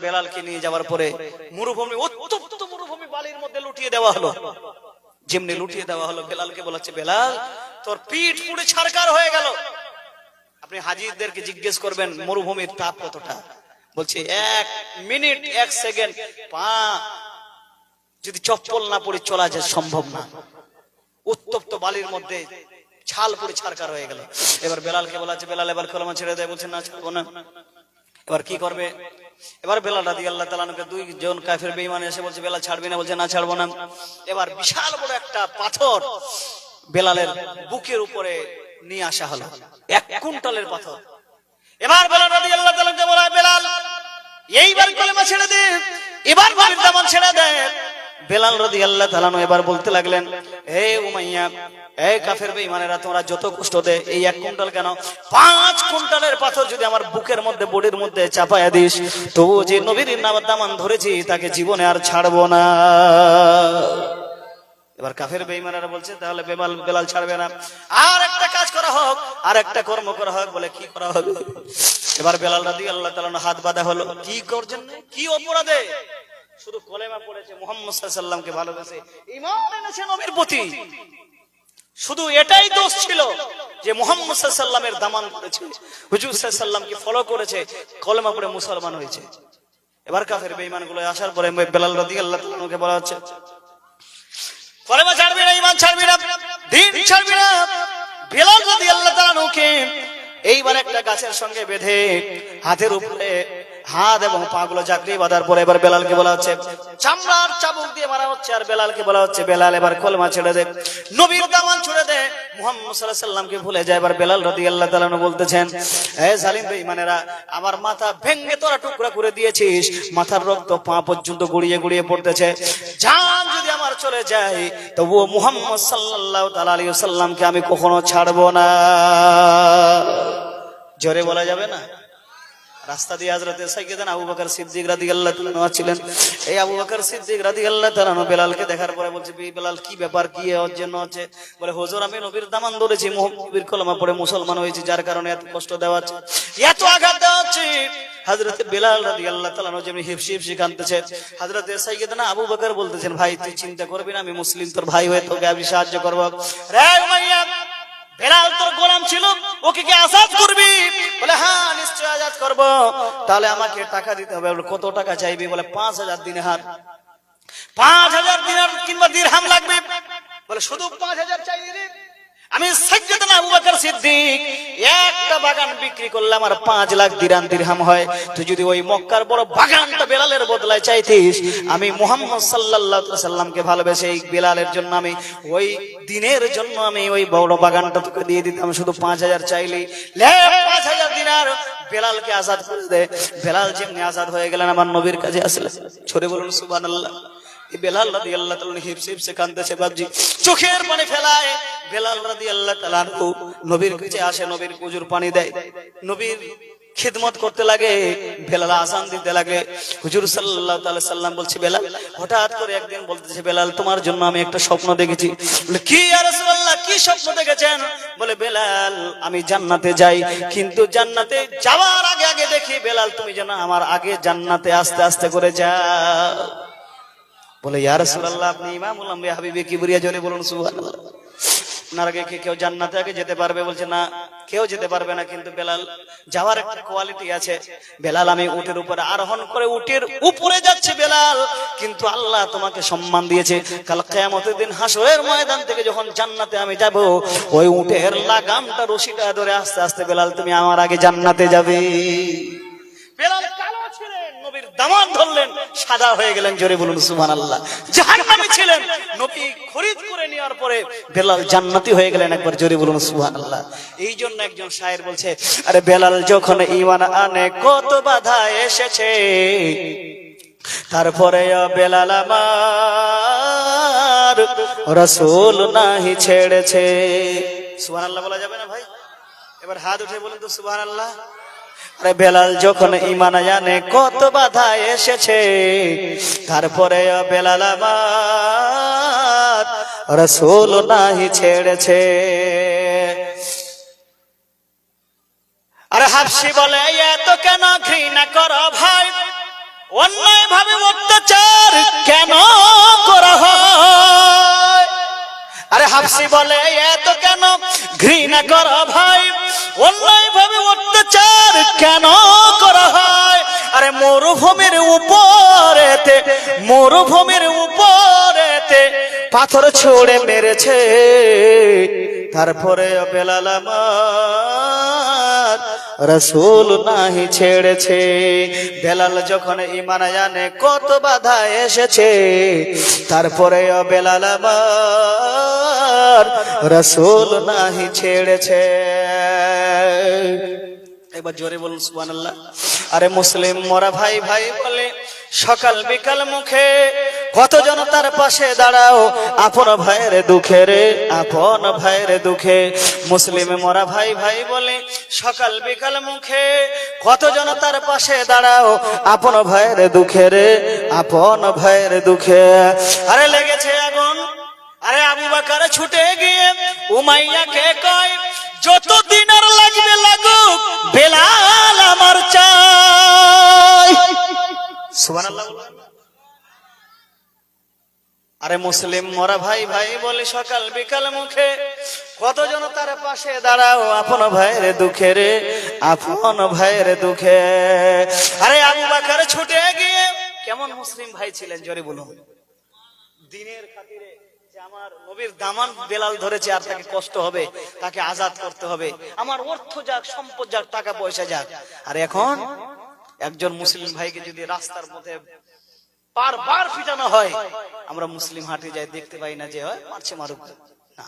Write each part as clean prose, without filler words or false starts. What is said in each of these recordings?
বেলালকে নিয়ে যাওয়ার পরে মরুভূমি, উত্তপ্ত মরুভূমি বালির মধ্যে লুটিয়ে দেওয়া হলো। যেমনি লুটিয়ে দেওয়া হলো, বেলালকে বলাচ্ছে, বেলাল তোর পিঠ পুড়ে ছারকার হয়ে গেল। আপনি হাজিদেরকে জিজ্ঞেস করবেন মরুভূমির তাপ কতটা, বলছে 1 মিনিট 1 সেকেন্ড পা যদি চপ্পল না পরে চলা যায় সম্ভব না। উত্তপ্ত বালির মধ্যে ছাল পুড়ে ছারকার হয়ে গেল। এবার বেলালকে বলা হচ্ছে, বেলাল এবার কলমা ছেড়ে দেয়। বলছে না, ছাড়বো না। এবার কি করবে? এবার বেলাল রাদিয়াল্লাহু তাআলা আনহুকে 2 জন কাফের বেঈমান এসে বলছে, বেলাল ছাড়বি না? বলছে না, ছাড়বো না। এবার বিশাল বড় একটা পাথর বেলালের বুকের উপরে নিয়ে আসা হলো, 1 কুইন্টালের পাথর। এবার বেলাল রাদিয়াল্লাহু তাআলা কে বলা, বেলাল এইবার কলমা ছেড়ে দে, এবার নবীর দামান ছেড়ে দে। বেলাল রাদিয়াল্লাহু তাআলা এবার বলতে লাগলেন, হে উমাইয়া, হে কাফের বেঈমানেরা, তোমরা যত কষ্ট দে, এই 1 কুইন্টাল কেন 5 কুইন্টালের পাথর যদি আমার বুকের মধ্যে, বডির মধ্যে চাপায়া দিস, তো যে নবীর দামান ধরেছি তাকে জীবনে আর ছাড়বো না। এবার কাফের বেঈমানেরা বলছে, তাহলে বেলাল ছাড়বে না, আর একটা কাজ করা হোক, আর একটা কর্ম করা হোক। বলে কি করা হবে? এবার বেলাল রাদিয়াল্লাহু তাআলা হাত বাঁধা হলো। কি করছেন? কি অপরাধে? শুধু কলেমা পড়েছে, মুহাম্মদ সাল্লাল্লাহু আলাইহি সাল্লামকে ভালোবেসে ঈমান এনেছে নবীর প্রতি। শুধু এটাই দোষ ছিল যে মুহাম্মদ সাল্লাল্লাহু আলাইহি সাল্লামের দামান করেছে, হুজুর সাল্লাল্লাহু আলাইহি সাল্লামকে ফলো করেছে, কলেমা পড়ে মুসলমান হয়েছে। এবার কাফের বেঈমানগুলো আসার পরে বেলাল রাদিয়াল্লাহু তাআলাকে বলা হচ্ছে, কলেমা ছাড়বি না, ঈমান ছাড়বি না, দ্বীন ছাড়বি না। বেলাল রাদিয়াল্লাহু তাআলাকে এইবার একটা গাছের সঙ্গে বেঁধে হাতের উপরে হাত এবং পা গুলো জাকড়ি বাঁধার পরে এবার বেলালকে বলা হচ্ছে, চামড়ার চাবুক দিয়ে মারা হচ্ছে। আর বেলালকে বলা হচ্ছে, বেলাল এবার কলেমা ছেড়ে দে, নবীর দামান ছেড়ে দে, মুহাম্মদ সাল্লাল্লাহু আলাইহি সাল্লামকে ভুলে যায়। এবার বেলাল রাদিয়াল্লাহু তাআলা বলতেছেন, হে জালিম বেঈমানেরা, আমার মাথা ভেঙে তোরা টুকরা করে দিয়েছিস, মাথার রক্ত পা পর্যন্ত গড়িয়ে গড়িয়ে পড়তেছে। জান যদি আমার চলে যায়, তবুও মুহাম্মদ সাল্লাল্লাহু তাআলা আলাইহি ওয়াসাল্লামকে আমি কখনো ছাড়বো না। জোরে বলা যাবে না? রাস্তা দিয়ে হযরত সাইয়্যিদানা আবু বকর সিদ্দিক রাদিয়াল্লাহু তাআলা ছিলেন। এই আবু বকর সিদ্দিক রাদিয়াল্লাহু তাআলা বেলালকে দেখার পরে বলছে, বেলাল কি ব্যাপার, কি এর জন্য হচ্ছে? বলে, হুজুর আমি নবীর দামান ধরেছি, নবীর কলেমা পড়ে মুসলমান হয়েছি, যার কারণে এত কষ্ট দেওয়া হচ্ছে, এত আঘাত দেওয়া হচ্ছে। হযরত বেলাল রাদিয়াল্লাহু তাআলা যেমনি হিফসি হিফসি কাঁদতেছে, হযরত সাইয়্যিদানা আবু বকর বলতেছেন, ভাই তুই চিন্তা করবি না, আমি মুসলিম, তোর ভাই হয়ে তোকে আমি সাহায্য করব। রে উমাইয়া, বেলাল তোর গোলাম ছিল, ওকে কি আজাদ করবি? বলে, হ্যাঁ নিশ্চয় আজাদ করব। তাহলে আমাকে টাকা দিতে হবে। বলে, কত টাকা চাইবি? বলে, 5000 দিনার। 5000 দিনার কিংবা দিরহাম লাগবে। বলে, শুধু 5000 চাইবি? আমি সাইয়্যিদানা আবু বকর সিদ্দিক একটা বাগান বিক্রি করলে আমার 5 লাখ দিরহাম হয়। তুই যদি ওই মক্কার বড় বাগানটা বেলালের বদলায় চাইতিস, আমি মুহাম্মদ সাল্লাল্লাহু আলাইহি সাল্লামকে ভালোবেসে এই বেলালের জন্য, আমি ওই দিনের জন্য আমি ওই বড় বাগানটা তোকে দিয়ে দিতাম। শুধু 5000 চাইলি, লে 5000 দিনার, বেলালকে আজাদ করে দে। বেলাল যেমনি আজাদ হয়ে গেলেন, আমার নবীর কাছে আসলেন। ছড়ে বলুন সুবহানাল্লাহ। বেলাল রাদিয়াল্লাহু তাআলা হিফসি হিফসি কাঁদতেছে, বাপজি চোখের পানি ফেলায়। বেলাল রাদিয়াল্লাহু তাআলা নবীর কাছে আসে, নবীর কুজুর পানি দেয়, নবীর খিদমত করতে লাগে। বেলাল আযান দিতে লাগে। হুজুর সাল্লাল্লাহু আলাইহি সাল্লাম বলছে, বেলাল হঠাৎ করে একদিন বলতেছে, বেলাল তোমার জন্য আমি একটা স্বপ্ন দেখেছি। বলে, কি ইয়া রাসূলুল্লাহ, কি স্বপ্ন দেখেছেন? বলে, বেলাল আমি জান্নাতে যাই, কিন্তু জান্নাতে যাওয়ার আগে আগে দেখি, বেলাল তুমি যেন আমার আগে জান্নাতে আস্তে আস্তে করে যাও। বলে, ইয়া রাসূলুল্লাহ আপনি ইমামুল আম্বিয়া হাবিবে কিবরিয়া, জোরে বলুন সুবহানাল্লাহ। আপনার আগে কেউ জান্নাতে আগে যেতে পারবে? বলছে, না কেউ যেতে পারবে না, কিন্তু বেলাল যাওয়ার একটা কোয়ালিটি আছে। বেলাল আমি উটের উপরে আরোহণ করে উটের উপরে যাচ্ছে বেলাল, কিন্তু আল্লাহ তোমাকে সম্মান দিয়েছে। কাল কিয়ামতের দিন হাসরের ময়দান থেকে যখন জান্নাতে আমি যাব, ওই উটের লাগামটা রশিটা ধরে আস্তে আস্তে বেলাল তুমি আমার আগে জান্নাতে যাবে। বেলাল কালো ছিলেন, নবীর দামান ধরলেন, সাদা হয়ে গেলেন। জোরে বলুন সুবহানাল্লাহ। জাহান্নামী ছিলেন, নবী খরিদ করে নেওয়ার পরে বেলাল জান্নাতি হয়ে গেলেন। একবার জোরে বলুন সুবহানাল্লাহ। এই জন্য একজন শায়ের বলছে, আরে বেলাল যখন ঈমান আনে কত বাধা এসেছে, তারপরে বেলাল আমার রাসূল নাহি ছেড়েছে। সুবহানাল্লাহ বলা যাবে না ভাই? এবার হাত উঠে বলেন তো সুবহানাল্লাহ। আরে বেলাল যখন ঈমান আনে কত বাধা এসেছে, তারপরে বেলাল আমার রাসূল নাহি ছেড়েছে। আরে হাফসি বলে, এত কেন ঘৃণা করো ভাই, অন্যায় ভাবে অত্যাচার কেন করা হয়? আরে হাফসি বলে এত কেন ঘৃণা করা ভাই, অন্যায় ভাবে অত্যাচার কেন করা হয়? আরে মরুভূমির উপরেতে পাথর ছুঁড়ে মেরেছে, তারপরে বেলাল আমার রাসূল নাহি ছেড়েছে। বেলাল যখন ঈমান আনে কত বাধা এসেছে, তারপরে বেলাল আমার রাসূল নাহি ছেড়েছে। একবার জোরে বলুন সুবহানাল্লাহ। আরে মুসলিম মোরা ভাই ভাই বলে সকাল বিকাল মুখে কতজন তার পাশে দাঁড়াও, আপন ভাইয়ের দুঃখে রে, আপন ভাইয়ের দুঃখে। মুসলিম মোরা ভাই ভাই বলে সকাল বিকাল মুখে কতজন তার পাশে দাঁড়াও, আপন ভাইয়ের দুঃখে রে, আপন ভাইয়ের দুঃখে। আরে লেগেছে আগুন, আরে আবু বকর ছুটে গিয়ে উমাইয়াকে কয় যত দিন আর লাগবে লাগুক, বেলাল আমার চাই। সুবহানাল্লাহ। আরে মুসলিম মোরা ভাই ভাই বলে সকাল বিকাল মুখে কতজন তার পাশে দাঁড়াও, আপন ভাইয়ের দুঃখে রে, আপন ভাইয়ের দুঃখে। আরে আবু বকর ছুটে গিয়ে, কেমন মুসলিম ভাই ছিলেন জোরে বলুন। দিনের খাতিরে যে আমার নবীর দামান বেলাল ধরেছে, আর তাকে কষ্ট হবে, তাকে আজাদ করতে হবে, আমার অর্থ যাক, সম্পদ যাক, টাকা পয়সা যাক। আর এখন একজন মুসলিম ভাইকে যদি রাস্তার মধ্যে বারবার পিটানো হয়, আমরা মুসলিম হাটে যাই দেখতে পাই না যে হয় মারছে মারুক না।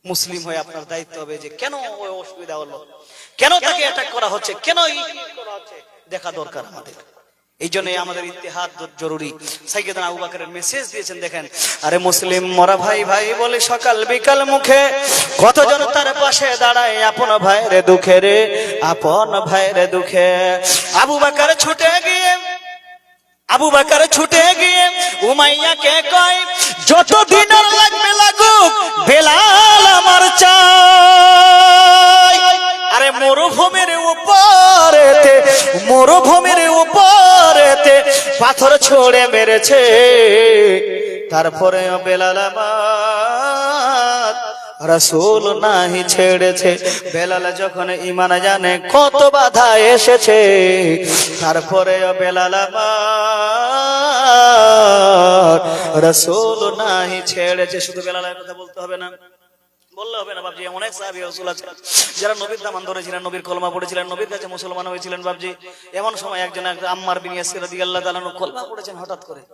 মুসলিম হয়ে আপনার দায়িত্ব হবে যে কেন ওই অসুবিধা হলো, কেন তাকে অ্যাটাক করা হচ্ছে, কেন করা হচ্ছে, দেখা দরকার আমাদের। এই জন্য আমাদের ইত্তেহাদ জরুরি। সাইয়েদনা আবু বকরের মেসেজ দিয়েছেন দেখেন। আরে মুসলিম মোরা ভাই ভাই বলে সকাল বিকাল মুখে কতজন তার পাশে দাঁড়ায়, আপন ভাইয়ের দুঃখে রে, আপন ভাইয়ের দুঃখে। আবু বকর ছুটে গিয়ে উমাইয়াকে কয় যত দিন আর লাগবে লাগুক, বেলাল আমার চাই। আরে মরুভূমির উপরেতে পাথর ছুঁড়ে মেরেছে, তারপরে বেলাল আমার রাসূল নাহি ছেড়েছে। বেলাল যখন ঈমান জানে কত বাধা এসেছে, তারপরে বেলাল আমার রাসূল নাহি ছেড়েছে। শুধু বেলালের কথা বলতে হবে না, বললে হবে না বাবজি। অনেক সাহাবী রাসূল আছেন যারা নবীর দামান ধরেছিলেন, নবীর কলমা পড়েছিলেন, নবীর কাছে মুসলমান হয়েছিলেন বাবজি। এমন সময় একজন আম্মার বিন ইয়াসির রাদিয়াল্লাহু তাআলা কলমা পড়েছেন, হঠাৎ করে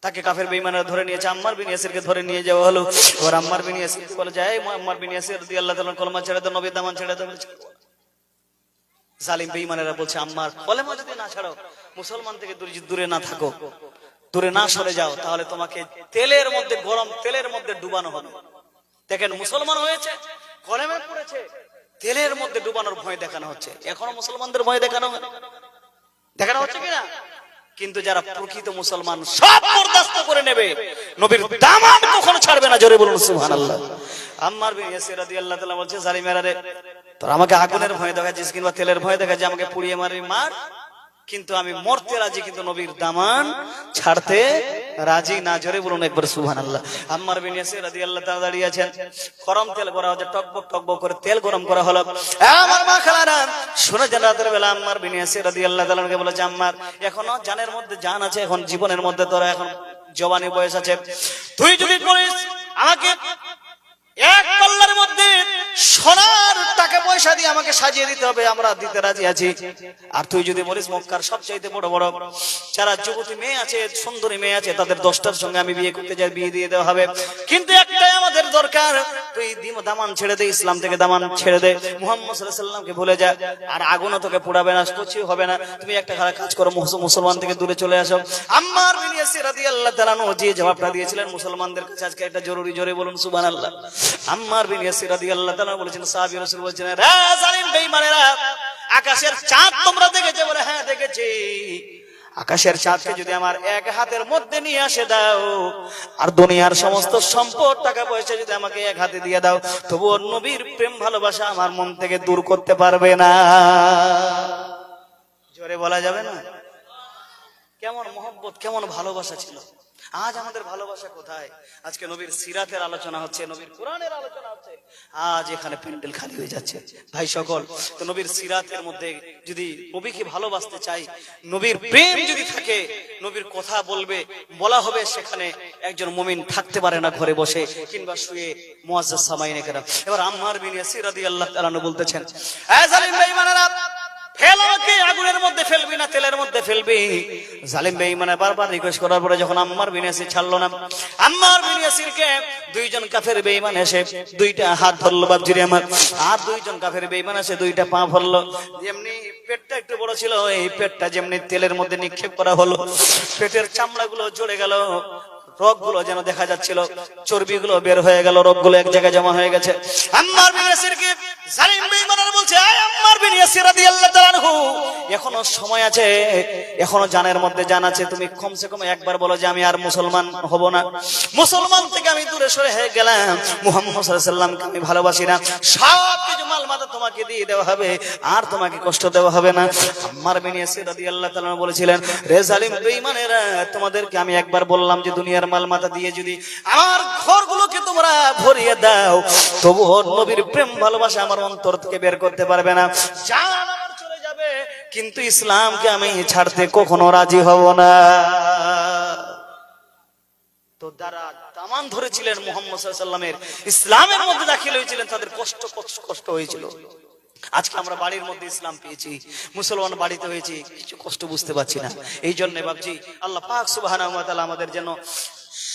তাকে কাফের বেঈমানরা ধরে নিয়েছে। আম্মার বিন ইয়াসিরকে ধরে নিয়ে যাওয়া হলো। আর আম্মার বিন ইয়াসির বলে যায়, আম্মার বিন ইয়াসির রাদিয়াল্লাহু তাআলা কলমা ছেড়ে দাও, নবীর দামান ছেড়ে দাও। জালিম বেঈমানেরা বলছে আম্মার কলমা যদি না ছাড়ো, মুসলমান থেকে দূরে না থাকো, দূরে না সরে যাও, তাহলে তোমাকে তেলের মধ্যে, গরম তেলের মধ্যে ডুবানো হবে। দেখেন মুসলমান হয়েছে, কলেমা পড়েছে, তেলের মধ্যে ডুবানোর ভয় দেখানো হচ্ছে। এখনো মুসলমানদের ভয় দেখানো হচ্ছে কিনা? কিন্তু যারা প্রকৃত মুসলমান সব বরদাস্ত করে নেবে, নবীর দামান কখনো ছাড়বে না। জোরে বলুন সুবহানাল্লাহ। আম্মার বিন ইয়াসির রাদিয়াল্লাহু তাআলা বলছে, জালিমেরা রে, তোরা আমাকে আগুনের ভয় দেখাচ্ছিস কিংবা তেলের ভয় দেখাচ্ছিস, আমাকে পুড়িয়ে মার, কিন্তু আমি মরতে রাজি, কিন্তু নবীর দামান ছাড়তে রাজি না। জোরে বলুন একবার সুবহানাল্লাহ। আম্মার বিন ইয়াসির রাদিয়াল্লাহু তাআলা দাঁড়িয়ে আছেন, গরম তেল করা হচ্ছে, টকবক করে তেল গরম করা হলো। আমার মা খালারা শুনে যান, রাতের বেলা আম্মার বিন ইয়াসির রাদিয়াল্লাহু তাআলাকে বলেছে, আম্মার এখনো জানের মধ্যে জান আছে, এখন জীবনের মধ্যে তোরা এখন জওয়ানি বয়স আছে, তুই যদি বলিস আমাকে এক পাল্লার মধ্যে সোনার টাকা পয়সা দিয়ে আমাকে সাজিয়ে দিতে হবে, আমরা দিতে রাজি আছি। আর তুই যদি বলিস মক্কার সবচাইতে বড় বড় যারা যুবতী মেয়ে আছে, সুন্দরী মেয়ে আছে, তাদের 10টার সঙ্গে আমি বিয়ে করতে যাই, বিয়ে দিয়ে দেওয়া হবে। কিন্তু একটাই আমাদের দরকার, তুই দামান ছেড়ে দে, ইসলাম থেকে দামান ছেড়ে দে, মুহাম্মদ সাল্লাল্লাহু আলাইহি ওয়াসাল্লামকে ভুলে যা, আর আগুনও তোকে পোড়াবে না, কিছুই হবে না। তুমি একটা কাজ করো, মুসলমান থেকে দূরে চলে আসো। আম্মার বিন ইয়াসির রাদিয়াল্লাহু তাআলা যে জবাবটা দিয়েছিলেন মুসলমানদের কাছে, আজকে এটা জরুরি। জোরে বলুন সুবহানাল্লাহ। আম্মার বিন ইয়াসির রাদিয়াল্লাহু তাআলা বলেছেন, সাহাবী রাসূল বলেছেন, রে জালিম বেঈমানেরা, আকাশের চাঁদ তোমরা দেখেছো? বলে হ্যাঁ দেখেছি। আকাশের চাঁদকে যদি আমার এক হাতের মধ্যে নিয়ে আসে দাও, আর দুনিয়ার সমস্ত সম্পদ টাকা পয়সা যদি আমাকে এক হাতে দিয়ে দাও, তবুও নবীর প্রেম ভালোবাসা আমার মন থেকে দূর করতে পারবে না। জোরে বলা যাবে না? কেমন মহব্বত, কেমন ভালোবাসা ছিল। আজ আমাদের ভালোবাসা কোথায়? আজকে নবীর সিরাতের আলোচনা হচ্ছে, নবীর কোরআনের আলোচনা হচ্ছে, আজ এখানে প্যান্ডেল খালি হয়ে যাচ্ছে। ভাই সকল, তো নবীর সিরাতের মধ্যে যদি নবীকে ভালোবাসতে চাই, নবীর প্রেম যদি থাকে, নবীর কথা বলবে, বলা হবে, সেখানে একজন মুমিন থাকতে পারে না ঘরে বসে কিংবা শুয়ে। মুআজ্জাজ সামাইনে কেরাম, এবার আম্মার বিন ইয়াসির রাদিয়াল্লাহু তাআলা আনহু বলতেছেন, এ জালিম বেঈমানেরা, ফেল আমাকে, আগুনের মধ্যে ফেলবি না তেলের মধ্যে ফেলবি। জালিম বেঈমানে বারবার রিকোয়েস্ট করার পরে যখন আম্মার বিন ইয়াসির ছাড়লো না, আম্মার বিন ইয়াসিরকে দুইজন কাফের বেঈমান এসে দুইটা হাত ধরলো বাপজিরে আমার, আর দুইজন কাফের বেঈমান এসে দুইটা পা ধরলো। যেমনি পেটটা একটু বড় ছিল, এই পেটটা যেমনি তেলের মধ্যে নিক্ষেপ করা হলো, পেটের চামড়াগুলো জ্বলে গেল, রোগগুলো যেন দেখা যাচ্ছিল, চর্বিগুলো বের হয়ে গেল, রোগগুলো এক জায়গায় জমা হয়ে গেছে। আম্মার বিন ইয়াসিরকে জালিম বেঈমানরা বলছে, আয় আম্মার বিন ইয়াসির রাদিয়াল্লাহু তাআলা আনহু, এখনো সময় আছে, এখনো জানের মধ্যে জান আছে, তুমি কমসে কম একবার বলো যে আমি আর মুসলমান হব না, মুসলমান থেকে আমি দূরে সরে হয়ে গেলাম, মুহাম্মদ সাল্লাল্লাহু আলাইহি ওয়াসাল্লামকে আমি ভালোবাসি না, সব কিছু মাল মাতা তোমাকে দিয়ে দেওয়া হবে, আর তোমাকে কষ্ট দেওয়া হবে না। আম্মার বিন ইয়াসির রাদিয়াল্লাহু তাআলা আনহু বলেছিলেন, রে জালিম বেঈমানেরা, তোমাদেরকে আমি একবার বললাম যে দুনিয়ার মাল মাতা দিয়ে যদি আমার ঘরগুলোকে তোমরা ভরিয়ে দাও, তবুও নবীর প্রেম ভালোবাসা আমার অন্তর থেকে বের করতে পারবে না, জান আমার চলে যাবে, কিন্তু ইসলামকে আমি ছাড়তে কখনো রাজি হব না। তো যারা দামান ধরেছিলেন মুহাম্মদ সাল্লাল্লাহু আলাইহি ওয়াসাল্লামের, ইসলামের মধ্যে দাখিল হয়েছিলেন, তাদের কষ্ট হয়েছিল। আজকে আমরা বাড়ির মধ্যে ইসলাম পেয়েছি, মুসলমান বাড়িতে হয়েছি, কিছু কষ্ট বুঝতে পারছি না। এই জন্য ভাবছি আল্লাহ পাক সুবহানাহু ওয়া তাআলা আমাদের যেন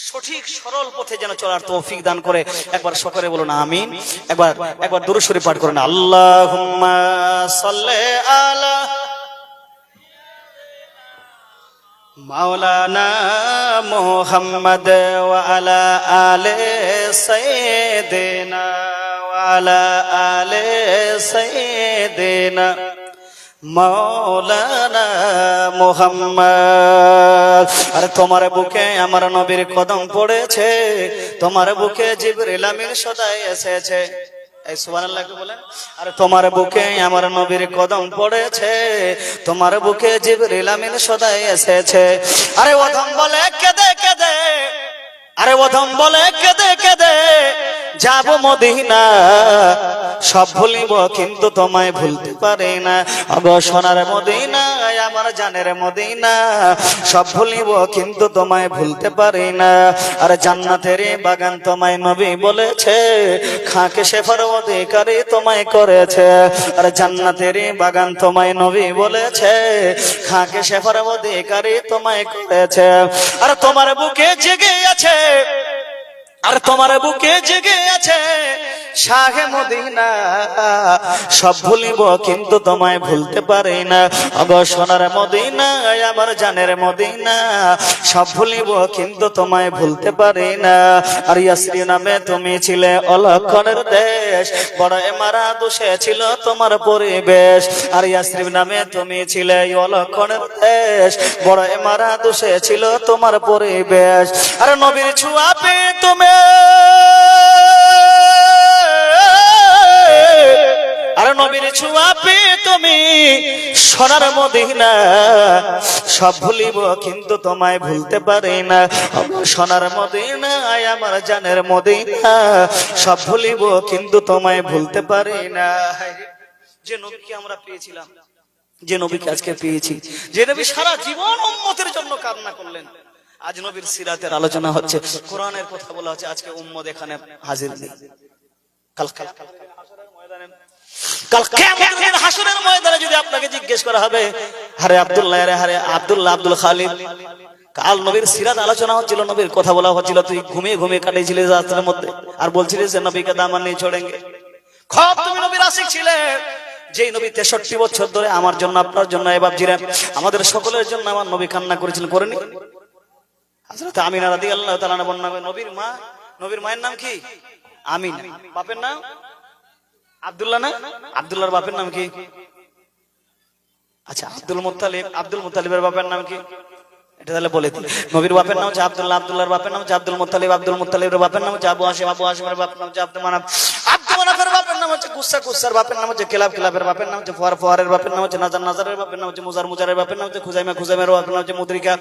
সঠিক সরল পথে যেন চলার তৌফিক দান করে। একবার সকলে বলুন আমিন, একবার দুরূদ শরীফ পাঠ করেন, আল্লাহুম্মা সাল্লি আলা মাওলানা মুহাম্মদ ওয়া আলা আলি সাইয়্যিদিনা ওয়া আলা আলি সাইয়্যিদিনা মাওলানা মুহাম্মদ। আর তোমার বুকে আমার নবীর কদম পড়েছে, তোমার বুকে জিবরিল আমিন সদাই এসেছে, এই সুবহানাল্লাহ একটু বলেন। আর তোমার বুকে আমার নবীর কদম পড়েছে, তোমার বুকে জিবরিল আমিন সদাই এসেছে। আরে ওধম বলে কেঁদে কেঁদে, আরে ওধম বলে কেঁদে কেঁদে যাব মদিনা, সব ভুলিব কিন্তু তোমায় ভুলতে পারি না, ওগো সোনার মদিনা, আমার জানের মদিনা, সব ভুলিব কিন্তু তোমায় ভুলতে পারি না। আর জান্নাতের বাগান তোমায় নবী বলেছে, খাকে শেফার অধিকারী তোমায় করেছে। আর জান্নাতের বাগান তোমায় নবী বলেছে, খাকে শেফার অধিকারী তোমায় করেছে। আর তোমার বুকে জেগে আছে, আর তোমার বুকে জেগে আছে শাহে মদিনা, সব ভুলিব কিন্তু তোমায় ভুলতে পারি না, ওগো সোনার মদিনা, আমার জানের মদিনা, সব ভুলিব কিন্তু তোমায় ভুলতে পারি না। আর ইয়াসরিন নামে তুমি ছিলে অলক্ষণের দেশ, বড় এমারা দোষে ছিল তোমার পরিবেশ। আর ইয়াসরিন নামে তুমি ছিলে অলক্ষণের দেশ, বড় এমারা দোষে ছিল তোমার পরিবেশ। আর নবীর ছোঁয়া পেয়ে তুমি, আর নবীর ছোঁয়া পেয়ে তুমি সোনার মদিনা, সব ভুলিব কিন্তু তোমায় ভুলতে পারি না, সোনার মদিনা, আমার জানের মদিনা, সব ভুলিব কিন্তু তোমায় ভুলতে পারি না। যে নবীকে আমরা পেয়েছিলাম, যে নবীকে আজকে পেয়েছি, যে নবী সারা জীবন উম্মতের জন্য কান্না করলেন, আজ নবীর সিরাতের আলোচনা হচ্ছে, কোরআনের কথা বলা হচ্ছে, আজকে উম্মত এখানে হাজির নেই। কাল কিয়ামতের দিন হাসরের ময়দানে যদি আপনাকে জিজ্ঞেস করা হবে, আরে আব্দুল্লাহ, আরে আব্দুল্লাহ, আব্দুল খালিদ, কাল নবীর সিরাত আলোচনা হচ্ছিল, নবীর কথা বলা হচ্ছিল, তুই ঘুমিয়ে ঘুমিয়ে কাটিয়েছিলিস রাতের মধ্যে, আর বলছিলিস যে নবীকে দামান নেই ছোড়েঙ্গে। খুব তুমি নবীর আশিক ছিলে, যেই নবী 63 বছর ধরে আমার জন্য, আপনার জন্য, এই বাপজিরা আমাদের সকলের জন্য আমার নবী কান্না করেছিলেন, করেনি? হযরত আমিনা রাদিয়াল্লাহু তাআলা আনহা বর্ণনা করেন, নবীর মা, নবীর মায়ের নাম কি? আমিনা। বাপের নাম আব্দুল্লাহ না? আব্দুল্লাহর বাপের নাম কি? আচ্ছা, আব্দুল মুত্তালিব। আব্দুল মুত্তালিবের বাপের নাম কি? এটা তাহলে বলে দিই। নবীর বাপের নাম হচ্ছে আব্দুল্লাহ, আব্দুল্লাহর বাপের নাম হচ্ছে আব্দুল মুত্তালিব, আব্দুল মুত্তালিবের বাপের নাম হচ্ছে আবু হাশিম, আবু হাশিমের বাপের নাম হচ্ছে আব্দুল মানাফ, আব্দুল মানাফের বাপের নাম হচ্ছে কুসা, কুসার বাপের নাম হচ্ছে কেলাব, কেলাবের বাপের নাম হচ্ছে ফোয়ার, ফোয়ারের বাপের নাম হচ্ছে নাজার, নাজারের বাপের নাম হচ্ছে মুজার, মুজারের বাপের নাম হচ্ছে খুজাইমা, খুজাইমার বাপের নাম হচ্ছে মুদ্রিকা,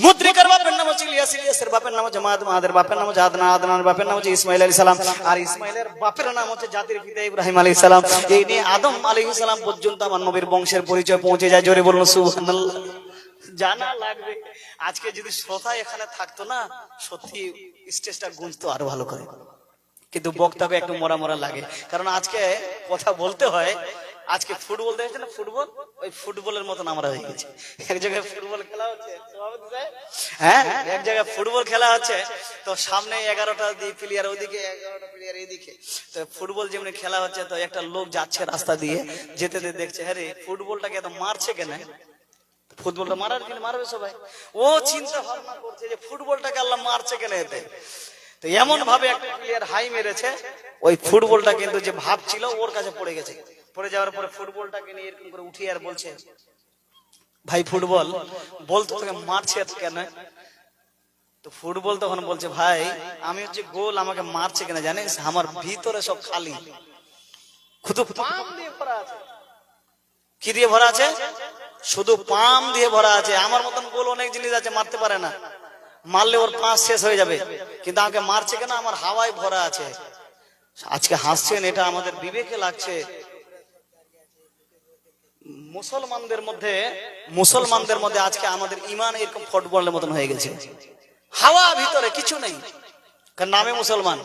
মুদ্রিকার বাপের নাম হচ্ছে ইলিয়াস, ইলিয়াসের বাপের নাম হচ্ছে মাদ, মাদের বাপের নাম হচ্ছে আদনান, আদনানের বাপের নাম হচ্ছে ইসমাইল আলাইহিস সালাম, আর ইসমাইলের বাপের নাম হচ্ছে জাতির পিতা ইব্রাহিম আলাইহিস সালাম। এই নিয়ে আদম আলাইহিস সালাম পর্যন্ত আমার নবীর বংশের পরিচয় পৌঁছে যায়। জোরে বলুন সুবহানাল্লাহ। জানা লাগবে। আজকে যদি শ্রোতা এখানে থাকতো না, সত্যি স্টেজটা গুঞ্জতো আরো ভালো করে, কিন্তু বক্তাকে একটু মরা মরা লাগে, কারণ আজকে কথা বলতে হয়। আজকে ফুটবল দেখেছেন না, ফুটবল, ওই ফুটবলের মতন আমরা হয়ে গেছি। এক জায়গায় ফুটবল খেলা হচ্ছে, হ্যাঁ এক জায়গায় ফুটবল খেলা হচ্ছে, তো সামনে 11টা প্লেয়ার, ওইদিকে 11টা প্লেয়ার এইদিকে, তো ফুটবল যেমনি খেলা হচ্ছে, তো একটা লোক যাচ্ছে রাস্তা দিয়ে, যেতে যেতে দেখছে, হ্যাঁ রে ফুটবলটাকে এত মারছে কেন, ফুটবলটা মারার জন্য মারবে সবাই, ও চিন্তা ভাবনা করছে যে ফুটবলটাকে আল্লাহ মারছে কেন এতে। তো এমন ভাবে একটা প্লেয়ার হাই মেরেছে, ওই ফুটবলটা কিন্তু যে ভাব ছিল ওর কাছে পড়ে গেছে। পড়ে যাওয়ার পরে ফুটবলটাকে নিয়ে এরকম করে উঠিয়ে আর বলছে, ভাই ফুটবল বলতো তোকে মারছে কেন? তো ফুটবল তখন বলছে, ভাই আমি হচ্ছে গোল, আমাকে মারছে কেন জানিস? আমার ভিতরে সব খালি, শুধু পাম দিয়ে ভরা আছে। কি দিয়ে ভরা আছে? শুধু পাম দিয়ে ভরা আছে। আমার মতন গোল অনেক জিনিস আছে, মারতে পারে না, মারলে ওর পাঁচ শেষ হয়ে যাবে, কিন্তু আমাকে মারছে কেন? আমার হাওয়ায় ভরা আছে। আজকে হাসছেন, এটা আমাদের বিবেকে লাগছে। মুসলমানদের মধ্যে আজকে আমাদের ইমান এরকম ফুটবলের মতন হয়ে গেছে, হাওয়া ভিতরে কিছু নেই, কারণ নামে মুসলমান,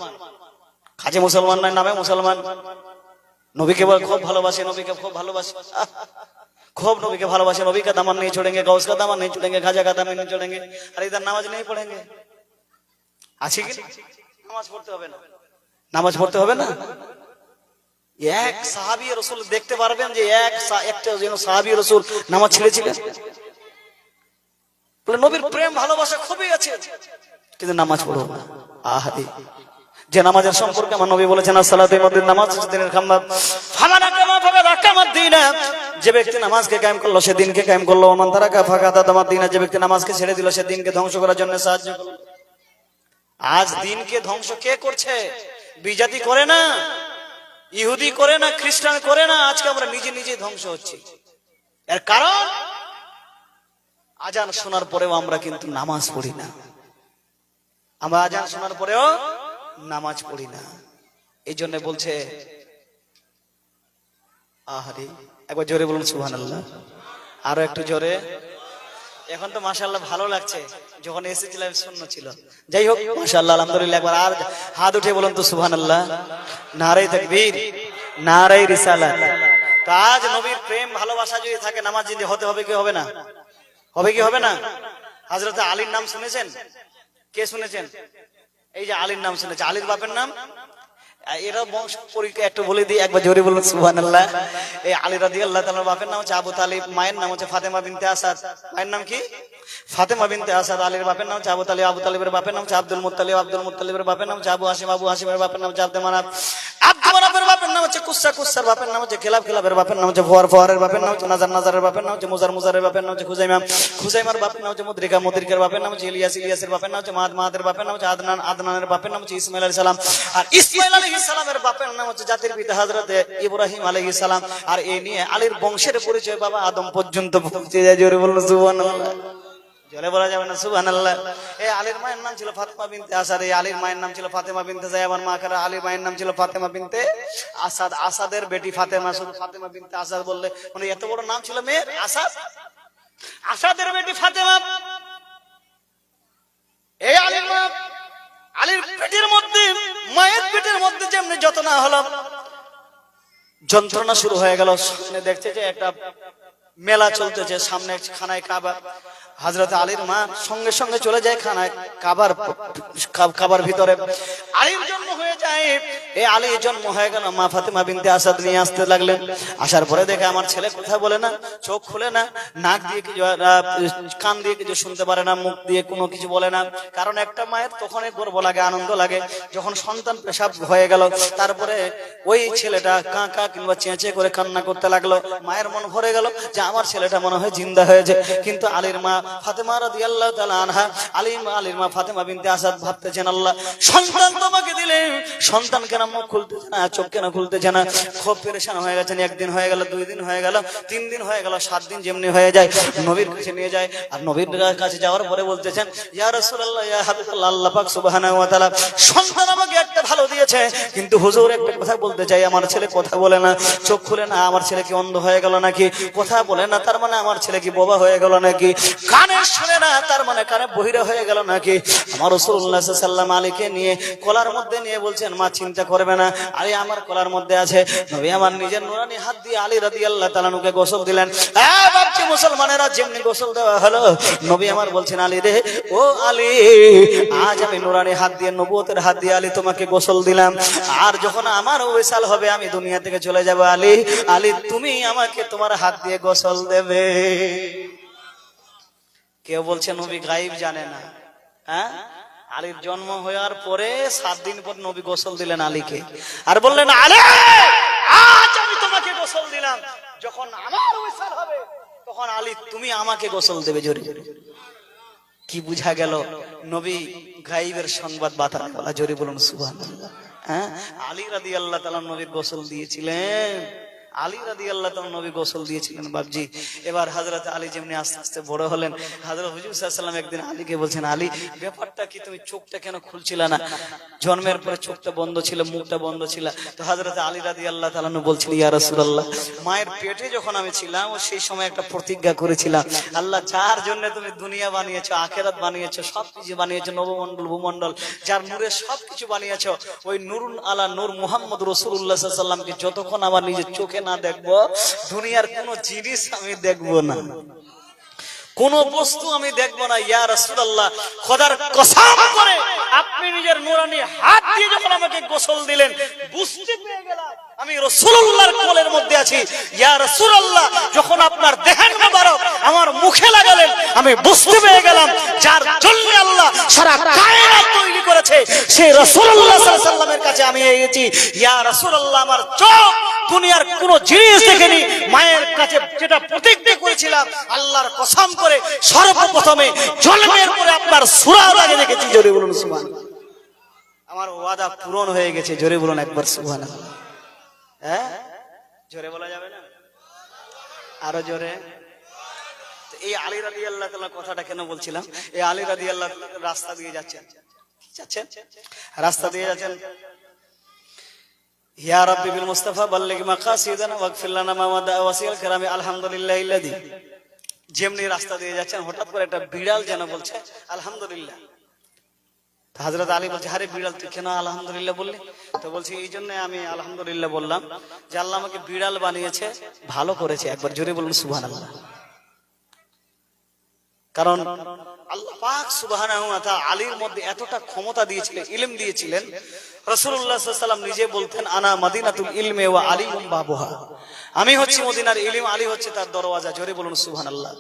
কাজে মুসলমান নয়, নামে মুসলমান। নবীকে খুব ভালোবাসে, নবীকে খুব ভালোবাসে, खूब नबी के भालोबासे, नबी का दामन नहीं छोड़ेंगे, गौस का दामन नहीं छोड़ेंगे, खाजा का दामन नहीं छोड़ेंगे, और इधर नामाज नहीं पढ़ेंगे। আছে কি নামাজ পড়তে হবে না? নামাজ পড়তে হবে না? এক সাহাবী রাসূল দেখতে পারবেন যে একটা যেন সাহাবী রাসূল নামাজ ছেড়েছিলেন, বলে নবীর প্রেম ভালোবাসা খুবই আছে, কিন্তু নামাজ পড়ো না। আহারে, যে নামাজের সম্পর্কে আমার নবী বলেছেন, আসসালাতু মাদ্দিন, নামাজ দিনের খাম্বা, ফামানা কামা ফাকা কামাদ্দিনা, যে ব্যক্তি নামাজকে কায়েম করলো সে দিনকে কায়েম করলো, ওমান তারাকা ফাকাতা তামাদ্দিনা, যে ব্যক্তি নামাজকে ছেড়ে দিল সে দিনকে ধ্বংস করার জন্য সাহায্য করলো। আজ দিনকে ধ্বংস কে করছে? বিজাতি করে না, ইহুদি করে না, খ্রিস্টান করে না, আজকে আমরা নিজে নিজে ধ্বংস হচ্ছি। এর কারণ আজান শোনার পরেও আমরা কিন্তু নামাজ পড়ি না, আমরা আজান শোনার পরেও নামাজ পড়ি না। এই জন্য বলছে, আহারে, একবার জোরে বলুন সুবহানাল্লাহ, আরো একটু জোরে। এখন তো মাশাআল্লাহ ভালো লাগছে, যখন এসেছিলাম শূন্য ছিল। যাই হোক মাশাআল্লাহ, আলহামদুলিল্লাহ। একবার আর হাত উঠে বলুন তো সুবহানাল্লাহ, নারে তাকবীর, নারে রিসালাত। তো আজ নবীর প্রেম ভালোবাসা যদি থাকে, নামাজ যদি হতে হবে কি হবে না? হবে কি হবে না? হযরত আলীর নাম শুনেছেন? কে শুনেছেন? এই যে আলীর নাম শুনেছে, আলীর বাপের নাম, এরা বংশ পরিচয় একটু বলে দিই, একবার জোরে বলুন সুবহানাল্লাহ। এই আলী রাদিয়াল্লাহু তাআলার বাপের নাম হচ্ছে আবু তালিব, মায়ের নাম হচ্ছে ফাতেমা বিনতে আসাদ। মায়ের নাম কি? ফাতেমা বিনতে আসাদ। আলীর বাপের নাম হচ্ছে আবু তালিব, আবু তালিবের বাপের নাম হচ্ছে আব্দুল মুত্তালিব, আব্দুল মুত্তালিবের বাপের নাম হচ্ছে আবু হাশিম, আবু হাশিমের বাপের নাম হচ্ছে আব্দুল মানাফ, আব্দুল মানাফের বাপের নাম হচ্ছে কুসা, কুসার বাপের নাম হচ্ছে কেলাব, কেলাবের বাপের নাম হচ্ছে ফোয়ার, ফোয়ারের বাপের নাম হচ্ছে নাজার, নাজারের বাপের নাম হচ্ছে মুজার, মুজারের বাপের নাম হচ্ছে খুজাইমা, খুজাইমার বাপের নাম হচ্ছে মুদ্রিকা, মুদ্রিকার বাপের নাম হচ্ছে ইলিয়াস, ইলিয়াসের বাপের নাম হচ্ছে মাদ, মাদের বাপের নাম হচ্ছে আদনান, আদনানের বাপের নাম হচ্ছে ইসমাইল আলাইহিস সালাম, আর ইসমাইল আলাইহিস সালামের বাপের নাম হচ্ছে জাতির পিতা হযরত ইব্রাহিম আলাইহিস সালাম। আর এই নিয়ে আলীর বংশের পরিচয় বাবা আদম পর্যন্ত পৌঁছে যায়। জোরে বলুন সুবহানাল্লাহ, জোরে বলা যাবে না সুবহানাল্লাহ। এই আলীর মায়ের নাম ছিল ফাতেমা বিনতে আসাদ, এই আলীর মায়ের নাম ছিল ফাতেমা বিনতে যায়বার মা কারা, আলীর মায়ের নাম ছিল ফাতেমা বিনতে আসাদ, আসাদের বেটি ফাতেমা। শুধু ফাতেমা বিনতে আসাদ বললে মানে এত বড় নাম ছিল মেয়ের, আসাদ, আসাদের বেটি ফাতেমা। এই আলীর মা, আলীর পেটের মধ্যে, মায়ের পেটের মধ্যে যেমনি যত না হলো যন্ত্রণা শুরু হয়ে গেল। সামনে দেখছে যে একটা মেলা চলতেছে, সামনে খানায় কাবা। হযরত আলীর মা সঙ্গে সঙ্গে চলে যায় খানায় কাবার ভিতরে। আলীর জন্ম হয়ে যায়, এই আলীর জন্ম হয়ে গেল, মা ফাতেমা বিনতে আসাদ নিয়ে আসতে লাগলেন। আসার পরে দেখে আমার ছেলে কথা বলে না, চোখ খুলে না, নাক দিয়ে কিছু, কান দিয়ে কিছু শুনতে পারে না, মুখ দিয়ে কোনো কিছু বলে না। কারণ একটা মায়ের তখনই গর্ব লাগে, আনন্দ লাগে যখন সন্তান পেশাব হয়ে গেল। তারপরে ওই ছেলেটা কা কা কিংবা চেঁচে করে কান্না করতে লাগলো। মায়ের মন ভরে গেল যে আমার ছেলেটা মনে হয় জিন্দা হয়েছে। কিন্তু আলীর মা ফাতেমা রাদিয়াল্লাহু তাআলা আনহা আলীর মা ফাতেমা বিনতে আসাদ ভাবতেছেন, আল্লাহ সন্তান তোমাকে দিলে, সন্তান কেন মুখ খুলতেছে না, চোখ কেন খুলতেছে না, খুব পেরেশান হয়ে গেছেন। একদিন হয়ে গেল, 2 দিন হয়ে গেল, 3 দিন হয়ে গেল, 7 দিন যেমনি হয়ে যায় নবীর কাছে নিয়ে যায়। আর নবীর কাছে যাওয়ার পরে বলতেছেন, ইয়া রাসূলুল্লাহ, ইয়া হাবিবাল্লাহ, আল্লাহ পাক সুবহানাহু ওয়া তাআলা সন্তান আমাকে একটা ভালো দিয়েছে, কিন্তু হুজুর একটা কথা বলতে চাই, আমার ছেলে কথা বলে না, চোখ খুলে না, আমার ছেলে কি অন্ধ হয়ে গেল নাকি? কথা বলে না তার মানে আমার ছেলে কি বোবা হয়ে গেল নাকি? কানে শুনে না তার মানে কানে বহিরা হয়ে গেল নাকি? আমার রাসূলুল্লাহ সাল্লাল্লাহু আলাইহি ওয়াসাল্লাম আলীকে নিয়ে কোলার মধ্যে নিয়ে বলছেন, মা চিন্তা করবে না, আলী আমার কোলার মধ্যে আছে। নবী আমার নিজের নুরানি হাত দিয়ে আলী রাদিয়াল্লাহু তাআলা নুকে গোসল দিলেন। বাপজি মুসলমানেরা, যেমনি গোসল দেওয়া হলো, নবী আমার বলছেন, আলী রে, ও আলী, আজ আমি নুরানি হাত দিয়ে, নবুয়তের হাত দিয়ে আলী তোমাকে গোসল দিলাম। আর যখন আমার ওয়াসাল হবে, আমি দুনিয়া থেকে চলে যাব, আলী, আলী তুমি আমাকে তোমার হাত দিয়ে গোসল দেবে। কেউ বলছে নবী গায়েব জানে না। হ্যাঁ, আলীর জন্ম হওয়ার পরে 7 দিন পর নবী গোসল দিলেন আলীকে, আর বললেন, আলী আজ আমি তোমাকে গোসল দিলাম, যখন আমার ওয়াসাল হবে তখন আলী তুমি আমাকে গোসল দেবে। জোরে কি বুঝা গেল? নবী গায়েবের সংবাদ বাতাস বলা। জোরে বলুন সুবহানাল্লাহ। হ্যাঁ, আলী রাদিয়াল্লাহু তাআলা নবীর গোসল দিয়েছিলেন, আলী রাদিয়াল্লাহু তাআলা নবী গোসল দিয়েছিলেন বাপজি। এবার হযরত আলী যেমনি আস্তে আস্তে বড় হলেন, হযরত হুজুর সাল্লাল্লাহু আলাইহি ওয়াসাল্লাম একদিন আলীকে বলছেন, আলী ব্যাপারটা কি, তুমি চোখটা কেন খুলছিলা না? জন্মের পরে চোখটা বন্ধ ছিল, মুখটা বন্ধ ছিল। তো হযরত আলী রাদিয়াল্লাহু তাআলা বলছেন, ইয়া রাসূলুল্লাহ, মায়ের পেটে যখন আমি ছিলাম ও সেই সময় একটা প্রতিজ্ঞা করেছিলাম, আল্লাহ যার জন্য তুমি দুনিয়া বানিয়েছো, আখিরাত বানিয়েছো, সবকিছু বানিয়েছো, নবমণ্ডল ভূমণ্ডল, যার নূরে সবকিছু বানিয়েছো, ওই নূরুন আলা নূর মুহাম্মদ রাসূলুল্লাহ সাল্লাল্লাহু আলাইহি ওয়াসাল্লামকে যতক্ষণ আমার নিজের চোখে না দেখবো, দুনিয়ার কোন জিনিস আমি দেখবো না, কোন বস্তু আমি দেখবো না। ইয়া রাসূলুল্লাহ, খোদার কসম করে আপনি নিজের নূরানি হাত দিয়ে যখন আমাকে গোসল দিলেন, বুঝতে পেরে গেলাম আমি রাসূলুল্লাহর কোলের মধ্যে আছি। ইয়া রাসূলুল্লাহ, যখন আপনার দেহের মোবারক আমার মুখে লাগালেন, আমি বুঝতে পেরে গেলাম যার জন্য আল্লাহ সারা কায়নাত তৈরি করেছে, সেই রাসূলুল্লাহ সাল্লাল্লাহু আলাইহি ওয়াসাল্লামের কাছে আমি এসেছি। ইয়া রাসূলুল্লাহ, আমার চোখ দুনিয়ার কোন জিনিস দেখেনি, মায়ের কাছে যেটা প্রতিজ্ঞা করেছিলাম, আল্লাহর কসম করে সর্বপ্রথমে জন্মের পরে আপনার সূরা আগে দেখেছি। জোরে বলুন সুবহানাল্লাহ। আমার ওয়াদা পূরণ হয়ে গেছে। জোরে বলুন একবার সুবহানাল্লাহ। হ্যাঁ, জোরে বলা যাবে না? আরো জোরে। এই আলী রাদিয়াল্লাহু তাআলা কথাটা কেন বলছিলাম? এই আলী রাদিয়াল্লাহু তাআলা রাস্তা দিয়ে যাচ্ছেন, রাস্তা দিয়ে যাচ্ছেন, ইয়া রাব্বি বিল মুস্তাফা বাল্লিগ মাকাসিদানা ওয়াগফির লানা মা ওয়াদা ওয়াসিল কারামি আলহামদুলিল্লাহিল্লাযী। যেমনি রাস্তা দিয়ে যাচ্ছেন, হঠাৎ করে একটা বিড়াল যেন বলছে আলহামদুলিল্লাহ। হযরত আলী বলছে, আরে বিড়াল তুই কেন আলহামদুলিল্লাহ বললি? তো বলছি, এই জন্য আমি আলহামদুলিল্লাহ বললাম যে আল্লাহ আমাকে বিড়াল বানিয়েছে, ভালো করেছে। একবার জোরে বলুন সুবহানাল্লাহ। কারণ আল্লাহ পাক সুবহানাহু ওয়া তাআলা আলীর মধ্যে এতটা ক্ষমতা দিয়েছিলেন, ইলম দিয়েছিলেন। রাসূলুল্লাহ সাল্লাল্লাহু আলাইহি ওয়াসাল্লাম নিজে বলতেন, আনা মাদিনাতুল ইলমি ওয়া আলিউম বাবুহা, আমি হচ্ছি মদিনার ইলম, আলী হচ্ছে তার দরওয়াজা। জোরে বলুন সুবহানাল্লাহ।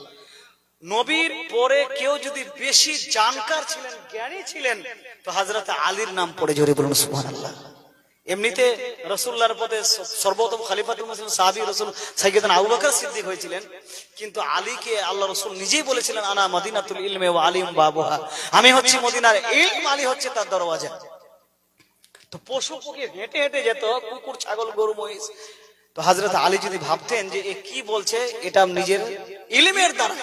নবীর পরে কেউ যদি বেশি জানকার ছিলেন, জ্ঞানী ছিলেন, তো হযরত আলীর নাম পড়ে। জোরে বলুন সুবহানাল্লাহ। এমনিতে রাসূলুল্লাহর পথে সর্বপ্রথম খলিফাতুল মুসলিমিন সাহাবী রাসূল সাইয়্যিদনা আবু বকর সিদ্দিক হয়েছিলেন, কিন্তু আলীকে আল্লাহ রাসূল নিজেই বলেছিলেন, আনা মাদিনাতুল ইলমি ওয়া আলিউম বাবুহা, আমি হচ্ছি মদিনার ইলম, আলী হচ্ছে তার দরওয়াজা। তো পশু পক্ষী হেঁটে হেঁটে যেত, কুকুর, ছাগল, গরু, মহিষ, তো হযরত আলী যদি ভাবতেন যে এ কি বলছে, এটা নিজের ইলমের দ্বারা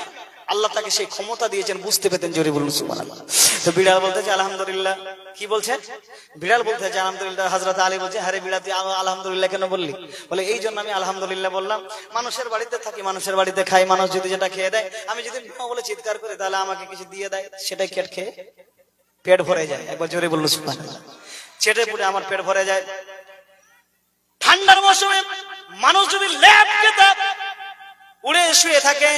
আল্লাহ তাকে সেই ক্ষমতা দিয়েছেন, বুঝতে পেতেন। জোরে বলুন সুবহানাল্লাহ। তো বিড়াল বলতেছে আলহামদুলিল্লাহ। কি বলছে? বিড়াল বলতেছে আলহামদুলিল্লাহ। হযরত আলী বলছে, আরে বিড়াল তুই আলহামদুলিল্লাহ কেন বললি? বলে, এই জন্য আমি আলহামদুলিল্লাহ বললাম, মানুষের বাড়িতে থাকি, মানুষের বাড়িতে খাই, মানুষ যদি যেটা খেয়ে দেয়, আমি যদি বলে চিৎকার করে তাহলে আমাকে কিছু দিয়ে দেয়, সেটাই খেয়ে পেট ভরে যায়। একবার জোরে বলুন সুবহানাল্লাহ। চেটে পুটে আমার পেট ভরে যায়। ঠান্ডার মৌসুমে মানুষ যদি ল্যাপ কেতাব উড়ে শুয়ে থাকে,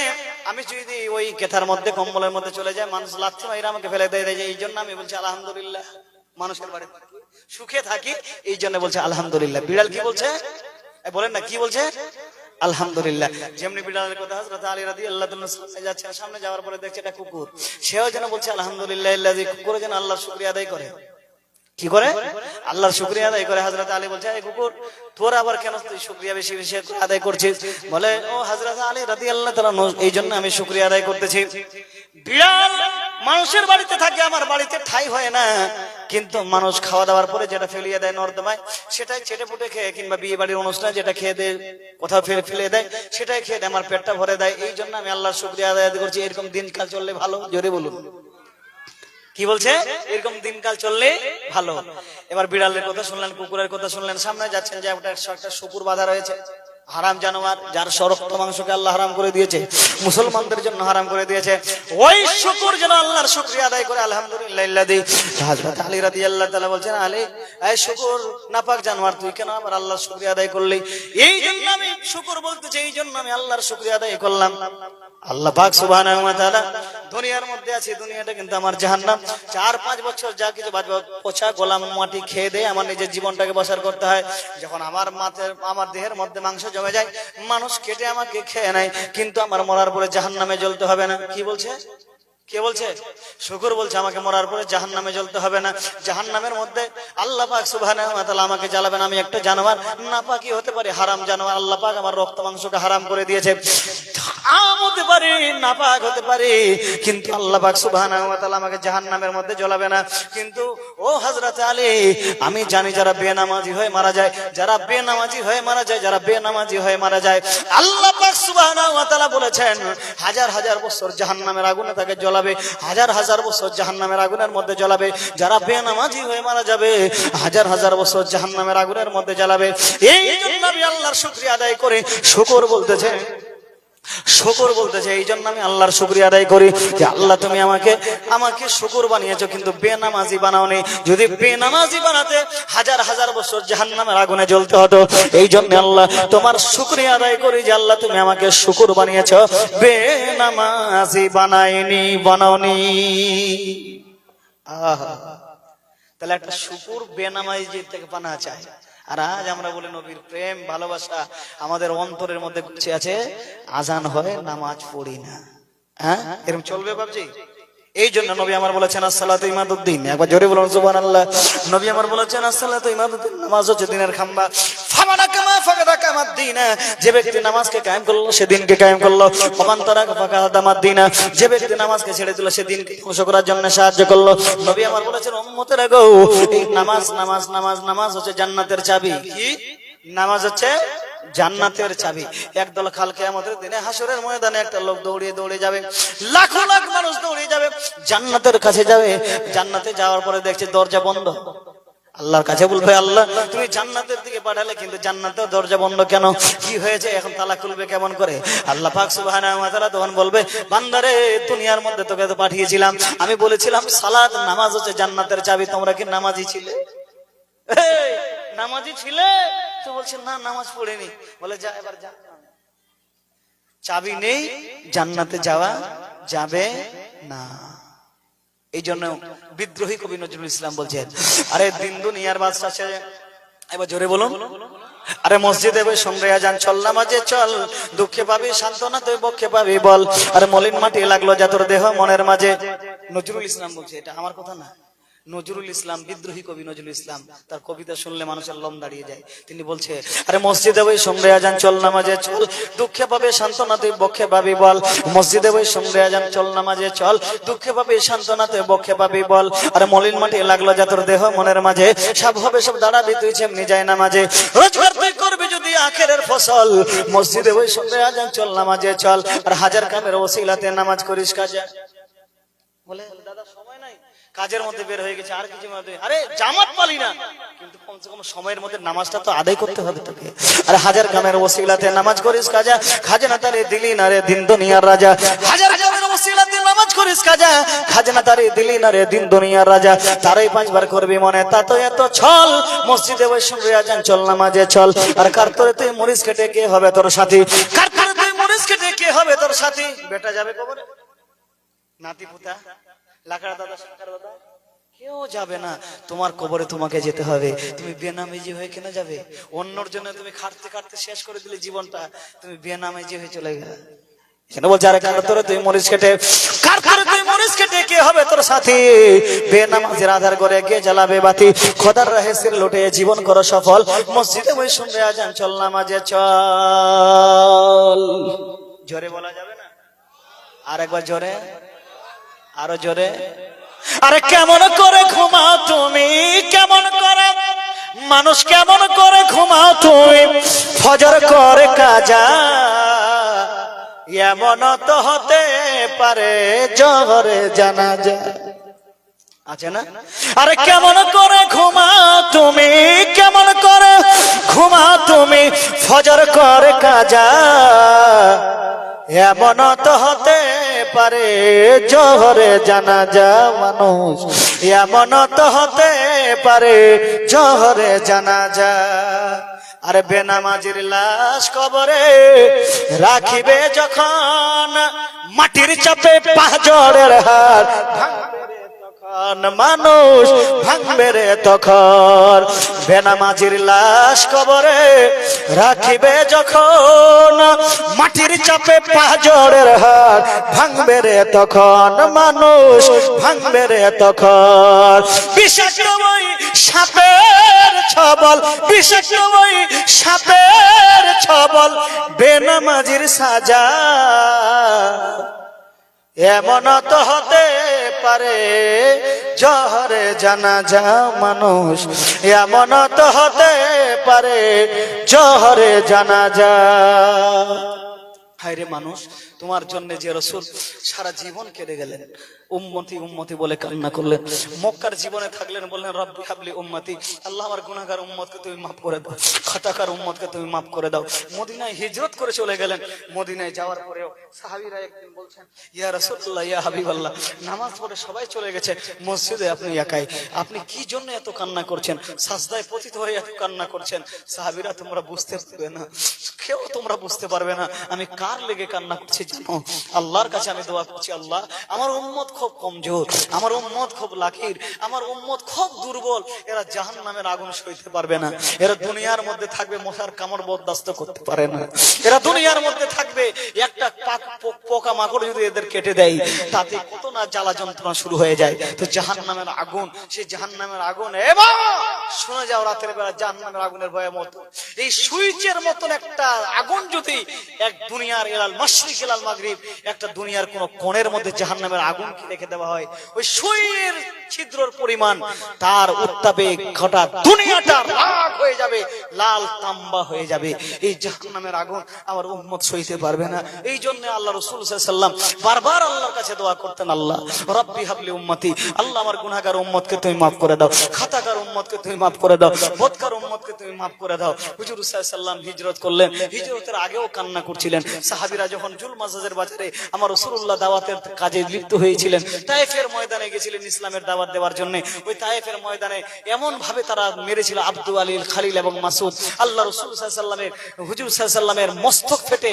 আমি যদি ওই কেথার মধ্যে, কম্বলের মধ্যে চলে যায়, মানুষ লাথি মাইরা আমাকে ফেলে দেয়। এই জন্য আমি বলছি আলহামদুলিল্লাহ। মানুষের বাড়িতে সুখে থাকি, এই জন্য বলছে আলহামদুলিল্লাহ। বিড়াল কি বলছে? বলেন না, কি বলছে? আলহামদুলিল্লাহ। যেমনি বিড়ালের কথা হযরত আলী রাদিয়াল্লাহু তাআলা সামনে যাচ্ছে, সামনে যাওয়ার পরে দেখছে এটা কুকুর, সেও যেন বলছে আলহামদুলিল্লাহ। কুকুরও যেন আল্লাহর শুকরিয়া আদায় করে। কি করে? আল্লাহর শুকরিয়া আদায় করে। হযরত আলী বলছে, এই কুকুর তোর আবার কেন তুই শুকরিয়া বেশি বেশি আদায় করছিস? বলে, ও হযরত আলী রাদিয়াল্লাহু তাআলা এই জন্য আমি শুকরিয়া আদায় করতেছি। বিড়াল মানুষের বাড়িতে থাকে, আমার বাড়িতে ঠাই হয় না, কিন্তু মানুষ খাওয়া দাওয়ার পরে যেটা ফেলিয়ে দেয় নর্দমায়, সেটাই চেটে পুটে খেয়ে, কিংবা বিয়ে বাড়ির অনুষ্ঠানে যেটা খেয়ে দেয়, কোথাও ফেলে দেয়, সেটাই খেয়ে দেয়, আমার পেটটা ভরে দেয়। এই জন্য আমি আল্লাহর শুকরিয়া আদায় করছি। এরকম দিনকাল চললে ভালো। জোরে বলুন। কি বলছে? এরকম দিনকাল চললে ভালো। এবার বিড়ালের কথা শুনলেন, কুকুরের কথা শুনলেন, সামনে যাচ্ছেন যে একটা শুকুর বাঁধা রয়েছে, হারাম জানোয়ার, যার রক্ত মাংসকে আল্লাহ হারাম করে দিয়েছে, মুসলমানদের জন্য হারাম করে দিয়েছে। ওই শুকুর যেন আল্লাহর শুকরিয়া আদায় করে আলহামদুলিল্লাহ। হযরত আলী রাদিয়াল্লাহু তাআলা বলছেন, আলী এই শুকুর নাপাক জানোয়ার, তুই কেন আমার আল্লাহর শুকরিয়া আদায় করলি? এই জন্য আমি শুকুর বলতেছি, এই জন্য আমি আল্লাহর শুকরিয়া আদায় করলাম। আল্লাহ পাক সুবহানাহু ওয়া তাআলা দুনিয়ার মধ্যে আছে, দুনিয়াটা কিন্তু আমার জাহান্নাম। 4-5 বছর যা কিছু বাঁচবো, পচা গোলাম মাটি খেয়ে দিয়ে আমার নিজের জীবনটাকে বসার করতে হয়। যখন আমার দেহের মধ্যে মাংস জমে যায়, মানুষ কেটে আমাকে খেয়ে নেয়, কিন্তু আমার মরার পরে জাহান্নামে জ্বলতে হবে না। কি বলছে? কে বলছে? শুকুর বলছে, আমাকে মরার পরে জাহান্নামে জ্বলতে হবে না। জাহান্নামের মধ্যে আল্লাহ পাক সুবহানাহু ওয়া তাআলা আমাকে জ্বালাবেন। আমি একটা জানোয়ার, নাপাকি হতে পারে, হারাম জানোয়ার, আল্লাহ পাক আমার রক্ত মাংসকে হারাম করে দিয়েছে। হারাম হতে পারে, নাপাক হতে পারে, কিন্তু আল্লাহ পাক সুবহানাহু ওয়া তাআলা আমাকে জাহান্নামের মধ্যে জ্বালাবে না। কিন্তু ও হযরত আলী, আমি জানি যারা বেনামাজি হয়ে মারা যায়, যারা বেনামাজি হয়ে মারা যায়, যারা বেনামাজি হয়ে মারা যায়, আল্লাহ পাক সুবহানাহু ওয়া তাআলা বলেছেন হাজার হাজার বছর জাহান্নামের আগুনে তাকে জ্বলাবে, হাজার হাজার বছর জাহান্নামের আগুনের মধ্যে জ্বলাবে। যারা বেনামাজি হয়ে মারা যাবে, হাজার হাজার বছর জাহান্নামের আগুনের মধ্যে জ্বালাবে। এই জন্য আমি আল্লাহর শুকরিয়া আদায় করে শুকর বলতেছে, শুকর বলতেছে, এই জন্য আমি আল্লাহর শুকরিয়া আদায় করি যে আল্লাহ তুমি আমাকে শুকর বানিয়েছো, কিন্তু বেনামাজি বানাওনি। যদি বেনামাজি বানাতে হাজার হাজার বছর জাহান্নামের আগুনে জ্বলতে হতো। এই জন্য আল্লাহ তোমার শুকরিয়া আদায় করি যে আল্লাহ তুমি আমাকে শুকর বানিয়েছো, বেনামাজি বানাওনি। তাহলে একটা শুকর বেনামাজি থেকে বানা চায়। আর আজ আমরা বলি নবীর প্রেম ভালোবাসা আমাদের অন্তরের মধ্যে গুছে আছে, আজান হয় নামাজ পড়ি না। হ্যাঁ, এরকম চলবে বাবজি? এই জন্য নবী আমার বলেছেন আসসালাতু ইমাদুদ্দিন। একবার জোরে বলুন সুবহানাল্লাহ। নবী আমার বলেছেন আসসালাতু ইমাদুদ্দিন, নামাজ হচ্ছে দিনের খাম্বা। ফামানা কামা ফাকাদা কামাদ্দিন, যে ব্যক্তি নামাজকে কায়েম করলো সে দিনকে কায়েম করলো। ওমান তারাকা ফাকাদা মাদ্দিন, যে ব্যক্তি নামাজকে ছেড়ে দিল সে দিনকে ধ্বংস করার জন্য সাহায্য করলো। নবী আমার বলেছেন উম্মতেরা গো, এই নামাজ নামাজ নামাজ নামাজ হচ্ছে জান্নাতের চাবি। কি? নামাজ হচ্ছে জান্নাতের চাবি। একদল কাল কিয়ামতের দিনে হাসরের ময়দানে একটা লোক দৌড়িয়ে দৌড়ে যাবে, লাখ লাখ মানুষ দৌড়িয়ে যাবে, জান্নাতের কাছে যাবে। জান্নাতে যাওয়ার পরে দেখছে দরজা বন্ধ। আল্লাহর কাছে বলবে, আল্লাহ তুমি জান্নাতের দিকে পাঠালে, কিন্তু জান্নাতের দরজা বন্ধ কেন? কি হয়েছে? এখন তালা খুলবে কেমন করে? আল্লাহ পাক সুবহানাহু ওয়া তাআলা তখন বলবে, বান্দারে দুনিয়ার মধ্যে তোকে তো পাঠিয়েছিলাম, আমি বলেছিলাম সালাত নামাজ হচ্ছে জান্নাতের চাবি, তোমরা কি নামাজি ছিলে? নামাজি ছিলে? তো বলছে না, নামাজ পড়েনি। বলে যা, এবার যা, চাবি নেই, জান্নাতে যাওয়া যাবে না। এই জন্য বিদ্রোহী কবি নজরুল ইসলাম বলছেন, আরে দিন দুনিয়ার বাদশা সে, এবার জোরে বলুন, আরে মসজিদে বই সঙ্গে আজান, চল নামাজে চল, দুঃখে পাবি সান্ত্বনা তুই বক্ষে পাবি বল, আরে মলিন মাটি লাগলো যা তোর দেহ মনের মাঝে। নজরুল ইসলাম বলছে, এটা আমার কথা না, নজরুল ইসলাম, বিদ্রোহী কবি নজরুল ইসলাম, তার কবিতা শুনলে মানুষের লোম দাঁড়িয়ে যায়। তিনি বলছে, আরে মসজিদে বই সঙ্গে আজান, চল নামাজে চল, দুঃখে পাবে সান্ত্বনা তুই বক্ষে পাবি বল, মসজিদে বই সঙ্গে আজান, চল নামাজে চল, দুঃখে পাবে সান্ত্বনা তুই বক্ষে পাবি বল, আরে মলিন মাটি লাগলো যা তোর দেহ মনের মাঝে, সব হবে সব দাঁড়াবি তুই যেমনি যায় নামাজে, রোজগার তুই করবি যদি আখেরের ফসল, মসজিদে বই সঙ্গে আজান, চল নামাজে চল, আর হাজার কামের ওসিলাতে নামাজ করিস কাজা। বলে দাদা সময় নাই, কাজের মধ্যে বের হয়ে গেছে, আর কিছু মধ্যে, আরে জামাত পালি না, কিন্তু কমসে কম সময়ের মধ্যে নামাজটা তো আদায় করতে হবে তোকে। আর হাজার কামের ওসিলাতে নামাজ করিস কাজা, খাজনা তারে দিলি না রে দিন দুনিয়ার রাজা, হাজার কামের ওসিলাতে নামাজ করিস কাজা, খাজনা তারে দিলি না রে দিন দুনিয়ার রাজা, তারই 5 বার করবি মনে তা তো এত ছল, মসজিদে বই সঙ্গে আজান, চল নামাজে চল, আর কার তোরে তুই মরিচ কেটে কে হবে তোর সাথী, কার তোরে তুই মরিচ কেটে কে হবে তোর সাথী, বেটা যাবে কবরে, নাতি পুতা, লাকড়া দাদা, শঙ্কর দাদা, কেউ যাবে না, তোমার কবরে তোমাকে যেতে হবে। তুমি বেনামাজি হয়ে কেন যাবে? অন্যর জন্য তুমি খাটতে খাটতে শেষ করে দিলে জীবনটা, তুমি বেনামাজি হয়ে চলে গেলে। কেন বলছে, আরে কার তোরে তুই মরিচ কেটে, কার তোরে তুই মরিচ কেটে কে হবে তোর সাথী, বেনামাজির আধার করে কে জ্বালাবে বাতি, খোদার রাহে সির লুটে জীবন করো সফল, মসজিদে বই শুনবে আজান, চল নামাজে চল। জোরে বলা যাবে না? আর একবার জোরে, আরো জোরে। আরে কেমন করে ঘুমাও তুমি, কেমন করে মানুষ, কেমন করে ঘুমাও তুমি, ফজর করে কাজা, এমন তো হতে পারে জোহরে জানাজা, আছে না? আরে কেমন করে ঘুমাও তুমি, কেমন করে ঘুমাও তুমি, ফজর করে কাজা, এমন তো হতে পারে জোহরে জানাজা মানুষ, এমন তো হতে পারে জোহরে জানাজা। আরে বেনামাজির লাশ কবরে রাখিবে যখন, মাটির চাপে পাঁজরের হার মানুষ ভাঙবে রে তখন, বেনামাজির লাশ কবরে রাখিবে যখন, মাটির চাপে পাঁজরের হার ভাঙবে রে তখন, মানুষ ভাঙবে রে তখন। বিষাক্ত ওই সাপের ছবল, বিষাক্ত ওই সাপের ছবল, বেনামাজির সাজা, এমন তো হতে পারে জোহরে জানাজা মানুষ, এমন তো হতে পারে জোহরে জানাজা। হায়রে মানুষ, তোমার জন্য যে রাসূল সারা জীবন কেঁদে গেলেন, উম্মতি উম্মতি বলে কান্না করলেন, মক্কার জীবনে থাকলেন, বললেন রব্বি হাবলি উম্মতি, আল্লাহ আমার গুনাহগার উম্মতকে তুমি মাফ করে দাও, খাতাকার উম্মতকে তুমি মাফ করে দাও। মদিনায় হিজরত করে চলে গেলেন, মদিনায় যাওয়ার পরেও সাহাবীরা একদিন বলছেন, ইয়া রাসূলুল্লাহ, ইয়া হাবিবাল্লাহ, নামাজ পড়ে সবাই চলে গেছে, মসজিদে আপনি একাই, আপনি কি জন্য এত কান্না করছেন, সাজদায় পতিত হয়ে এত কান্না করছেন? সাহাবীরা, তোমরা বুঝতে পারবে না, কেউ তোমরা বুঝতে পারবে না আমি কার লেগে কান্না করছি জানো? আল্লাহর কাছে আমি দোয়া করছি, আল্লাহ আমার উম্মত খুব কমজোর, আমার উম্মত খুব লাকির, আমার উম্মত খুব দুর্বল, এরা জাহান্নামের আগুন সইতে পারবে না, এরা দুনিয়ার মধ্যে থাকবে মশার কামড় বরদাস্ত করতে পারে না, এরা দুনিয়ার মধ্যে থাকবে একটা পোকা মাকড় যদি এদের কেটে দেয় তাতে কত না জ্বালা যন্ত্রণা শুরু হয়ে যায়। তো জাহান্নামের আগুন, সেই জাহান্নামের আগুন এবার শুনে যাও রাতের বেলা জাহান্নামের আগুনের ভয়ে মতো, এই সুইচের মতন একটা আগুন যদি এক দুনিয়ার এলাল মাশরিক এলাল মাগরিব একটা দুনিয়ার কোন কোণের মধ্যে জাহান্নামের আগুন কি রেখে দেওয়া হয়, ওই সুইয়ের ছিদ্রর পরিমাণ তার উত্তাপে গোটা দুনিয়াটা রাগ হয়ে যাবে, লাল তাম্বা হয়ে যাবে। এই জাহান্নামের আগুন আমার উম্মত সইতে পারবে না। এই জন্য আল্লাহ রাসূল সাল্লাল্লাহু আলাইহি ওয়াসাল্লাম বারবার আল্লাহর কাছে দোয়া করতেন, আল্লাহ রব্বি হাবলি উম্মতি, আল্লাহ আমার গুনাহগার উম্মতকে তুমি মাফ করে দাও, খাতাকার উম্মতকে তুমি মাফ করে দাও, বদকার উম্মতকে তুমি মাফ করে দাও। হুজুর সাল্লাল্লাহু আলাইহি ওয়াসাল্লাম হিজরত করলেন, হিজরতের আগেও কান্না করছিলেন। সাহাবীরা যখন জুল মাজাজের বাজারে আমার রাসূলুল্লাহ দাওয়াতের কাজে লিপ্ত হয়েছিলেন, তায়েফের ময়দানে গেছিলেন ইসলামের দাওয়াত দেওয়ার জন্য, ওই তায়েফের ময়দানে এমন ভাবে তারা মেরেছিল আব্দু আলীল খালিল এবং মাসুদ, আল্লাহ রাসূল সাল্লাল্লাহু আলাইহি ওয়াসাল্লামের হুজুর সাল্লাল্লাহু আলাইহি ওয়াসাল্লামের মস্তক ফেটে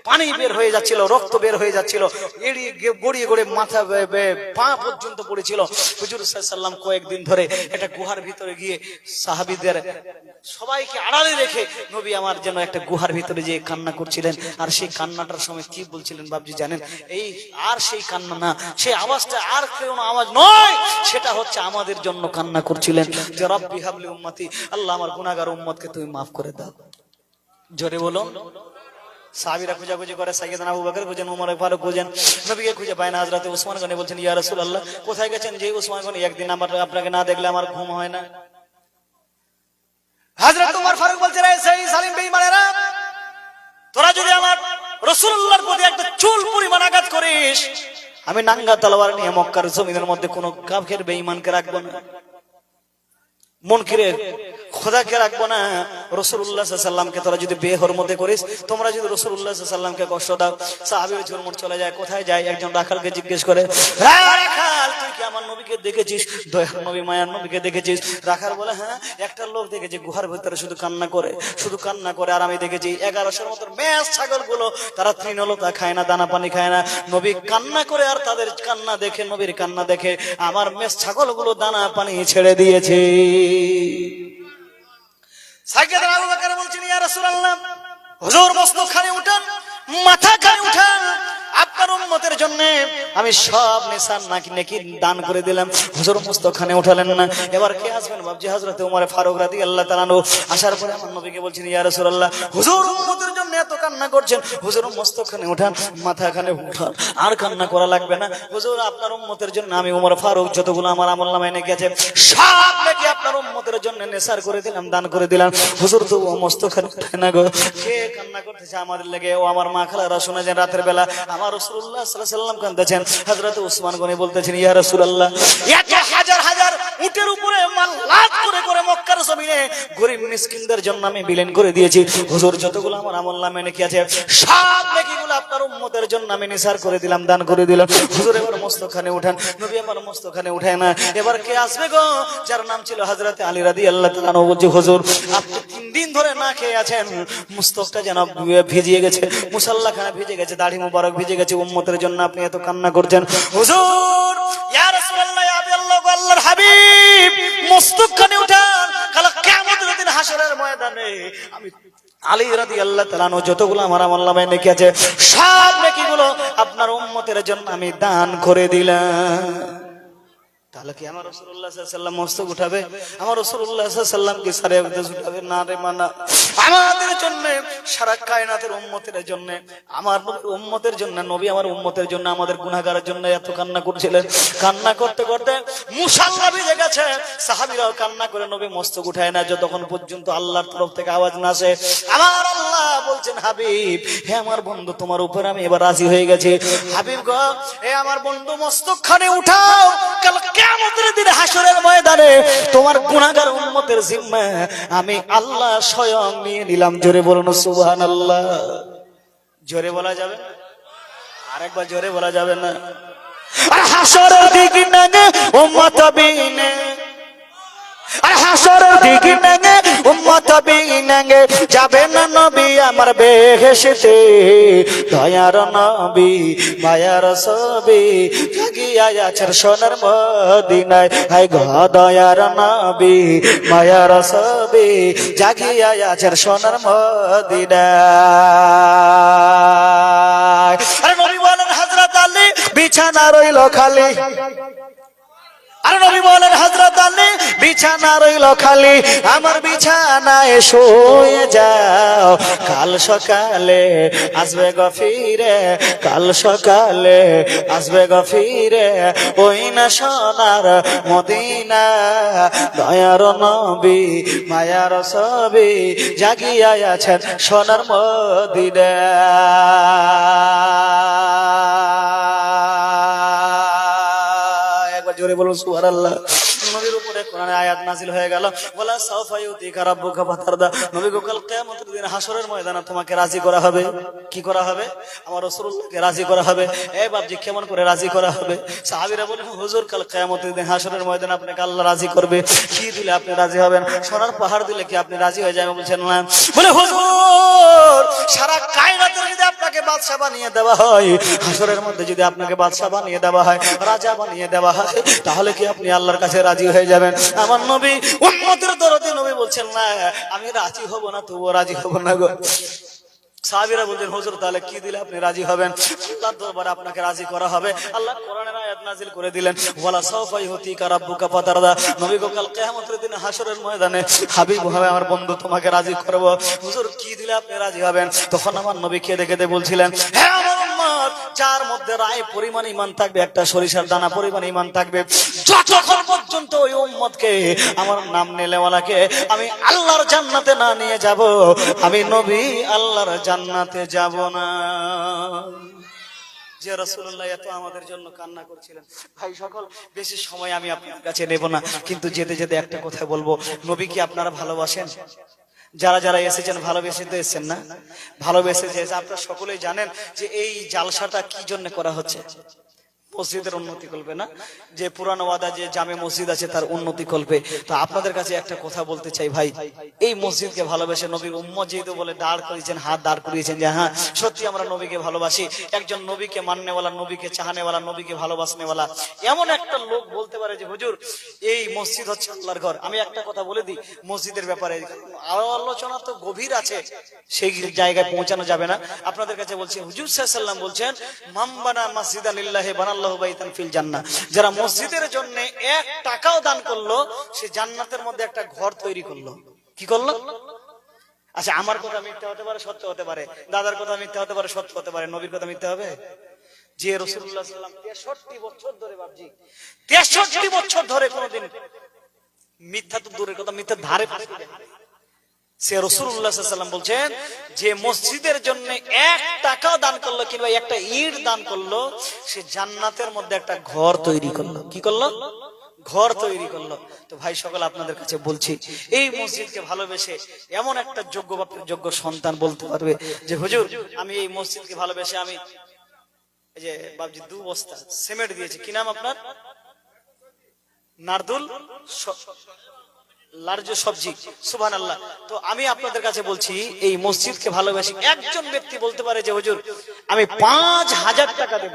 পানি বের হয়ে যাচ্ছিল, রক্ত বের হয়ে যাচ্ছিল, এড়িয়ে গড়িয়ে গড়িয়ে মাথা পা পর্যন্ত পড়েছিল। হুজুর সাল্লাল্লাহু আলাইহি ওয়াসাল্লাম কয়েকদিন ধরে একটা গুহার ভিতরে গিয়ে সাহাবীদের সবাইকে আড়ালে রেখে নবী আমার যেন একটা গুহার ভিতরে যে কান্না করছিলেন। আর সেই কান্নাটার সময় কি বলছিলেন বাবজি জানেন? এই আর সেই কান্না না, সেই আওয়াজটা আর কোনো আওয়াজ নয়, সেটা হচ্ছে আমাদের জন্য কান্না করছিলেন যে রব্বি হাবলি উম্মতি, আল্লাহ আমার গুনাহগার উম্মতকে তুমি মাফ করে দাও। জোরে বলুন। সাহাবীরা খোঁজাখুঁজি করে, সাইয়েদনা আবু বকর খুঁজেন, ওমর ফারুক খুঁজেন, নবীকে খুঁজে পায় না। হযরত ওসমান গনি বলছেন, ইয়া রাসূলুল্লাহ কোথায় গেছেন? যে ওসমান গনি, একদিন আপনাকে না দেখলে আমার ঘুম হয় না। হযরত ওমর ফারুক বলছেন, এই সেই সালিম বেঈমানেরা, তোরা যদি আমার রাসূলুল্লাহর প্রতি একটা চুল পরিমাণ আঘাত করিস, আমি নাঙ্গা তলোয়ার নিয়ে মক্কার জমিনের মধ্যে কোনো কাফের বেঈমানকে রাখবো না, মুনকিরের খোদাকে রাখবো না। রাসূলুল্লাহ সাল্লাল্লাহু আলাইহি ওয়াসাল্লামকে তোরা যদি বেহরমতে করিস, তোমরা যদি রাসূলুল্লাহ সাল্লাল্লাহু আলাইহি ওয়াসাল্লামকে কষ্ট দাও। সাহাবীরা ঝুরমুট চলে যায়। কোথায় যায়? একজন রাখালকে জিজ্ঞেস করে, রাখাল তুই কি আমার নবীকে দেখেছিস? দয়ার নবী মায়ার নবীকে দেখেছিস? রাখাল বলে, হ্যাঁ একটা লোক দেখেছি গুহার ভিতরে শুধু কান্না করে, শুধু কান্না করে। আর আমি দেখেছি 1100-র মতো মেষ ছাগলগুলো তারা তৃণলতা খায় না, দানা পানি খায় না। নবী কান্না করে আর তাদের কান্না দেখে, নবীর কান্না দেখে আমার মেষ ছাগলগুলো দানা পানি ছেড়ে দিয়েছে। সাইয়েদনা আবু বকর বলছেন, ইয়া রাসূলুল্লাহ হুজুর মস্তক খানে উঠান, মাথা খানে উঠান, আপনার উম্মতের জন্য আমি সব নিসান নাকি নেকি দান করে দিলাম। হুজুর মস্তখানে উঠালেন না। এবার কে আসবেন ভাবছি হযরত ওমর ফারুক রাদিয়াল্লাহু তাআলা আনহু আসার পরে আমার নবীকে বলছেন, ইয়া রাসূলুল্লাহ, হুজুর উম্মতের জন্য এত কান্না করছেন, হুজুর মস্তখানে উঠান, মাথাখানে উঠান, আর কান্না করা লাগবে না। হুজুর আপনার উম্মতের জন্য আমি ওমর ফারুক যতগুলো আমার আমলনামায় নেকি আছে সব নাকি আপনার উম্মতের জন্য নেসার করে দিলাম, দান করে দিলাম। হুজুর তো মস্তখানে উঠে না গো। কে কান্না করতেছে আমাদের লেগে? ও আমার মা খালারা শুনে যান, রাতের বেলা আমার রাসূলুল্লাহ সাল্লাল্লাহু আলাইহি ওয়াসাল্লাম কাঁদতেছেন। হযরত উসমান গনি বলতেছেন, ইয়া রাসূলুল্লাহ, এত হাজার হাজার উটের উপরে মাল্লাত করে করে মক্কার জমিনে গরীব মিসকিনদের জন্য আমি বিলীন করে দিয়েছি। হুজুর যতগুলো আমার আমলনামায় নেকি আছে সব নেকিগুলো আপনার উম্মতের জন্য আমি নিসার করে দিলাম, দান করে দিলাম। হুজুর এবার মস্তখানে উঠান। নবী আমার মস্তখানে উঠায় না। এবার কে আসবে গো? যার নাম ছিল হযরত আলী রাদিয়াল্লাহু তাআলা আনহু বলছে, হুজুর আপনি 3 দিন ধরে না খেয়ে আছেন, মুস্তকটা যেন ভিজিয়ে গেছে, মুসাল্লাখানা ভিজে গেছে, দাড়ি মুবারক ভিজে গেছে, উম্মতের জন্য আপনি এত কান্না করছেন। হুজুর ইয়া রাসূলুল্লাহ, ইয়া আল্লাহ, আল্লাহর হাবিব মস্তকখানে উঠান, কাল কিয়ামতের দিন হাসরের ময়দানে আমি আলী রাদিয়াল্লাহু তাআলা আনহু যতগুলো আমার আমলনামায় নেকি আছে সব নেকিগুলো আপনার উম্মতের জন্য আমি দান করে দিলাম। তাহলে কি আমার রাসূলুল্লাহ সাল্লাল্লাহু আলাইহি ওয়াসাল্লাম মস্তক উঠাবে? আমার রাসূলুল্লাহ সাল্লাল্লাহু আলাইহি ওয়াসাল্লাম কি সারে উঠাবে? না রে মানা। আমাদের জন্য, সারা কায়নাতের উম্মতের জন্য, আমার উম্মতের জন্য, নবী আমার উম্মতের জন্য, আমাদের গুনাহগারের জন্য এত কান্না করছিলেন। কান্না করতে করতে মুসাল্লা ভিজে গেছে, সাহাবীরাও কান্না করে নবী মস্তক উঠায় না যতক্ষণ পর্যন্ত আল্লাহর তরফ থেকে আওয়াজ না আসে। আমার আল্লাহ বলছেন, হাবিব, হে আমার বন্ধু, তোমার উপর আমি এবার রাজি হয়ে গেছি। হাবিব গো, হে আমার বন্ধু, মস্তকখানে উঠাও, কাল কিয়ামতের দিন হাসরের ময়দানে তোমার গুনাহগার উম্মতের জিম্মা আমি আল্লাহ স্বয়ং নিয়ে নিলাম। জোরে বলুন সুবহানাল্লাহ। জোরে বলা যাবে না? আরেকবার জোরে বলা যাবে না? আর হাসরের দিন না উম্মত বিনে, আর হাসরের দিন না উম্মত বিনে যাবে না নবী আমার বেহেশতে, দয়ার নবী মায়ার ছবি জাগিয়া আছে সোনার মদিনায়। হায় গো দয়ার নবী মায়ার ছবি জাগিয়া আছে সোনার মদিনায়। আরে নবী বলেন, হযরত আলী বিছানা রইল খালি। আর নবী বলেন, হযরত আলী বিছানা রইল খালি, আমার বিছানায় শুয়ে যাও, কাল সকালে আসবে গো ফিরে, কাল সকালে আসবে গো ফিরে, ওই না সোনার মদিনা, দয়ার নবী মায়ার ছবি জাগিয়া আছেন সোনার মদিনা। জোরে বলুন সুবহানাল্লাহ। নবীর উপরে কোরআনে আয়াত নাযিল হয়ে গেল, ওয়ালা সাওফা ইউতিকা রাব্বুকা ফাতারদা। নবী গো, কাল কিয়ামতের দিন হাসরের ময়দানে তোমাকে রাজি করা হবে। কি করা হবে? আমার রাসূলুল্লাহকে রাজি করা হবে। এই বাপজি, কেমন করে রাজি করা হবে? সাহাবীরা বলেন, হুজুর কাল কিয়ামতের দিন হাসরের ময়দানে আপনাকে আল্লাহ রাজি করবে। কি দিলে আপনি রাজি হবেন? সোনার পাহাড় দিলে কি আপনি রাজি হয়ে যাবেন? বলছেন না। বলে, হুজুর সারা কায়নাতের যদি আপনাকে বাদশা বানিয়ে দেওয়া হয়, হাসরের মধ্যে যদি আপনাকে বাদশা বানিয়ে দেওয়া হয়, রাজা বানিয়ে দেওয়া হয়, তাহলে কি আপনি আল্লাহর কাছে রাজি হয়ে যাবেন? আমার নবী উম্মতের দরদি নবী বলছেন, না আমি রাজি হব না, তবুও রাজি হব না গো। সাহাবীরা বলছেন, হুজুর তাহলে কি দিলে আপনি রাজি হবেন? আল্লাহর দরবারে আপনাকে রাজি করা হবে। আল্লাহ কোরআনের আয়াত নাযিল করে দিলেন, ওয়ালা সাওফা ইউতিকা রাব্বুকা ফাতারদা। নবী গো, কাল কিয়ামতের দিনে হাসরের ময়দানে হাবিব হবে আমার বন্ধু, তোমাকে রাজি করব। হুজুর কি দিলে আপনি রাজি হবেন? তখন আমার নবী কেঁদে কেঁদে বলছিলেন, হে আমার উম্মত, যার মধ্যে রায় পরিমাণ ঈমান থাকবে, একটা সরিষার দানা পরিমাণ ঈমান থাকবে, যতক্ষণ পর্যন্ত ওই উম্মতকে, আমার নাম নেলেওয়ালাকে আমি আল্লাহর জান্নাতে না নিয়ে যাব, আমি নবী আল্লাহর জান্নাতে যাব না। যে রাসূলুল্লাহ এত আমাদের জন্য কান্না করছিলেন। ভাই সকল, বেশি সময় আমি আপনার কাছে নেব না, কিন্তু যেতে যেতে একটা কথা বলবো, নবী কি আপনারা ভালোবাসেন? যারা যারা এসেছেন ভালোবেসে তো এসেছেন না? ভালোবেসে যে আপনারা সকলেই জানেন যে এই জালসাটা কি জন্য করা হচ্ছে। মসজিদের উন্নতি করবে না, যে পুরানো ওয়াদা যে জামে মসজিদ আছে তার উন্নতি করবে। তো আপনাদের কাছে একটা কথা বলতে চাই ভাই, এই মসজিদকে ভালোবেসে নবীর উম্মত যেহেতু বলে দাঁড় করিয়েছেন, হাত দাঁড় করিয়েছেন যে হ্যাঁ সত্যি আমরা নবীকে ভালোবাসি, একজন নবীকে মাননেওয়ালা, নবীকে চাহানেওয়ালা, নবীকে ভালোবাসনেওয়ালা এমন একটা লোক বলতে পারে যে হুজুর এই মসজিদ হচ্ছে আল্লাহর ঘর। আমি একটা কথা বলে দিই মসজিদের ব্যাপারে, আরো আলোচনা তো গভীর আছে, সেই জায়গায় পৌঁছানো যাবে না। আপনাদের কাছে বলছি হুজুর সাল্লাল্লাহু আলাইহি ওয়াসাল্লাম বলছেন মান বানা মাসজিদান লিল্লাহি বানাল্লাহু বাইতান ফিল জান্নাহ, যারা মসজিদের জন্য 1 টাকাও দান করলো সে জান্নাতের মধ্যে একটা ঘর তৈরি করলো। কি করলো? আচ্ছা আমার কথা মিথ্যা হতে পারে, সত্য হতে পারে, দাদার কথা মিথ্যা হতে পারে, সত্য হতে পারে, নবীর কথা মিথ্যা হবে? যে রাসূলুল্লাহ সাল্লাল্লাহু আলাইহি ওয়াসাল্লাম 63 বছর ধরে বাপজি 63 বছর ধরে কোনদিন মিথ্যা তো দূরের কথা মিথ্যা ধারে সে রাসূলুল্লাহ সাল্লাল্লাহু আলাইহি ওয়াসাল্লাম বলছেন যে মসজিদের জন্য 1 টাকাও দান করলো কিংবা একটা ইট দান করলো সে জান্নাতের মধ্যে একটা ঘর তৈরি করলো। কি করলো? ঘর তৈরি করলো। তো ভাই সকল আপনাদের কাছে বলছি এই মসজিদকে ভালোবেসে এমন একটা যোগ্য বাপের যোগ্য সন্তান বলতে পারবে যে হুজুর আমি এই মসজিদকে ভালোবেসে আমি এই যে বাপজি 2 বস্তা সিমেন্ট দিয়েছি। কি নাম আপনার? নারদুল লার্জ সবজি, সুবহানাল্লাহ। তো আমি আপনাদের কাছে বলছি এই মসজিদকে ভালোবাসি একজন ব্যক্তি বলতে পারে যে হুজুর আমি 5000 টাকা দেব।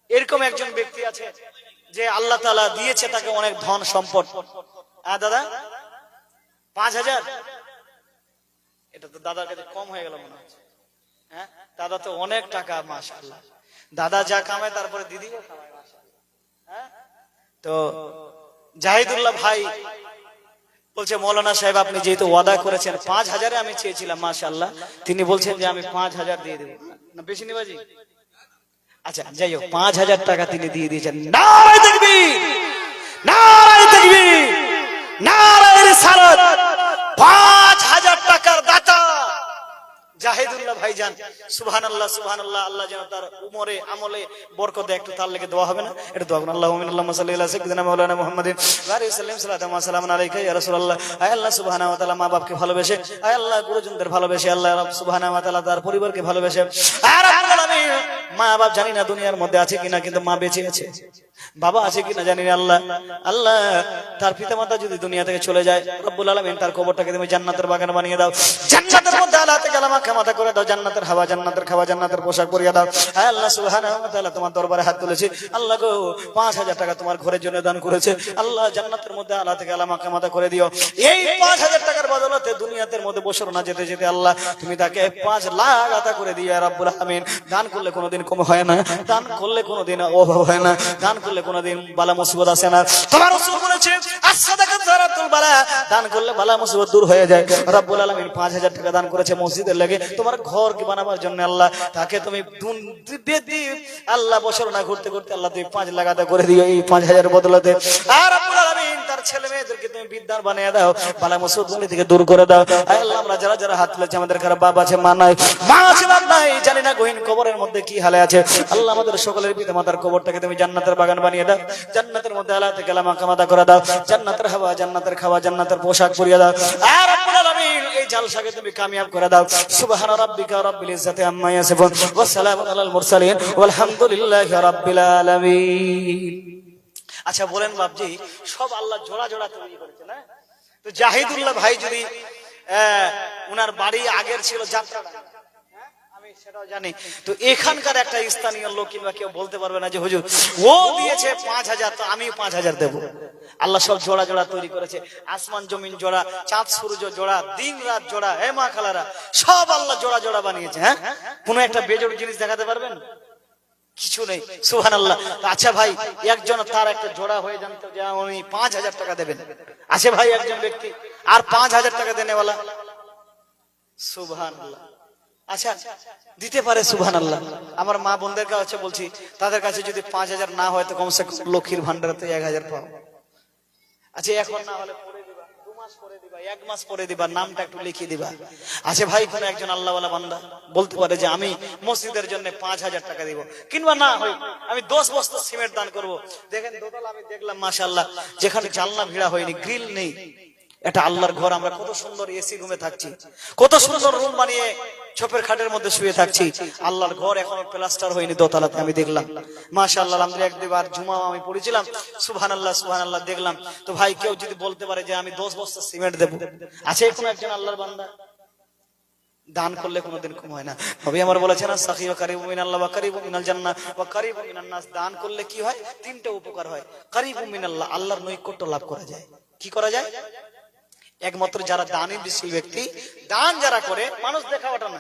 এরকম একজন ব্যক্তি আছে যে আল্লাহ তাআলা দিয়েছে তাকে অনেক ধন সম্পদ। দাদা 5000, এটা তো দাদার কাছে কম হয়ে গেল মনে হচ্ছে। হ্যাঁ দাদা তো অনেক টাকা, মাশাআল্লাহ। দাদা যা কামায় তারপরে দিদিও কামায়, মাশাআল্লাহ। হ্যাঁ তো জাহিদুল্লাহ ভাই বলছে মৌলানা সাহেব আপনি যেহেতু ওয়াদা করেছেন 5000-এ আমি চেয়েছিলাম, মাশাআল্লাহ তিনি বলছেন যে আমি 5000 দিয়ে দেব। না বেশি নিবাজি? আচ্ছা যাই হোক 5000 টাকা তিনি দিয়ে দিয়েছেন। নারায়ে তাকবীর, নারায়ে তাকবীর, নারায়ে রিসালাত। 5000 টাকার দাতা জাহিদুল্লাহ ভাইজান, সুবহানাল্লাহ সুবহানাল্লাহ। আল্লাহ যেন তার উমরে আমলে বরকত দেয়। একটু তার লেগে দোয়া হবে না? এটা দোয়া করুন। আল্লাহুম্মা সাল্লি আলা সাইয়্যিদিনা মাওলানা মুহাম্মাদিন ওয়া আলিহি ওয়াসাল্লাম সাল্লাল্লাহু আলাইহি ওয়া সাল্লাম আলাইকা ইয়া রাসূলুল্লাহ। আয় আল্লাহ সুবহানাহু ওয়া তাআলা মা বাপকে ভালোবেসে, আয় আল্লাহ গুরুজনদের ভালোবেসে, আল্লাহ রাব্বুল সুবহানাহু ওয়া তাআলা তার পরিবারকে ভালোবেসে, আর রাব্বুল আলামিন মা বাপ জানি না দুনিয়ার মধ্যে আছে কিনা কিন্তু মা বেঁচে আছে, বাবা আছে কিনা জানি না। আল্লাহ আল্লাহ তার পিতামাতা যদি দুনিয়া থেকে চলে যায় রব্বুল আলামিন তার কবরটাকে তুমি জান্নাতের বাগান বানিয়ে দাও, জান্নাতের মধ্যে আল্লাহ তাআলা মাখা করে দাও, জান্নাতের হাওয়া, জান্নাতের খাওয়া, জান্নাতের পোশাক পরিয়ে দাও। আয় আল্লাহ সুবহানাহু ওয়া তাআলা তোমার দরবারে হাত তুলেছি, আল্লাহ গো 5000 টাকা তোমার ঘরের জন্য দান করেছে, আল্লাহ জান্নাতের মধ্যে আল্লাহ তাআলা মাখা করে দিও। এই 5000 টাকার বদলতে দুনিয়াতের মধ্যে বছর না যেতে যেতে আল্লাহ তুমি তাকে 5 লাখ আতা করে দিও ইয়া রাব্বুল আলামিন। দান করলে কোনোদিন কম হয় না, দান করলে কোনোদিন অভাব হয় না, দান করলে কোনোদিন বালা মুসিবত আসে না। তোমার রাসূল বলেছে as-সাদাকাতু যারাতুল বালা, দান করলে বালা মুসিবত দূর হয়ে যায়। রব্বুল আলামিন 5000 টাকা দান করেছে মসজিদের লাগে তোমার ঘর কি বানাবার জন্য। আল্লাহ তাকে তুমি আল্লাহ বছর না ঘুরতে ঘুরতে আল্লাহ তুমি 5 লাখ আদা করে দিও এই 5000 বদলতে। আর রব্বুল আলামিন তার ছেলে মেয়েদেরকে তুমি বিদ্যার বানিয়ে দাও, বালা মুসিবত থেকে দূর করে দাও। আয় আল্লাহ আমরা যারা যারা হাত তুলেছে আমাদের কারো বাবা আছে মা নাই, মা আছে বাপ নাই, জানি না গহীন কবরের মধ্যে কি হালে আছে। আল্লাহ আমাদের সকলের পিতা মাতার কবরটাকে তুমি জান্নাতের বাগান বানিয়ে দাও, জান্নাতের মধ্যে আল্লাহ তাআলা মাকামাদা করে দাও, জান্নাতের হাওয়া, জান্নাতের খাওয়া, জান্নাতের পোশাক পরিয়ে দাও। আর রব্বুল আলামিন এই জালসাকে তুমি কামিয়াব করে দাও। সুবহান রাব্বিকা রাব্বিল ইজ্জাতি আম্মা ইয়াসিফুন ওয়া সালামুন আলাল মুরসালিন ওয়াল হামদুলিল্লাহি রাব্বিল আলামিন। আচ্ছা বলেন বাপজি সব আল্লাহ জোড়া জোড়া তৈরি করেছে না? তো জাহিদুল্লাহ ভাই যদি উনার বাড়ি আগের ছিল যাত্রা, আমি সেটাও জানি, তো এখানকার একটা স্থানীয় লোক কিংবা কেউ বলতে পারবে না যে হুজুর ও দিয়েছে 5000 তো আমিও 5000 দেব। আল্লাহ সব জোড়া জোড়া তৈরি করেছে, আসমান জমিন জোড়া, চাঁদ সূর্য জোড়া, দিন রাত জোড়া, হে মা খালারা সব আল্লাহ জোড়া জোড়া বানিয়েছে। হ্যাঁ কোনো একটা বেজোড় জিনিস দেখাতে পারবেন? কিছু নেই, সুবহানাল্লাহ। আচ্ছা ভাই একজন তার একটা জোড়া হয়ে জানতো যে উনি 5000 টাকা দেবেন, আছে ভাই একজন ব্যক্তি আর 5000 টাকা দেনেওয়ালা, সুবহানাল্লাহ। আচ্ছা দিতে পারে, সুবহানাল্লাহ। আমার মা বোনদের কাছে বলছি তাদের কাছে যদি 5000 না হয় তো কমসে কম লক্ষ্মীর ভান্ডারে 1000 পাও। আচ্ছা এখন না হলে পরে দিবা, 2 মাস পরে দিবা, 1 মাস পরে দিবা, নামটা একটু লিখিয়ে দিবা। আচ্ছা ভাই কোন একজন আল্লাহওয়ালা বান্দা বলতে পারে যে আমি মসজিদের জন্য 5000 টাকা দিব, কিংবা না হয় আমি 10 বস্তা সিমেন্ট দান করব। দেখেন দোতলা আমি দেখলাম মাশাআল্লাহ, যেখানে জানলা ভিড়া হয়নি, গ্রিল নেই, এটা আল্লাহর ঘর। আমরা কত সুন্দর এসি রুমে থাকছি, কত সুন্দর রুম বানিয়ে ছোপের খাটের মধ্যে শুয়ে থাকছি, আল্লাহর ঘর এখনো প্লাস্টার হয়নি, দোতলাতে আমি দেখলাম মাশাআল্লাহ আলহামদুলিল্লাহ। একবার জুমা আমি পড়েছিলাম, সুবহানাল্লাহ সুবহানাল্লাহ দেখলাম। তো ভাই কেউ যদি বলতে পারে যে আমি 10 বস্তা সিমেন্ট দেব, আছে কোন একজন আল্লাহর বান্দা? দান করলে কোনোদিন কম হয় না। নবী আমার বলেছেন সাখী ওয়া কারিবু মিনাল্লাহ ওয়া কারিবু মিনাল জান্নাহ ওয়া কারিবু মিনান নাস। দান করলে কি হয়? তিনটা উপকার হয়। কারিবু মিনাল্লাহ, আল্লাহর নৈকট্য লাভ করা যায়। কি করা যায়? একমাত্র যারা দানশীল ব্যক্তি, দান যারা করে, মানুষ দেখাওয়াটা না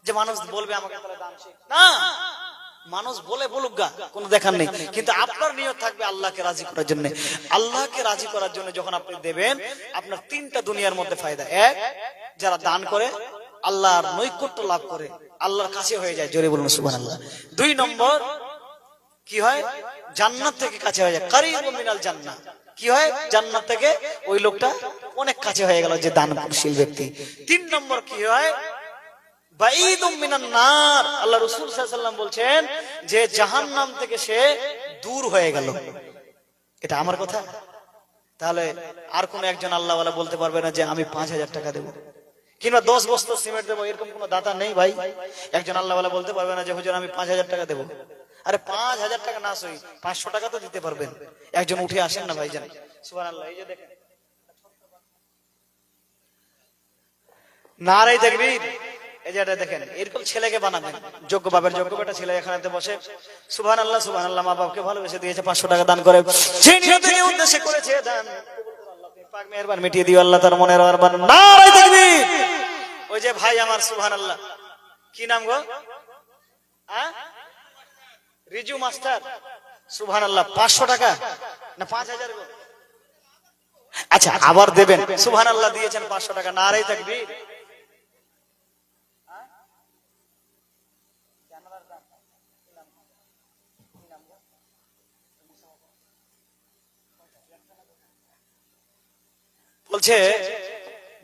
যে মানুষ বলবে আমাকে তাহলে দান শেখ, না, মানুষ বলে বলুক গা, কোনো দেখার নেই, কিন্তু আপনার নিয়ত থাকবে আল্লাহকে রাজি করার জন্য। আল্লাহকে রাজি করার জন্য যখন আপনি দেবেন, আপনার তিনটা দুনিয়ার মধ্যে ফায়দা। এক, যারা দান করে আল্লাহর নৈকট্য লাভ করে, আল্লাহর কাছে হয়ে যায়, জোরে বলুন সুবহানাল্লাহ। 2 নম্বর কি হয়? জান্নাত থেকে কাছে হয়ে যায়, কারীবু মিনাল জান্নাহ। কি হয়? জান্নাত থেকে ওই লোকটা অনেক কাছে হয়ে গেল, যে দানশীল ব্যক্তি। 3 নম্বর কি হয়? বাঈদুম মিনান নার। আল্লাহ রাসূল সাল্লাল্লাহু আলাইহি ওয়াসাল্লাম বলছেন যে জাহান্নাম থেকে সে দূর হয়ে গেল। এটা আমার কথা? তাহলে আর কোন একজন আল্লাহওয়ালা বলতে পারবে না যে আমি 5000 টাকা দেব কিংবা 10 বস্তা সিমেন্ট দেবো, এরকম কোন দাতা নেই ভাই। একজন আল্লাহওয়ালা বলতে পারবে না যে হুজুর আমি 5000 টাকা দেবো। আরে 5000 টাকা না সই 500 টাকা তো দিতে পারবেন। একজন উঠে আসেন না ভাইজান, সুবহানাল্লাহ। এই যে দেখেন, নারে তাকবীর। এই যে এটা দেখেন, এরকম ছেলেকে বানাবেন, যোগ্য বাবার যোগ্য বেটা ছেলে এখানে বসে সুবহানাল্লাহ সুবহানাল্লাহ, মা বাবাকে ভালোবেসে দিয়েছে, 500 টাকা দান করে, সেই নিয়তে উদ্দেশ্যে করেছে দান, পাক মেহেরবান মিটিয়ে দিও আল্লাহ তার মনের আরমান। নারে তাকবীর। ওই যে ভাই আমার সুবহানাল্লাহ, কি নাম গো? রিজু মাস্টার, সুবহানাল্লাহ। 500 টাকা না 5000 গো? আচ্ছা আবার দেবেন, সুবহানাল্লাহ দিয়েছেন 500 টাকা। নারে তাকবীর। বলছে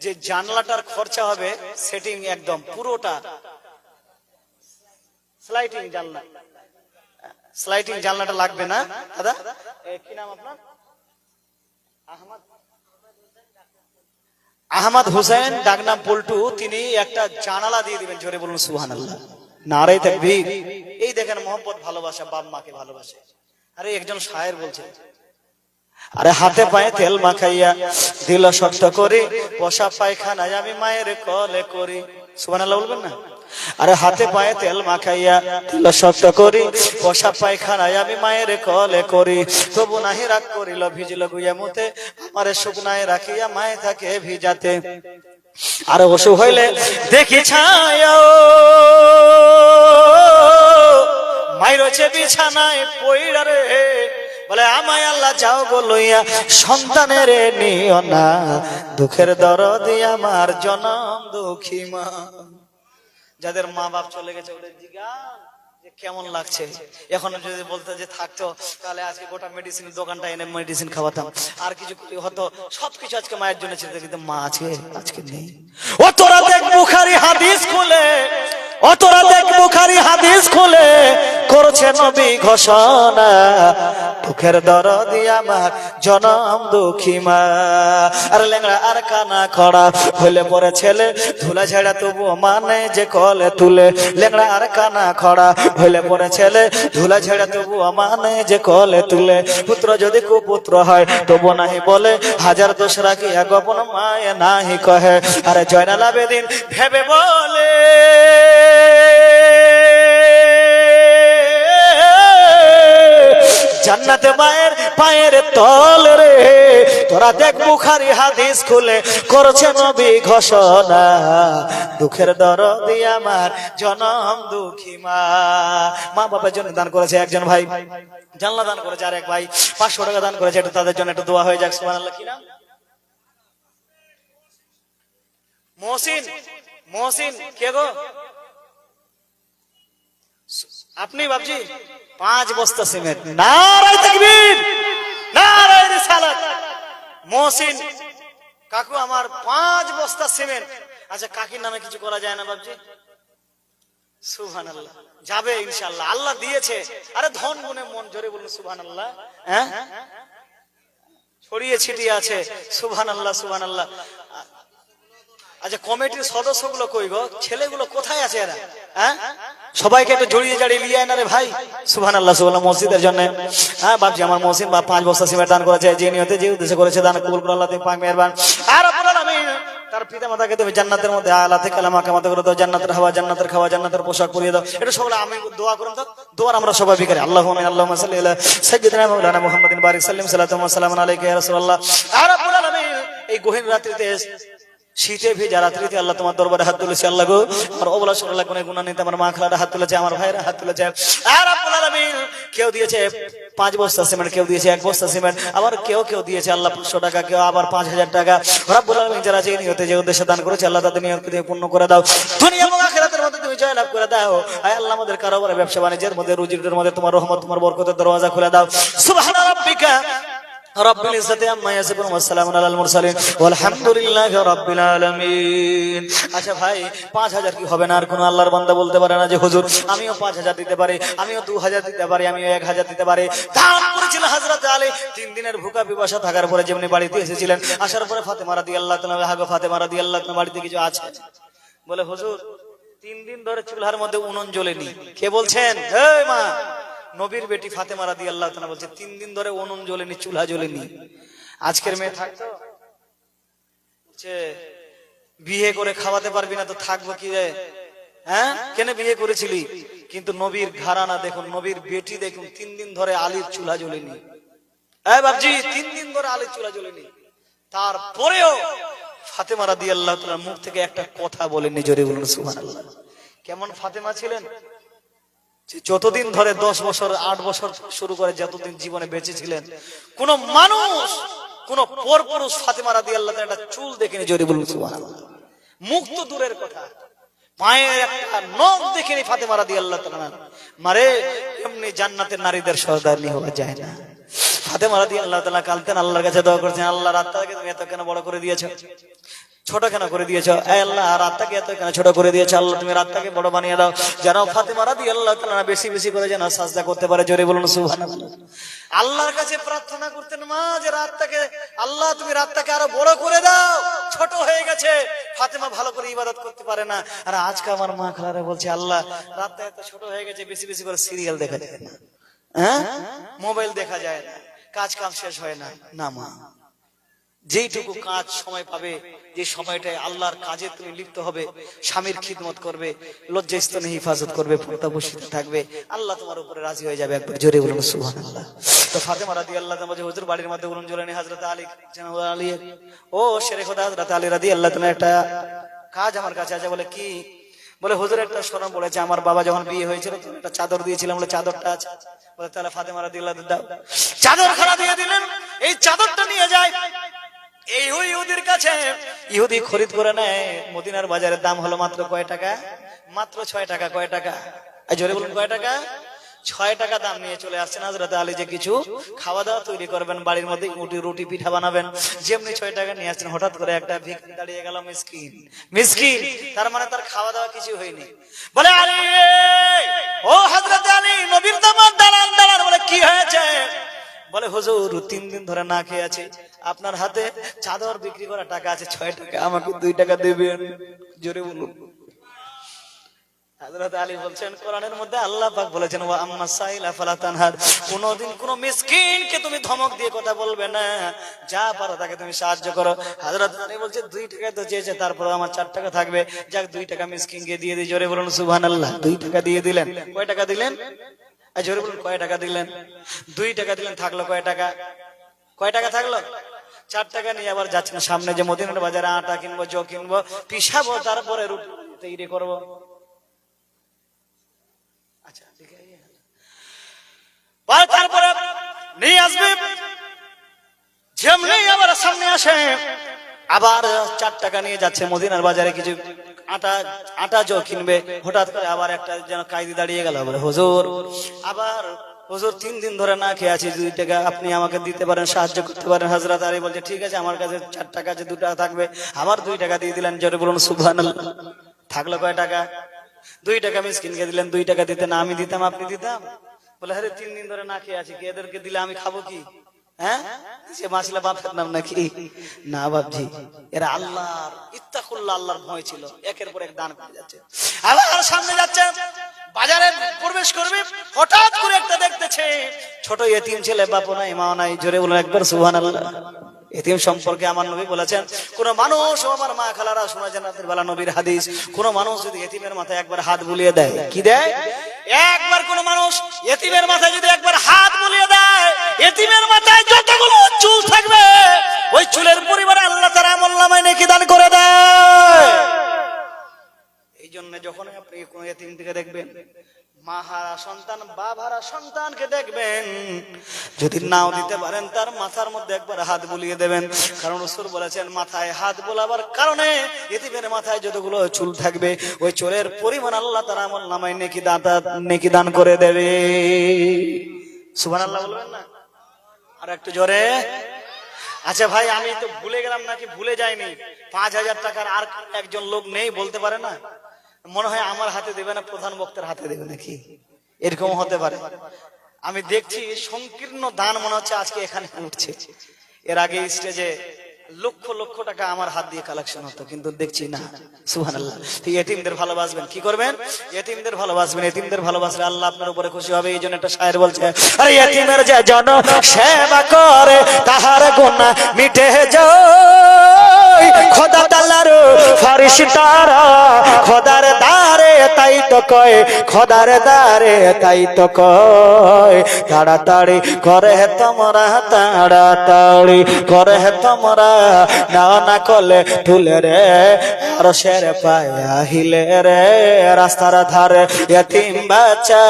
যে জানলাটার খরচা হবে সেটিং, একদম পুরোটা স্লাইডিং জানলা, স্লাইডিং জানলাটা লাগবে না দাদা। কি নাম আপনার? আহমদ হোসেন, ডাকনাম পল্টু। তিনি একটা জানালা দিয়ে দিবেন, জোরে বলুন সুবহানাল্লাহ। নারে তাকবীর। এই দেখেন মোহব্বত, ভালোবাসা, বাপ মাকে ভালোবাসে। আরে একজন শায়ের বলছে, আরে হাতে পায়ে তেল মাখাইয়া দিল শক্ত করে, পোষা পায়খানায় আমি মায়ের কলে করি। সুবহানাল্লাহ বলবেন না? আরে হাতে পায়ে তেল মাখাইয়া দিল শক্ত করি, পোষা পায়খানায় আমি মায়ের কলে করি, তবু নাহি রাগ করিল ভিজিল গুয়া মুতে, আমারে শুকনায় রাখিয়া মায়ে থাকে ভিজাতে। আর অসুখ হইলে দেখি ছায়া মাই রয়েছে বিছানায় পইড়া রে, বলে আমায় আল্লাহ যাও গো লইয়া, সন্তানের নিও না, দুঃখের দরদি আমার জনম দুঃখী মা। যাদের মা বাপ চলে গেছে ওদের জিজ্ঞাসা যে কেমন লাগছে, এখন যদি বলতে যে থাকতো তাহলে আজকে গোটা মেডিসিনের দোকানটা এনে মেডিসিন খাওয়াতাম, আর কিছু হতো, সবকিছু আজকে মায়ের জন্য ছিল, কিন্তু মা আছে আজকে নেই। ও তোরা দেখ বুখারী হাদিস খুলে, ও তোরা দেখ বুখারী হাদিস খুলে, করছে নবী ঘোষণা, দুঃখের দরদি আমার জনম দুঃখী মা। আর লেংড়া আর কানা খড়া হইলে পরে ছেলে, ধুলা ঝেড়া তবু মানে যে কলে তুলে। লেংড়া আর কানা খড়া হইলে পরে ছেলে, ধুলা ঝেড়া তবু মানে যে কলে তুলে। পুত্র যদি কুপুত্র হয় তবু নাহি বলে, হাজার দোষ রাখিয়া গোপন মায়ে নাহি কহে। আরে জয়নাল আবেদিন ভেবে বলে, জান্নাতে মায়ের পায়ের তল রে, তোরা দেখ বুখারী হাদিস খুলে, করছে নবী ঘোষণা, দুঃখের দরদি আমার জনম দুঃখী মা। মা বাবার জন্য দান করেছে একজন ভাই, জানলা দান করেছে, আর এক ভাই 500 টাকা দান করেছে। এটা তাদের জন্য একটু দোয়া হয়ে যাক, সুবহানাল্লাহ। কি নাম? মহসিন। মহসিন কে গো? আপনি বাবজি 5 বস্তা সিমেন্ট। নারে তাকবীর, নারে রিসালাত। মহসিন কাকু আমার 5 বস্তা সিমেন্ট। আচ্ছা কাকির নামে কিছু করা যায় না বাবজি? সুবহানাল্লাহ, যাবে ইনশাআল্লাহ, আল্লাহ দিয়েছে। আরে ধন গুণে মন, জোরে বলুন সুবহানাল্লাহ। হ্যাঁ ছড়িয়ে ছিটিয়ে আছে, সুবহানাল্লাহ সুবহানাল্লাহ। আচ্ছা কমিটির সদস্যগুলো কই গো, ছেলেগুলো কোথায় আছে এরা? হ্যাঁ, সবাইকে একটু জড়িয়ে জড়িয়ে নিয়ে আয় না রে ভাই। সুবহানাল্লাহ, সুবহানাল্লাহ। মসজিদের জন্য হ্যাঁ বাপজি আমার মহসিন বা 5 বস্তা সিমেন্ট দান করেছে, যে নিয়তে যে উদ্দেশ্যে করেছে, দান কবুল করে আল্লাহ, তুমি পাক মেহেরবান। আর রব্বুল আলামিন তার পিতা মাতাকে তুমি জান্নাতের মধ্যে আলা থেকে কালামা কামাতে করে দাও, জান্নাতের হাওয়া, জান্নাতের খাওয়া, জান্নাতের পোশাক পরিয়ে দাও। এটা সকলে আমি দোয়া করুন তো, দোয়ার আমরা সবাই বিকারি। আল্লাহুম্মা আল্লাহুম্মা সাল্লি আলা সাইয়্যিদিনা মাওলানা মুহাম্মাদিন বারিক সাল্লিম সাল্লাতু ওয়া সালামুন আলাইকা ইয়া রাসূলুল্লাহ। আর রব্বুল আলামিন এই গহীন রাত্রিতে, শীতে ভেজা রাত্রিতে আল্লাহ তোমার দরবারে হাত তুলেছি। আল্লাহ গো, আমার অবলা সরলা কোন গুনাহ নিতে আমার মা খালারা হাত তুলেছে, আমার ভাইরা হাত তুলেছে। আর রব্বুল আলামিন কেউ দিয়েছে 5 বস্তা সিমেন্ট, কেউ দিয়েছে 1 বস্তা সিমেন্ট, আবার কেউ দিয়েছে আল্লাহ 500 টাকা, কেউ আবার 5000 টাকা। রব্বুল আলামিন যারা যে নিয়তে যে উদ্দেশ্যে দান করেছে আল্লাহ তাদের নিয়তকে তুমি পূর্ণ করে দাও, দুনিয়া এবং আখিরাতের মধ্যে তুমি জয় লাভ করে দাও। আয় আল্লাহ আমাদের কারোবারে, ব্যবসা বাণিজ্যের মধ্যে, রুজির মধ্যে তোমার রহমত, তোমার বরকতের দরওয়াজা খুলে দাও। সুবহানা রাব্বিকা রব্বিল ইজ্জাতি আম্মা ইয়াসিফুন ওয়া সালামুন আলাল মুরসালিন ওয়ালহামদুলিল্লাহি রাব্বিল আলামিন। আচ্ছা ভাই 5000 কি হবে না? আর কোন আল্লাহর বান্দা বলতে পারে না যে হুজুর আমিও 5000 দিতে পারি, আমিও 2000 দিতে পারি, আমিও 1000 দিতে পারি? দান করেছিল হযরত আলী 3 দিনের ভুকা পিপাসা থাকার পরে যেমনি বাড়িতে এসেছিলেন, আসার পরে ফাতেমা রাদিয়াল্লাহু তাআলা, হাগো ফাতেমা রাদিয়াল্লাহু তাআলা বাড়িতে কিছু আছে? বলে হুজুর 3 দিন ধরে চুলার মধ্যে উনুন জ্বলেনি। কে বলছেন? এই মা, নবীর বেটি ফাতেমা রাদিয়াল্লাহু তাআলা বলছে 3 দিন ধরে উনুন জ্বলেনি, চুলা জ্বলেনি। আজকের মেয়ে থাকতো বলছে বিয়ে করে খাওয়াতে পারবি না তো থাকবো কি রে? হ্যাঁ, কেন বিয়ে করেছিলি? কিন্তু নবীর ঘরানা দেখুন, নবীর বেটি দেখুন, 3 দিন ধরে আলীর চুলা জ্বলেনি। এই বাপজি 3 দিন ধরে আলীর চুলা জ্বলেনি, তারপরেও ফাতেমা রাদিয়াল্লাহু তাআলার মুখ থেকে একটা কথা বলেননি। জোরে বলুন সুবহানাল্লাহ। কেমন ফাতেমা ছিলেন? যতদিন ধরে 10 বছর 8 বছর শুরু করে যতদিন জীবনে বেঁচে ছিলেন, কোন মানুষ, কোন পরপুরুষ ফাতেমা রাদিয়াল্লাহু তাআলা একটা চুল দেখেনি। জোরে বলুন সুবহানাল্লাহ। মুখ তো দূরের কথা, পায়ের একটা নখ দেখেনি ফাতেমা রাদিয়াল্লাহু তাআলা। মারে এমনি জান্নাতের নারীদের সর্দারনি হওয়া যায় না। ফাতেমা রাদিয়াল্লাহু তাআলা কালতেন, আল্লাহর কাছে দোয়া করছেন, আল্লাহ রাতটাকে তুমি এত কেন বড় করে দিয়েছো, ছোট কেন করে দিয়েছো? এই আল্লাহ রাতটাকে এত কেন ছোট করে দিয়েছো? আল্লাহ তুমি রাতটাকে বড় বানিয়ে দাও, যেন ফাতেমা রাদিয়াল্লাহু তাআলা বেশি বেশি করে যেন সাজদা করতে পারে। জোরে বলুন সুবহানাল্লাহ। আল্লাহর কাছে প্রার্থনা করতেন মা, যে রাতটাকে আল্লাহ তুমি রাতটাকে আরো বড় করে দাও, ছোট হয়ে গেছে, ফাতেমা ভালো করে ইবাদত করতে পারে না। আর আজকে আমার মা খালারা বলছে আল্লাহ রাতটা এত ছোট হয়ে গেছে, বেশি বেশি করে সিরিয়াল দেখা যায় না, হ্যাঁ মোবাইল দেখা যায় না, কাজ কাম শেষ হয় না। না মা, যেইটুকু কাজ সময় পাবে, যে সময়টায় আল্লাহর কাজে তুমি লিপ্ত হবে, স্বামীর খিদমত করবে, লজ্জাস্থানে হিফাজত করবে, পর্দাবসিত থাকবে, আল্লাহ তোমার উপরে রাজি হয়ে যাবে। একবার জোরে বলুন সুবহানাল্লাহ। তো ফাতেমা রাদিয়াল্লাহু তাআলা বলে হুজুর বাড়ির মধ্যে উনুন জ্বলেনি, হযরত আলী ও শেরে খোদা হযরত আলী রাদিয়াল্লাহু তাআলা একটা কাজ আমার কাছে আছে। বলে কি? বলে হুজুর একটা শরম পড়েছে, আমার বাবা যখন বিয়ে হয়েছিল তখন একটা চাদর দিয়েছিলাম, বলে চাদরটা আছে? বলে তাহলে ফাতেমা রাদিয়াল্লাহু তাআলা দাও। চাদর খানা দিয়ে দিলেন, এই চাদরটা নিয়ে যায় এই ইহুদির কাছে, ইহুদি খরিদ করে নেয়। মদিনার বাজারের দাম হলো মাত্র কয় টাকা? মাত্র 6 টাকা। কয় টাকা? জোরে বলুন কয় টাকা? 6 টাকা দাম নিয়ে চলে আসছেন হযরত আলী, যে কিছু খাওয়া দাওয়া তৈরি করবেন, বাড়ির মধ্যে রুটি পিঠা বানাবেন। যেমনি 6 টাকা নিয়ে আসছেন, হঠাৎ করে একটা ভিখারি দাঁড়িয়ে গেল, মিসকিন। মিসকিন তার মানে তার খাওয়া দাওয়া কিছু হয়নি। বলে আলী, ও হযরত আলী, নবীর দামাত, দাঁড়ান দাঁড়ান। বলে কি হয়েছে? বলে হুজুর 3 দিন ধরে না খেয়ে আছে, আপনার হাতে চাদর বিক্রি করা টাকা আছে 6 টাকা, আমাকে 2 টাকা দেবেন। জোরে বলুন। হযরত আলী বলছেন, কোরআনের মধ্যে আল্লাহ পাক বলেছেন ওয়া আম্মা সাইলা ফালা তানহার, কোনদিন কোন মিসকিনকে তুমি ধমক দিয়ে কথা বলবে না, যা পারো তাকে তুমি সাহায্য করো। হযরত আলী বলছে 2 টাকা তো চেয়েছে, তারপর আমার 4 টাকা থাকবে, যাক 2 টাকা মিসকিনকে দিয়ে দিই। জোরে বলুন সুবহানাল্লাহ। 2 টাকা দিয়ে দিলেন। কয় টাকা দিলেন? জোরে বলুন কয় টাকা দিলেন? 2 টাকা দিলেন। থাকলো কয় টাকা? কয় টাকা থাকলো? 4 টাকা নিয়ে আবার যাচ্ছেন সামনে যে মদিনার বাজারে আটা কিনবো, জো কিনবো, পিসাবো, তারপরে রুটি তৈরি করবো। আচ্ছা ঠিক আছে, তারপরে নিয়ে আসবে। যেমনি আবার সামনে আসে, আবার 4 টাকা নিয়ে যাচ্ছে মদিনার বাজারে কিছু আটা জো কিনবে। হঠাৎ করে আবার একটা যেন কায়দি দাঁড়িয়ে গেল, বলে হুজুর আবার হুজুর 3 দিন ধরে না খেয়ে আছি, 2 টাকা আপনি আমাকে দিতে পারেন, সাহায্য করতে পারেন। হযরত আলী বলছে ঠিক আছে, আমার কাছে 4 টাকা আছে, 2 টাকা থাকবে। আবার 2 টাকা দিয়ে দিলেন। জোরে বলুন সুবহানাল্লাহ। থাকলো কয় টাকা? 2 টাকা মিসকিনকে দিলেন। 2 টাকা দিতে না আমি দিতাম, আপনি দিতাম? বলে আরে 3 দিন ধরে না খেয়ে আছি, এদেরকে দিলে আমি খাবো কি? হ্যাঁ সে মাসলা বাপের নাম নাকি? না বাপজি, এরা আল্লাহর ইত্তাকুল্লাহ, আল্লাহর ভয় ছিল, একের পর এক দান করে যাচ্ছে। আবার সামনে যাচ্ছে, বাজারে প্রবেশ করবে, হঠাৎ করে একটা দেখতেছে ছোট ইতিম ছেলে, বাপ নাই মা নাই। জোরে বলুন একবার সুবহানাল্লাহ। এতিম সম্পর্কে আমার নবী বলেছেন, কোন মানুষ, আমার মা খালারা শুনেছেন আপনাদের বেলা নবীর হাদিস, কোন মানুষ যদি এতিমের মাথায় একবার হাত বুলিয়ে দেয়, কি দেয়? একবার কোন মানুষ এতিমের মাথায় যদি একবার হাত বুলিয়ে দেয়, এতিমের মাথায় যতগুলো চুল থাকবে ওই চুলের পরিমাণে আল্লাহ তাআলা আমলনামায় নেকি দান করে দেয়। এই জন্য যখন আপনি কোন এতিমকে দেখবেন, মা হারা সন্তান, বাপ হারা সন্তানকে দেখবেন, যদি নাও দিতে পারেন তার মাথার মধ্যে একবার হাত বুলিয়ে দেবেন। কারণ রাসূল বলেছেন, মাথায় হাত বোলাবার কারণে এতিমের মাথায় যতগুলো চুল থাকবে ওই চুলের পরিমাণ আল্লাহ তাআলা আমলনামায় নেকি দান করে দেবে। সুবহানাল্লাহ বলবেন না? আর একটু জোরে। আচ্ছা ভাই, আমি তো ভুলে গেলাম নাকি ভুলে যাইনি, 5,000 টাকার আর একজন লোক নেই বলতে পারে না? মনে হয় আমার হাতে দেবে না, প্রধান বক্তার হাতে দেবে নাকি, এরকম হতে পারে। আমি দেখছি সংকীর্ণ দান মনে হচ্ছে আজকে এখানে উঠছে। এর আগে স্টেজে লক্ষ লক্ষ টাকা আমার হাত দিয়ে কালেকশন হতো, কিন্তু দেখছি না। সুবহানাল্লাহ। এতিমদের ভালোবাসবেন, কি করবেন? এতিমদের ভালোবাসবেন। এতিমদের ভালোবাসলে আল্লাহ আপনার উপরে খুশি হবে। এই জন্য একটা শায়ের বলছে, আরে এতিমের যে জন সেবা করে তাহার গুনাহ মিটে যায়, খোদা তাআলার ফেরেশতারা খোদার দারে তাই তো কয়, খোদার দারে তাই তো কয়, তাড়াতাড়ি করে তোমরা, তাড়াতাড়ি করে তোমরা, না না করলে তুলে রে আরশের পায়া হিলে রে। রাস্তার ধারে এতিম বাচ্চা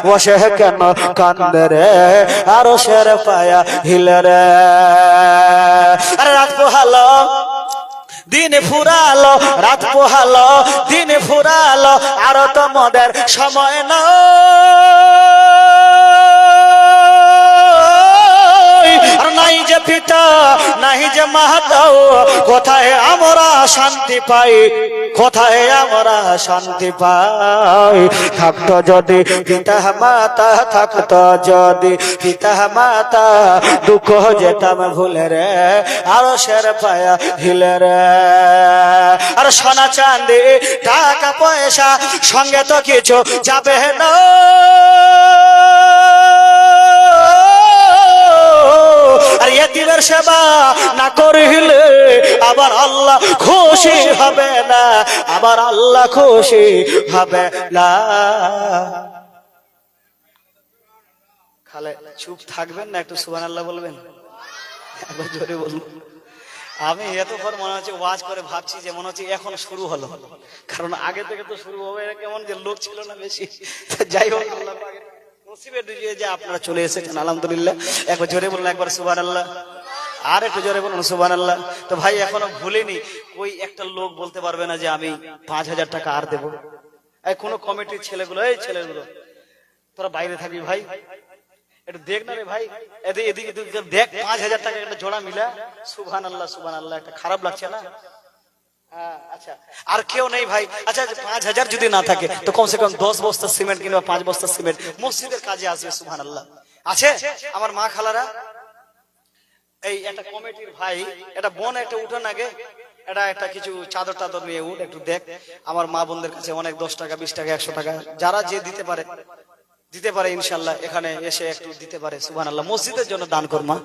বসে কেন কান্দে রে, আরশের পায়া হিলে রে। আরে রাত পোহালো দিন ফুরালো, রাত পোহালো দিন ফুরালো, আর তোমাদের সময় নয়। আর নাই যে পিতা নাই যে মাতাও, কোথায় আমরা শান্তি পাই, কোথায় আমরা শান্তি পাই। থাকতো যদি পিতা মাতা, থাকতো যদি পিতা মাতা, দুঃখ যেতাম ভুলে রে আরশের পায়া হিলে রে। আর সোনা চাঁদি টাকা পয়সা সঙ্গে তো কিছু যাবে না, আর এতিমের সেবা না করিলে আবার আল্লাহ খুশি হবে না, আবার আল্লাহ খুশি হবে না। খালে চুপ থাকবেন না, একটু সুবহানাল্লাহ বলবেন, একবার জোরে বলুন। আমি এতক্ষণ মনে হচ্ছে ওয়াজ করে ভাবছি যে মনে হচ্ছে এখন শুরু হলো, কারণ আগে থেকে তো শুরু হবে, কেমন যে লোক ছিল না বেশি। যাই হোক, আল্লাহ পাকের নসিবে দিয়ে যে আপনারা চলে এসেছেন, আলহামদুলিল্লাহ। একবার জোরে বলুন, একবার সুবহানাল্লাহ, আর একটু জোরে বলুন সুবহানাল্লাহ। তো ভাই এখনো ভুলিনি, ওই একটা লোক বলতে পারবে না যে আমি 5,000 টাকা আর দেবো। এই কোন কমিটির ছেলেগুলো, এই ছেলেগুলো তোরা বাইরে থাকবি ভাই, একটু দেখ না রে ভাই, এদিকে দেখ, 5,000 টাকা একটা জোড়া মিলা। সুবহানাল্লাহ সুবহানাল্লাহ, একটা খারাপ লাগছে না? আচ্ছা, আর কেউ নেই ভাই? আচ্ছা 5,000 যদি না থাকে তো কমসে কম 10 বস্তা সিমেন্ট কিংবা 5 বস্তা সিমেন্ট মসজিদের কাজে আসবে। সুবহানাল্লাহ। আছে আমার মা খালারা, এই একটা কমিটির ভাই, এটা বোন, একটা উঠান আগে, এটা একটা কিছু চাদর টাদর নিয়ে উঠ, একটু দেখ আমার মা বোনদের কাছে অনেক 10 টাকা 20 টাকা 100 টাকা যারা যে দিতে পারে ইনশাআল্লাহ এখানে এসে একটু দিতে পারে। সুবহানাল্লাহ। মসজিদের জন্য দান করমা,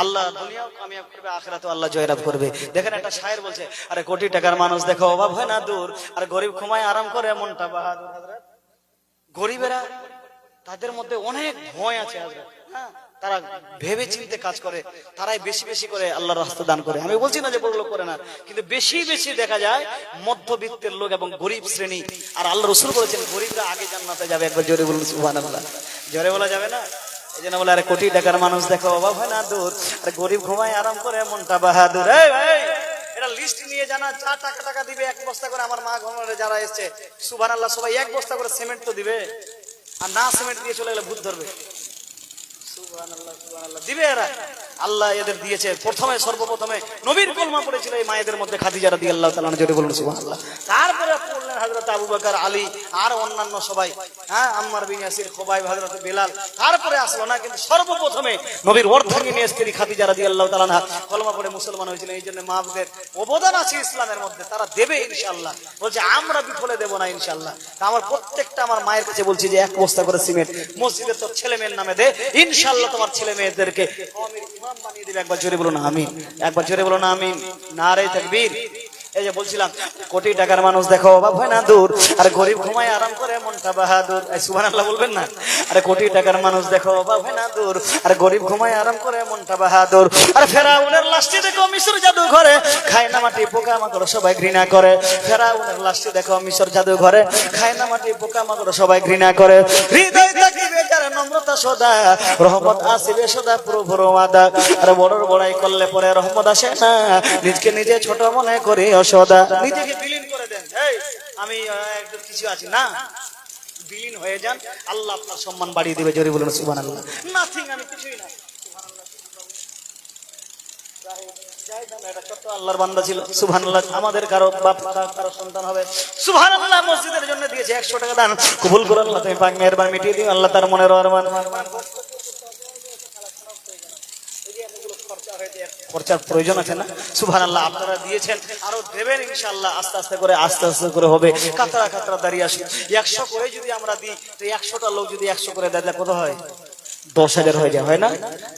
আল্লাহ দুনিয়াও কামিয়াব করবে, আখিরাতেও আল্লাহ জয়লাভ করবে। দেখেন একটা শায়ের বলছে, আরে কোটি টাকার মানুষ দেখো অভাব হয় না দূর, আর গরিব ঘুমায় আরাম করে মনটা বাহাদুর। হযরত গরিবেরা, তাদের মধ্যে অনেক ভয় আছে হযরত, হ্যাঁ, তারা ভেবে চিন্তে কাজ করে, তারাই বেশি বেশি করে আল্লাহর রাস্তা দান করে। আমি বলছি না যে বড় লোক করে না, কিন্তু বেশি বেশি দেখা যায় মধ্যবিত্তের লোক এবং গরিব শ্রেণী। আর আল্লাহ রাসূল বলেছেন গরিবরা আগে জান্নাতে যাবে। একবার জোরে বলুন সুবহানাল্লাহ। জোরে বলা যাবে না? এই জন্য বলে, আরে কোটি টাকার মানুষ দেখো অভাব হয় না দূর, আর গরিব ঘুমায় আরাম করে মনটা বাহাদুর। এই ভাই, এটা লিস্ট নিয়ে জানা, যা টাকা টাকা দিবে 1 বস্তা করে। আমার মা ঘরে যারা এসছে সুবহানাল্লাহ, সবাই 1 বস্তা করে সিমেন্ট তো দিবে, আর না সিমেন্ট দিয়ে চলে গেলে ভূত ধরবে। সুবহানাল্লাহ সুবহানাল্লাহ, দিবে এরা। আল্লাহ এদের দিয়েছে। প্রথমে সর্বপ্রথমে নবীর কলমা পড়েছিল এই মায়েদের মধ্যে খাদিজা রাদিয়াল্লাহু তাআলা আনহা, জোরে বলুন সুবহানাল্লাহ। তারপরে পড়লেন হযরত আবু বকর, আলী আর অন্যান্য সবাই, হ্যাঁ, আম্মার বিন ইয়াসির, খুবাইব, হযরত বেলাল, তারপরে আসলো না, কিন্তু সর্বপ্রথমে নবীর অর্ধাঙ্গিনী স্ত্রী খাদিজা রাদিয়াল্লাহু তাআলা আনহা কলমা পড়ে মুসলমান হয়েছিলেন। এই জন্য মাদের অবদান আছে ইসলামের মধ্যে, তারা দেবে ইনশাআল্লাহ। বলছে আমরা বিফলে দেব না ইনশাআল্লাহ। আমার প্রত্যেকটা আমার মায়ের কাছে বলছি যে এক বস্তা করে সিমেন্ট মসজিদে তোর ছেলে মেয়ের নামে দে, ইনশাআল্লাহ তোমার ছেলে মেয়েদেরকে কওমের ইমাম বানিয়ে দিবে। একবার জোরে বলুন আমিন, একবার জোরে বলুন আমিন, নারে তাকবীর। এই যে বলছিলাম কোটি টাকার মানুষ দেখো অভাব হয় না দূর, আর গরিব ঘুমায় আরাম করে মনটা বাহাদুর। সুবহানাল্লাহ বলবেন না? আরে কোটি টাকার মানুষ দেখো অভাব হয় না দূর, আর গরিব ঘুমায় আরাম করে মনটা বাহাদুর। আর ফেরাউনের লাশটি দেখো মিশর জাদু ঘরে, খায় না মাটি পোকা মাকড় সবাই ঘৃণা করে। ফেরাউনের লাশটি দেখো মিশর জাদু ঘরে, খায় না মাটি পোকা মাকড় সবাই ঘৃণা করে। হৃদয় থাকিবে যার নম্রতা সদা, রহমত আসিবে সদা প্রভুর ওয়াদা। আর বড়র বড়াই করলে পরে রহমত আসে না, নিজকে নিজে ছোট মনে করি সদা। নিজেকে বিলীন করে দেন, এই আমি একটু কিছু আছি না, বিলীন হয়ে যান, আল্লাহ আপনার সম্মান বাড়িয়ে দিবে। জোরে বলুন সুবহানাল্লাহ। নাথিং, আমি কিছুই না। আল্লাহর বান্দা ছিল, সুবহানাল্লাহ। আমাদের কারো বাপ কারো সন্তান হবে, সুবহানাল্লাহ, মসজিদের জন্য দিয়েছে 100 টাকা দান, কবুল করে আল্লাহ, তুমি পাক মেহেরবান মিটিয়ে দিও আল্লাহ তার মনের আরমান। খরচার প্রয়োজন আছে না? সুবহানাল্লাহ, আপনারা দিয়েছেন, আরো দেবেন ইনশাআল্লাহ। আস্তে আস্তে করে হবে। কাতরা কাতরা দাঁড়িয়ে আসুন। 100 করে যদি আমরা দিই, তো 100টা লোক যদি 100 করে দেয়, কত হয়? 10,000 হয়ে যায়, হয় না?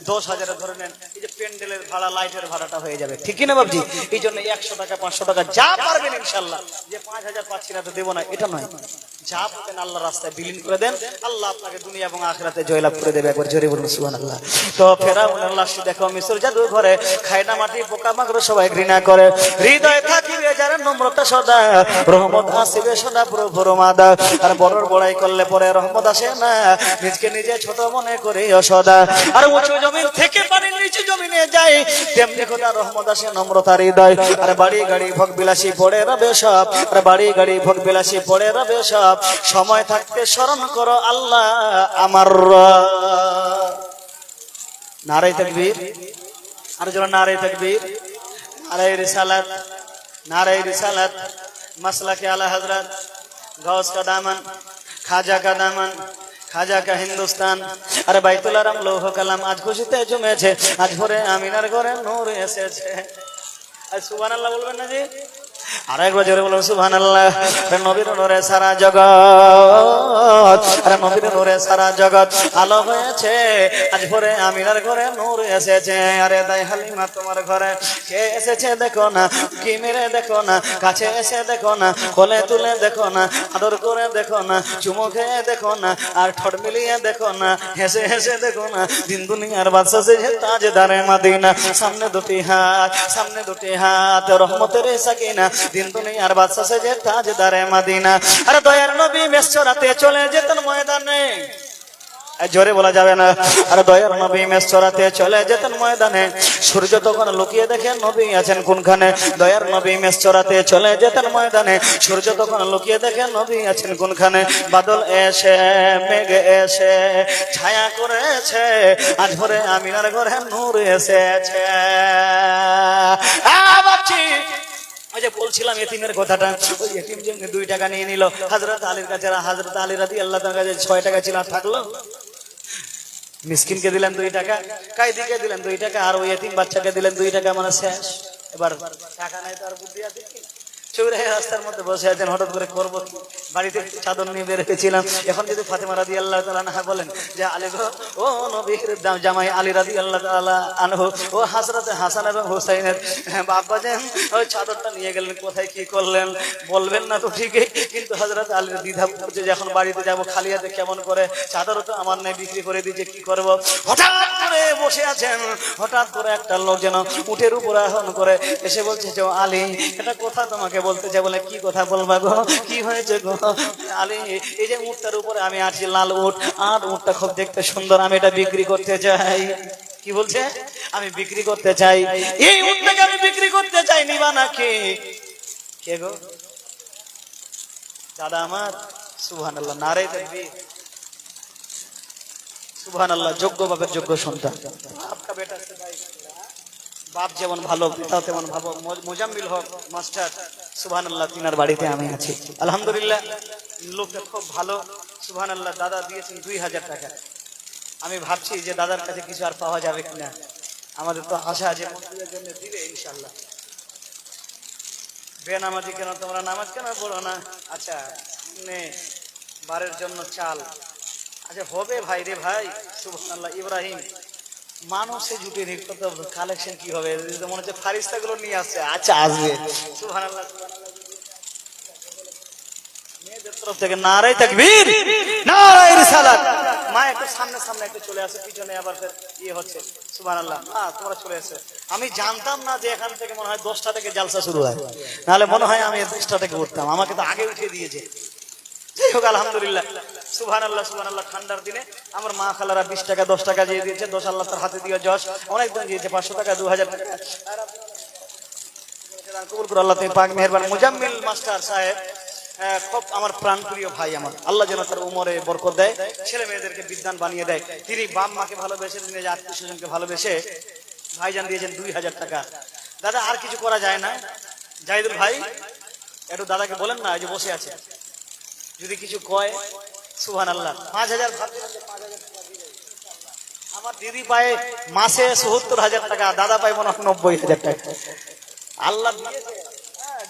10,000 ধরে নেন, এই যে প্যান্ডেলের ভাড়া, লাইটের ভাড়াটা হয়ে যাবে, ঠিক না বাবজি? এই জন্য 100 টাকা 500 টাকা যা পারবেন ইনশাআল্লাহ। যে 5,000 পাচ্ছি না তো দেবো না, এটা নয়। যা পাবেন আল্লাহ রাস্তায় বিলীন করে দেন, আল্লাহ আপনাকে দুনিয়া এবং আখিরাতে জয়লাভ করে দেবে। একবার জোরে বলুন সুবহানাল্লাহ। তো ফেরাউনের লাশ দেখো মিশর জাদু ঘরে, খায় না মাটি পোকা মাকড় সবাই ঘৃণা করে। হৃদয় থাকিবে যার নম্রতা সদা, রহমত আসিবে সদা প্রভুর মাদা। আর বড়র বড়াই করলে পরে রহমত আসে না, নিজকে নিজে ছোট মনে করে সদা। আর উঁচু জমিন থেকে পানির নিচু জমিনে যায়, তেমনি খোদা রহমত আসে নম্রতার হৃদয়। আর বাড়ি গাড়ি ভোগ বিলাসী পড়ে রবে সব, আর বাড়ি গাড়ি ভোগ বিলাসী পড়ে রবে সব। সময় থাকতে স্মরণ করো আল্লাহ আমার রব। নারে তাকবীর, আর জোরে নারে তাকবীর, নারে রিসালাত, নারে রিসালাত। মাসলাকে আলা হযরত গাউস কা দামন, খাজা কা দামন, খাজা কা হিন্দুস্তান। আরে বাইতুল আরাম লৌহ কালাম আজ খুশিতে জমেছে, আজ ভোরে আমিনার ঘরে নূর এসেছে। আর সুবহানাল্লাহ বলবেন না জি? আর একবার জোরে বলুন সুবহানাল্লাহ। নবীর নূরে সারা জগৎ, আরে নবীর নূরে সারা জগৎ আলো হয়েছে, আজ ভোরে আমিনার ঘরে নূর এসেছে। আরে দাই হালিমা তোমার ঘরে কে এসেছে দেখো না, কি মেরে দেখো না, কাছে এসে দেখো না, কোলে তুলে দেখো না, আদর করে দেখো না, চুমো খেয়ে দেখো না, আর ঠোঁট মিলিয়ে দেখো না, হেসে হেসে দেখো না। দিন দুনিয়ার বাদশা সে তাজদারে মদিনা, সামনে দুটি হাত, সামনে দুটি হাত, রহমতের সাকিনা। দিন দুনিয়ার বাদশা সে তাজদারে মদিনা। আরে দয়ার নবী মেসরাতে চলে যেতেন ময়দানে, জোরে বলা যাবে না। আর দয়ার নবী মেসরাতে চলে যেতেন ময়দানে, সূর্য তখন লুকিয়ে দেখেন নবী আছেন কোনখানে। দয়ার নবী মেসরাতে চলে যেতেন ময়দানে, সূর্য তখন লুকিয়ে দেখেন নবী আছেন কোনখানে। বাদল এসে মেঘ এসে ছায়া করেছে, আজ ভোরে আমিনার ঘরে নূর এসেছে। বাপজি, ওই যে বলছিলাম এতিমের কথাটা, ওই এতিম যে 2 টাকা নিয়ে নিল হযরত আলীর কাছে, হযরত আলী রাদিয়াল্লাহু তাআলার কাছে 6 টাকা ছিল, থাকলো। মিসকিনকে দিলেন 2 টাকা, কায়দিকে দিলেন 2 টাকা, আর ওই এতিম বাচ্চাকে দিলেন 2 টাকা, মানে শেষ। এবার টাকা নাই তো আর বুদ্ধি আছে কি? চৌরাহে রাস্তার মধ্যে বসে আছেন, হঠাৎ করে করবো কি? বাড়িতে চাদর নিয়ে বের হয়েছিলাম। এখন যদি ফাতেমা রাদিয়াল্লাহু তাআলা আনহা বলেন যে আলী গো, ও নবীর জামাই আলী রাদিয়াল্লাহু তাআলা আনহু, ও হযরত হাসান এবং হুসাইনের বাবা যান, ওই চাদরটা নিয়ে গেলেন, কোথায় কি করলেন বলবেন না তো ঠিকই, কিন্তু হযরত আলীর দ্বিধা পড়ছে যে এখন বাড়িতে যাব খালি হাতে কেমন করে, চাদর তো আমার নেই, বিক্রি করে দিয়েছে, কি করব। হঠাৎ করে বসে আছেন, হঠাৎ করে একটা লোক যেন উটের উপর আরোহণ করে এসে বলছে যে আলী, এটা কথা তোমাকে বলতে চাই। বলে কি কথা বলবা গো, কি হয়েছে গো? আলী, এই যে উটটার উপরে আমি আছি, লাল উট, আর উটটা খুব দেখতে সুন্দর, আমি এটা বিক্রি করতে চাই। কি বলছে? আমি বিক্রি করতে চাই, এই উটটাকে আমি বিক্রি করতে চাই, নিবা নাকি? কে গো? দাদা আমার। সুবহানাল্লাহ, নারে তাকবীর, সুবহানাল্লাহ, যোগ্য বাপের যোগ্য সন্তান। आपका बेटा से भाई বাপ যেমন ভালো পিতা তেমন ভালো। মোজাম্মিল হক মাস্টার, সুবহানাল্লাহ, তিনার বাড়িতে আমি আছি আলহামদুলিল্লাহ। লোকটা খুব ভালো, সুবহানাল্লাহ। দাদা দিয়েছেন 2000 টাকা। আমি ভাবছি যে দাদার কাছে কিছু আর পাওয়া যাবে কিনা। আমাদের তো আশা আছে মসজিদের জন্য দিবে ইনশাআল্লাহ। বেনামাজি কেন তোমরা, নামাজ কেন পড়ো না? আচ্ছা, বারের জন্য চাল, আচ্ছা হবে ভাই রে ভাই। সুবহানাল্লাহ। ইব্রাহিম মানুষে জুটে নি, কত কালেকশন কি হবে, মনে হচ্ছে ফারিস্তা গুলো নিয়ে আসছে। আচ্ছা আসবে। সুবহানাল্লাহ। মেয়েদের তরফ থেকে নারায়ে তাকবীর, নারায়ে রিসালাত। মা একটু সামনে সামনে একটু চলে আসে, পিছনে আবার ইয়ে হচ্ছে। সুবহানাল্লাহ। তোমরা চলে এসে। আমি জানতাম না যে এখান থেকে মনে হয় 10টা থেকে জালসা শুরু হয়, নাহলে মনে হয় আমি 10টা থেকে উঠতাম। আমাকে তো আগে উঠিয়ে দিয়েছে। যাই হোক আলহামদুলিল্লাহ, সুবহানাল্লাহ সুবহানাল্লাহ। ঠান্ডার দিনে আমার মা খালারা 20 টাকা 10 টাকা দিয়ে দিয়েছে। 10 আল্লাহ তার হাতে দিয়ে যশ, অনেকদিন দিয়েছে। 500 টাকা 2000 টাকা কবুল করে আল্লাহ তুমি পাক মেহেরবান। মুজাম্মিল মাস্টার সাহেব খুব আমার প্রাণপ্রিয় ভাই আমার, আল্লাহ যেন তার উমরে বরকত দেয়, ছেলে মেয়েদেরকে বিদ্যান বানিয়ে দেয়। তিনি বাপ মাকে ভালোবেসে, তিনি আত্মীয় স্বজনকে ভালোবেসে ভাইজান দিয়েছেন 2000 টাকা। দাদা আর কিছু করা যায় না? জাহিদুল ভাই একটু দাদাকে বলেন না, এই যে বসে আছে, যদি কিছু কয়। সুবহানাল্লাহ। 5000 আমার দিদি পায় মাসে ৭০,০০০ টাকা, দাদা পায় মনে হয় ৯০,০০০ টাকা। আল্লাহ দিয়েছে,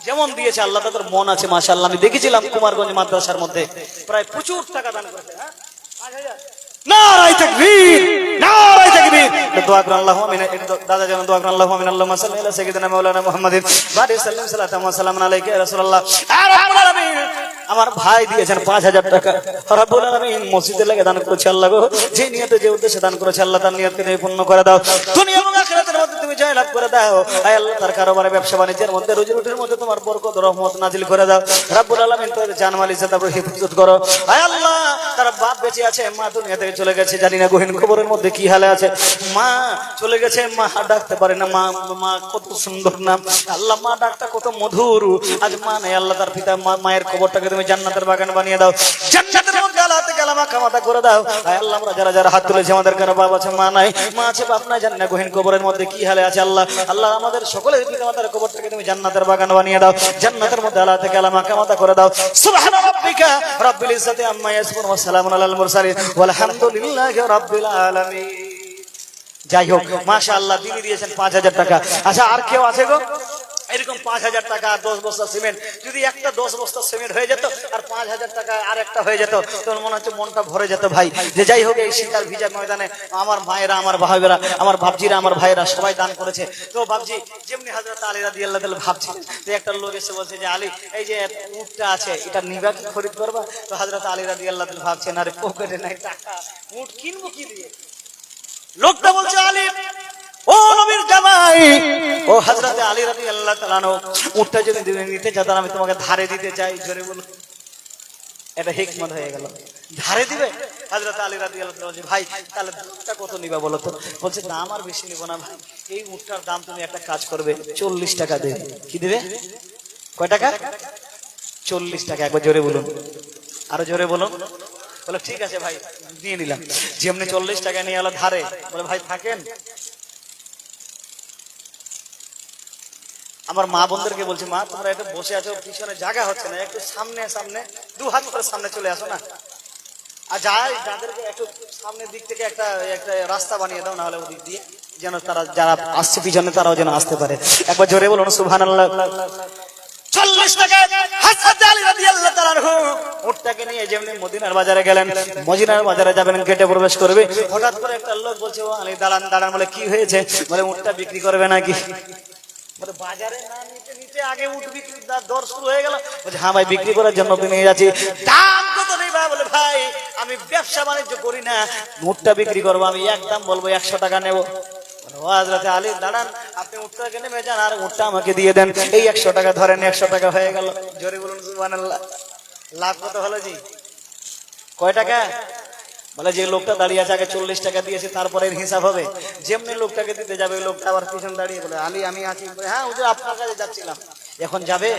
যেমন দিয়েছে আল্লাহ তাদের মন আছে মাশাআল্লাহ। আমি দেখেছিলাম কুমারগঞ্জ মাদ্রাসার মধ্যে প্রায় প্রচুর টাকা দান করেছে। ৫০০০। নারায়ে তাকবীর, নারায়ে তাকবীর। দোয়া করুন আল্লাহুম্মা আমিন। দাদা যেন দোয়া করুন আল্লাহুম্মা আমিন। আল্লাহুম্মা সাল্লি আলা সাইয়্যিদিনা মাওলানা মুহাম্মাদিন ওয়া আলিহি সাল্লাল্লাহু ওয়া সাল্লাম আলাইকা ইয়া রাসূলুল্লাহ। রাব্বুল আলামিন আমার ভাই দিয়েছেন 5000 টাকা। রাব্বুল আলামিন মসজিদে লাগে দান করেছে আল্লাহ গো। যে নিয়তে যে উদ্দেশ্যে দান করেছে আল্লাহ তার নিয়তকে তুমি পূর্ণ করে দাও। দুনিয়া এবং আখিরাতের মধ্যে তুমি জয় লাভ করে দাও। আয় আল্লাহ তার কারবারে ব্যবসা বাণিজ্যের মধ্যে রুজি রুটির মধ্যে তোমার বরকত রহমত নাজিল করে দাও। রাব্বুল আলামিন তোর জানমাল ইজ্জত আবরু হেফাজত করো। আয় আল্লাহ তার বাপ বেঁচে আছে, মা দুনিয়া থেকে চলে গেছে, জানি না গহীন কবরের মধ্যে কি হালে আছে। মা চলে গেছে, মা ডাকতে পারে না। মা মা কত সুন্দর নাম আল্লাহ, মা ডাকটা কত মধুর। আজ মা নেই আল্লাহ, তার পিতা মায়ের কবরটাকে তুমি জান্নাতের বাগান বানিয়ে দাও। জান্নাতের মধ্যে আল্লাহতে কালামা কামাতা করে দাও। আয় আল্লাহ আমরা যারা যারা হাত তুলেছি, আমাদের কারো বাবা আছে মা নাই, মা আছে বাপ নাই, জানি না গহীন কবরের মধ্যে কি হালে আছে। আল্লাহ আল্লাহ আমাদের সকলের পিতা মাতার কবরটাকে তুমি জান্নাতের বাগান বানিয়ে দাও। জান্নাতের মধ্যে আল্লাহতে কালামা কামাতা করে দাও। সুবহানা রাব্বিকা রাব্বিল ইজ্জাতি আম্মা ইয়াসিফুন ওয়া সালামুন আলাল মুরসালিন ওয়াল হামদুলিল্লাহি রাব্বিল আলামিন। যাই হোক মাশাআল্লাহ, তিনি দিয়েছেন 5000 টাকা। আচ্ছা আর কেউ আছে গো এরকম 5000 টাকা আর 10 বস্তা সিমেন্ট? যদি একটা 10 বস্তা সিমেন্ট হয়ে যেত আর 5000 টাকা আর একটা হয়ে যেত, তখন মনে হচ্ছে মনটা ভরে যেত ভাই। যে যাই হোক এই শীতাল ভিজা ময়দানে আমার মায়েরা, আমার ভাইয়েরা, আমার বাপজিরা, আমার ভাইয়েরা সবাই দান করেছে। তো বাপজি যেমনি হযরত আলী রাদিয়াল্লাহু তাআলা ভাবছিলেন যে একটা লোক এসে বলছে যে আলী এই যে উটটা আছে এটা নিবা কি খরিদ করবা? তো হযরত আলী রাদিয়াল্লাহু তাআলা ভাবছেন আরে পকেটে নাই টাকা, উট কিনবো কি দিয়ে? লোকটা বলছে আলী ও নবীর জামাই, ও হযরত আলী রাদিয়াল্লাহু তাআলা আনহু, উটটা যদি নিতে চাও আমি তোমাকে ধারে দিতে চাই। জোরে বলো। এটা হিকমত হয়ে গেল, ধারে দিবে। হযরত আলী রাদিয়াল্লাহু তাআলা বলছে ভাই তাহলে দামটা কত নিবা বলো তো? বলছে দাম আর বেশি নিব না ভাই, এই উটটার দাম তুমি একটা কাজ করবে 40 টাকা দেবে। কি দিবে? কয় টাকা? 40 টাকা। একবার জোরে বলুন, আরো জোরে বলুন। বলে ঠিক আছে ভাই দিয়ে নিলাম। যেমনি 40 টাকা নিয়ে এলো ধারে, বলে ভাই থাকেন। আমার মা বোনদেরকে বলছি মা তোমরা একটু বসে আছো, পিছনে জায়গা হচ্ছে না, একটু সামনে সামনে 2 হাত করে সামনে চলে আসো না। আর যাই যাদেরকে একটু সামনের দিক থেকে একটা একটা রাস্তা বানিয়ে দাও, না হলে ওদিক দিয়ে যেন তারা যারা আসছে পিছনে তারাও যেন আসতে পারে। একবার জোরে বলুন সুবহানাল্লাহ। 40 টাকা হযরত আলী রাদিয়াল্লাহু তাআলা আনহু উটটাকে নিয়ে যেমনি মদিনার বাজারে গেলেন। মদিনার বাজারে যাবেন, গেটে প্রবেশ করবে, হঠাৎ করে একটা লোক বলছে ও আলী দাঁড়ান দাঁড়ান। বলে কি হয়েছে? বলে উটটা বিক্রি করবে নাকি? বলে বাজারে না নিতে নিতে আগে উট বিক্রির দর শুরু হয়ে গেল। বলছে হ্যাঁ ভাই বিক্রি করার জন্য নিয়ে যাচ্ছি। দাম কত নেবা? বলে ভাই আমি ব্যবসা বাণিজ্য করি না, উটটা বিক্রি করবো, আমি একদম বলবো 100 টাকা নেবো। হযরত আলী দাঁড়ান, আপনি উটটাকে নেমে যান আর উটটা আমাকে দিয়ে দেন। এই 100 টাকা ধরেন, 100 টাকা হয়ে গেল। জোরে বলুন সুবহানাল্লাহ। লাভ কত হলো জি? কয় টাকা? বলে যে লোকটা দাঁড়িয়ে আছে আগে 40 টাকা দিয়েছে, তারপরে হিসাব হবে। যেমনি লোকটাকে দিতে যাবে লোকটা আবার পিছন দাঁড়িয়ে বলে আলী আমি আছি। হ্যাঁ হুজুর আপনার কাছে যাচ্ছিলাম। এখন যাবে?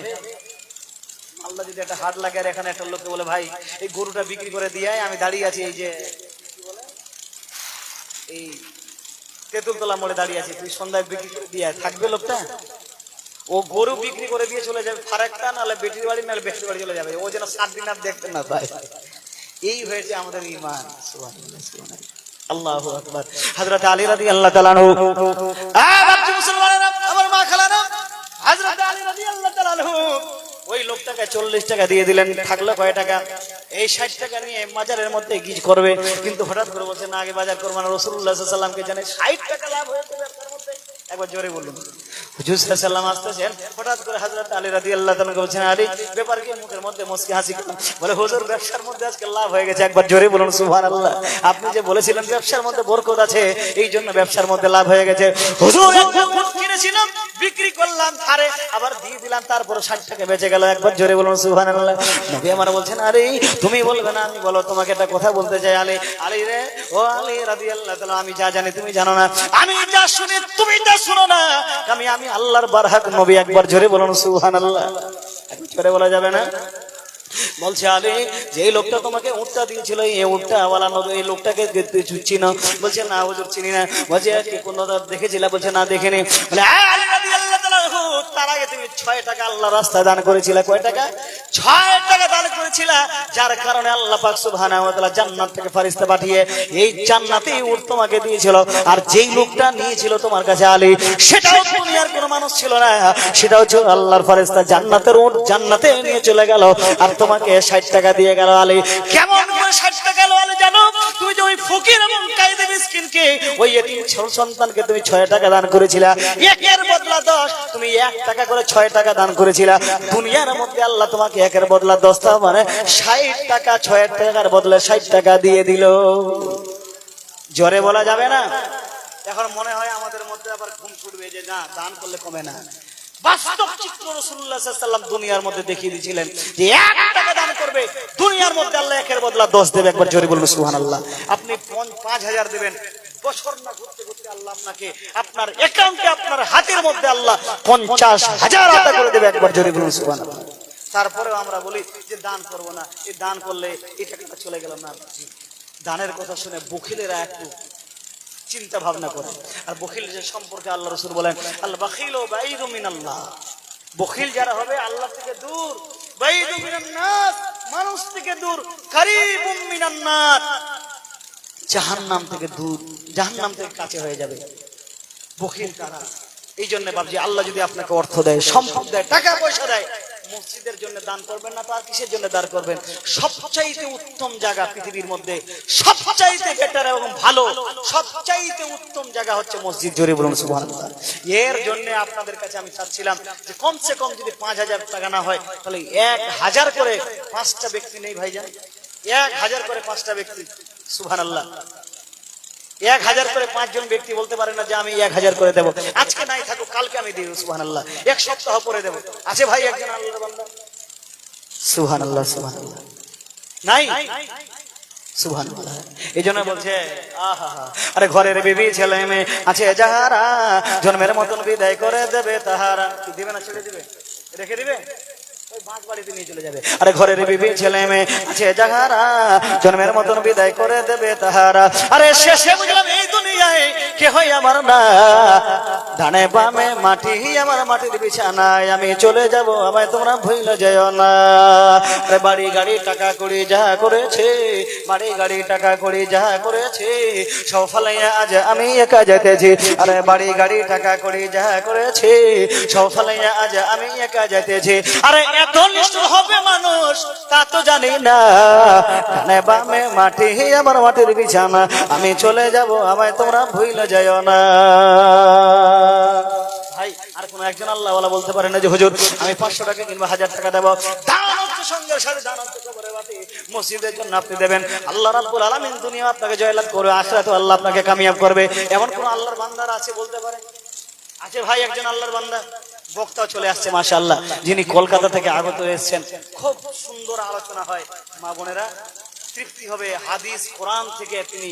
আল্লাহ যদি একটা হাট লাগে আর এখানে একটা লোককে বলে ভাই এই গরুটা বিক্রি করে দিয়ে আমি দাঁড়িয়ে আছি, এই যে এই তেঁতুলতলা মোড়ে দাঁড়িয়ে আছে, তুই সন্ধ্যায় বিক্রি করে দিয়ে থাকবে লোকটা? ও গরু বিক্রি করে দিয়ে চলে যাবে ফারাক্কা, নাহলে বেটির বাড়ি, নাহলে বেটির বাড়ি চলে যাবে, ও যেন 7 দিন আর দেখতে না পায়। এই হয়েছে আমাদের ঈমান। সুবহানাল্লাহ, সুবহানাল্লাহ, আল্লাহু আকবার। হযরত আলী রাদিয়াল্লাহু তাআলা আনহু, বাপজি মুসলমানেরা, আমার মা খালারা, হযরত আলী রাদিয়াল্লাহু তাআলা আনহু ওই লোকটাকে 40 টাকা দিয়ে দিলেন। থাকলো কয় টাকা? এই 60 টাকা নিয়ে মাজারের মধ্যে গিজ করবে, কিন্তু হঠাৎ করে বলছে না, আগে বাজার করব না। রাসূলুল্লাহ সাল্লাল্লাহু আলাইহি ওয়াসাল্লামকে জানে 60 টাকা লাভ হয়েছে ব্যবসার মধ্যে। একবার জোরে বলুন। হুজুর সাল্লাল্লাহু আলাইহি ওয়াসাল্লাম আসতেছেন, হঠাৎ করে হযরত আলী রাদিয়াল্লাহু তাআলা বলছেন, আলী ব্যাপার কি? মুখের মধ্যে মুস্কি হাসি। বলে হুজুর ব্যবসার মধ্যে আজকে লাভ হয়ে গেছে। একবার জোরে বলুন সুবহানাল্লাহ। আপনি যে বলেছিলেন ব্যবসার মধ্যে বরকত আছে, এই জন্য ব্যবসার মধ্যে লাভ হয়ে গেছে। হুজুর একটা উট কিনেছিলাম, বিক্রি করলাম, ধারে আবার দিয়ে দিলাম, তারপর 60 টাকা বেঁচে গেল। একবার জোরে বলুন সুবহানাল্লাহ। নবী আমার বলছেন, আরে তুমি বলবে না আমি বলো? তোমাকে একটা কথা বলতে চাই আলী। আলী রে, ও আলী রাদিয়াল্লাহু তাআলা, আমি যা জানি তুমি জানো না, আমি যা শুনি তুমি তা শুনো না। আমি আল্লাহর বারহাক নবী। একবার জোরে বলুন সুবহানাল্লাহ। একবার জোরে বলা যাবে না? বলছে আলী, যে লোকটা তোমাকে উটটা দিয়েছিল, এই উটটা ওয়ালা নবী, এই লোকটাকে চিনো? বলছে না হুজুর চিনি না। বলছে কি কোনো দেখেছিলা? বলছে না দেখিনি। বলে আলী রাদিয়াল্লাহু তাআলা, তার আগে তুমি 6 টাকা আল্লাহর রাস্তায় দান করেছিলা। কয় টাকা? 6 টাকা দান করেছিলা, যার কারণে আল্লাহ পাক সুবহানাহু ওয়া তাআলা জান্নাত থেকে ফেরেশতা পাঠিয়ে এই জান্নাতেই উট তোমাকে দিয়েছিল। আর যেই লোকটা নিয়েছিল তোমার কাছে আলী, সেটাও দুনিয়ার কোনো মানুষ ছিল না, সেটা হচ্ছে আল্লাহর ফেরেশতা। জান্নাতের উট জান্নাতে নিয়ে চলে গেল, আর তোমাকে 60 টাকা দিয়ে গেল আলী। কেমন করে 60 টাকা গেল আলী জানো? তুমি যে ওই ফকির এবং কায়দে মিসকিনকে, ওই এতিম সন্তানকে তুমি 6 টাকা দান করেছিলা, একের বদলা 10, তুমি 1 টাকা করে 6 টাকা দান করেছিলা। দুনিয়ার মধ্যে আল্লাহ তোমাকে একের বদলা 10 টা, মানে 60 টাকা, 6 টাকার বদলে 60 টাকা দিয়ে দিল। জোরে বলা যাবে না? এখন মনে হয় আমাদের মধ্যে আবার ঘুম ছুটবে যে না, দান করলে কমে না। বাস্তব চিত্র রাসূলুল্লাহ সাল্লাল্লাহু আলাইহি ওয়াসাল্লাম দুনিয়ার মধ্যে দেখিয়ে দিয়েছিলেন যে 1 টাকা দান করবে, দুনিয়ার মধ্যে আল্লাহ একের বদলা 10 দেবে। একবার জোরে বলুন সুবহানাল্লাহ। আপনি 5000 দিবেন, বছর না ঘুরতে ঘুরতে আল্লাহ আপনাকে আপনার অ্যাকাউন্টে, আপনার হাতের মধ্যে আল্লাহ 50,000 আতা করে দেবে। একবার জোরে বলুন সুবহানাল্লাহ। তারপরেও আমরা বলি যে দান করব না, এই দান করলে এই টাকাটা চলে গেল না। দানের কথা শুনে বখিলেরা একটু চিন্তা ভাবনা করে। আর বখিলদের সম্পর্কে আল্লাহ রাসূল বলেন, আল বাখিলু বাইদু মিনাল্লাহ, বখিল যারা হবে আল্লাহ থেকে দূর, বাইদু মিনান নাস, মানুষ থেকে দূর, কারীবুম মিনান নার, জাহান্নাম থেকে দূর, জাহান্নাম থেকে কাছে হয়ে যাবে বখিল কারা। এই জন্য বাবজি, আল্লাহ যদি আপনাকে অর্থ দেয়, সম্পদ দেয়, টাকা পয়সা দেয়, মসজিদের জন্য দান করবেন না, তার কিসের জন্য দান করবেন? সবচাইতে উত্তম জায়গা পৃথিবীর মধ্যে, সবচাইতে বেটার এবং ভালো, সবচাইতে উত্তম জায়গা হচ্ছে মসজিদ। জোরে বলুন সুবহানাল্লাহ। এর জন্য আপনাদের কাছে আমি চাচ্ছিলাম যে কমসে কম যদি 5000 টাকা না হয়, তাহলে 1000 করে 5টা ব্যক্তি নেই ভাইজান, 1000 করে 5টা ব্যক্তি। সুবহানাল্লাহ। 1000 করে 5 জন ব্যক্তি বলতে পারে না যে আমি 1000 করে দেব, আজকে নাই থাকুক কালকে আমি দেব। সুবহানাল্লাহ। 1 সপ্তাহ পরে দেব। আছে ভাই একজন আল্লাহর বান্দা? সুবহানাল্লাহ, সুবহানাল্লাহ। নাই? সুবহানাল্লাহ। এইজন্য বলছে আহা, আরে ঘরের বিবি ছেলে মেয়ে আছে যাহারা, জন্মের মতন বিদায় করে দেবে তাহারা। কি দিবে না ছেড়ে দিবে? রেখে দিবে? ওই বাঁশ বাড়িতে নিয়ে চলে যাবে। আরে ঘরের বিবি ছেলে মেয়ে আছে যাহারা, জন্মের মতন বিদায় করে দেবে তাহারা। আরে শেষে বুঝলাম এই দুনিয়ায় কে হয় আমার না, ডানে বামে মাটি আমার মাটির বিছানায়, আমি চলে যাব আমায় তোমরা ভুলে যেও না। আরে বাড়ি গাড়ি টাকা কড়ি যাহা করেছে, বাড়ি গাড়ি টাকা কড়ি যাহা করেছে, সব ফালাইয়া আজ আমি একা যেতেছি। আরে বাড়ি গাড়ি টাকা কড়ি যাহা করেছে, সব ফালাইয়া আজ আমি একা যেতেছি। আরে এত নিষ্ঠুর হবে মানুষ তা তো জানি না, ডানে বামে মাটি আমার মাটির বিছানা, আমি চলে যাব আমায় তোমরা ভুলে যেও না। ভাই আর কোন একজন আল্লাহওয়ালা বলতে পারে না যে হুজুর আমি 500 টাকা কিংবা 1000 টাকা দেব? দান হচ্ছে সঙ্গের সাথে, দান হচ্ছে কবরের বাতি, মসজিদের জন্য আপনি দেবেন। আল্লাহ রাব্বুল আলামিন দুনিয়া আপনাকে জয়লাভ করবে, আখিরাতে আল্লাহ আপনাকে কামিয়াব করবে। এমন কোন আল্লাহর বান্দারা আছে বলতে পারে? আছে ভাই একজন আল্লাহর বান্দা, বক্তা চলে আসছে মাশাআল্লাহ, যিনি কলকাতা থেকে আগত হয়েছেন। খুব সুন্দর আলোচনা হয়, মা বোনেরা তৃপ্তি হবে। হাদিস কোরআন থেকে তিনি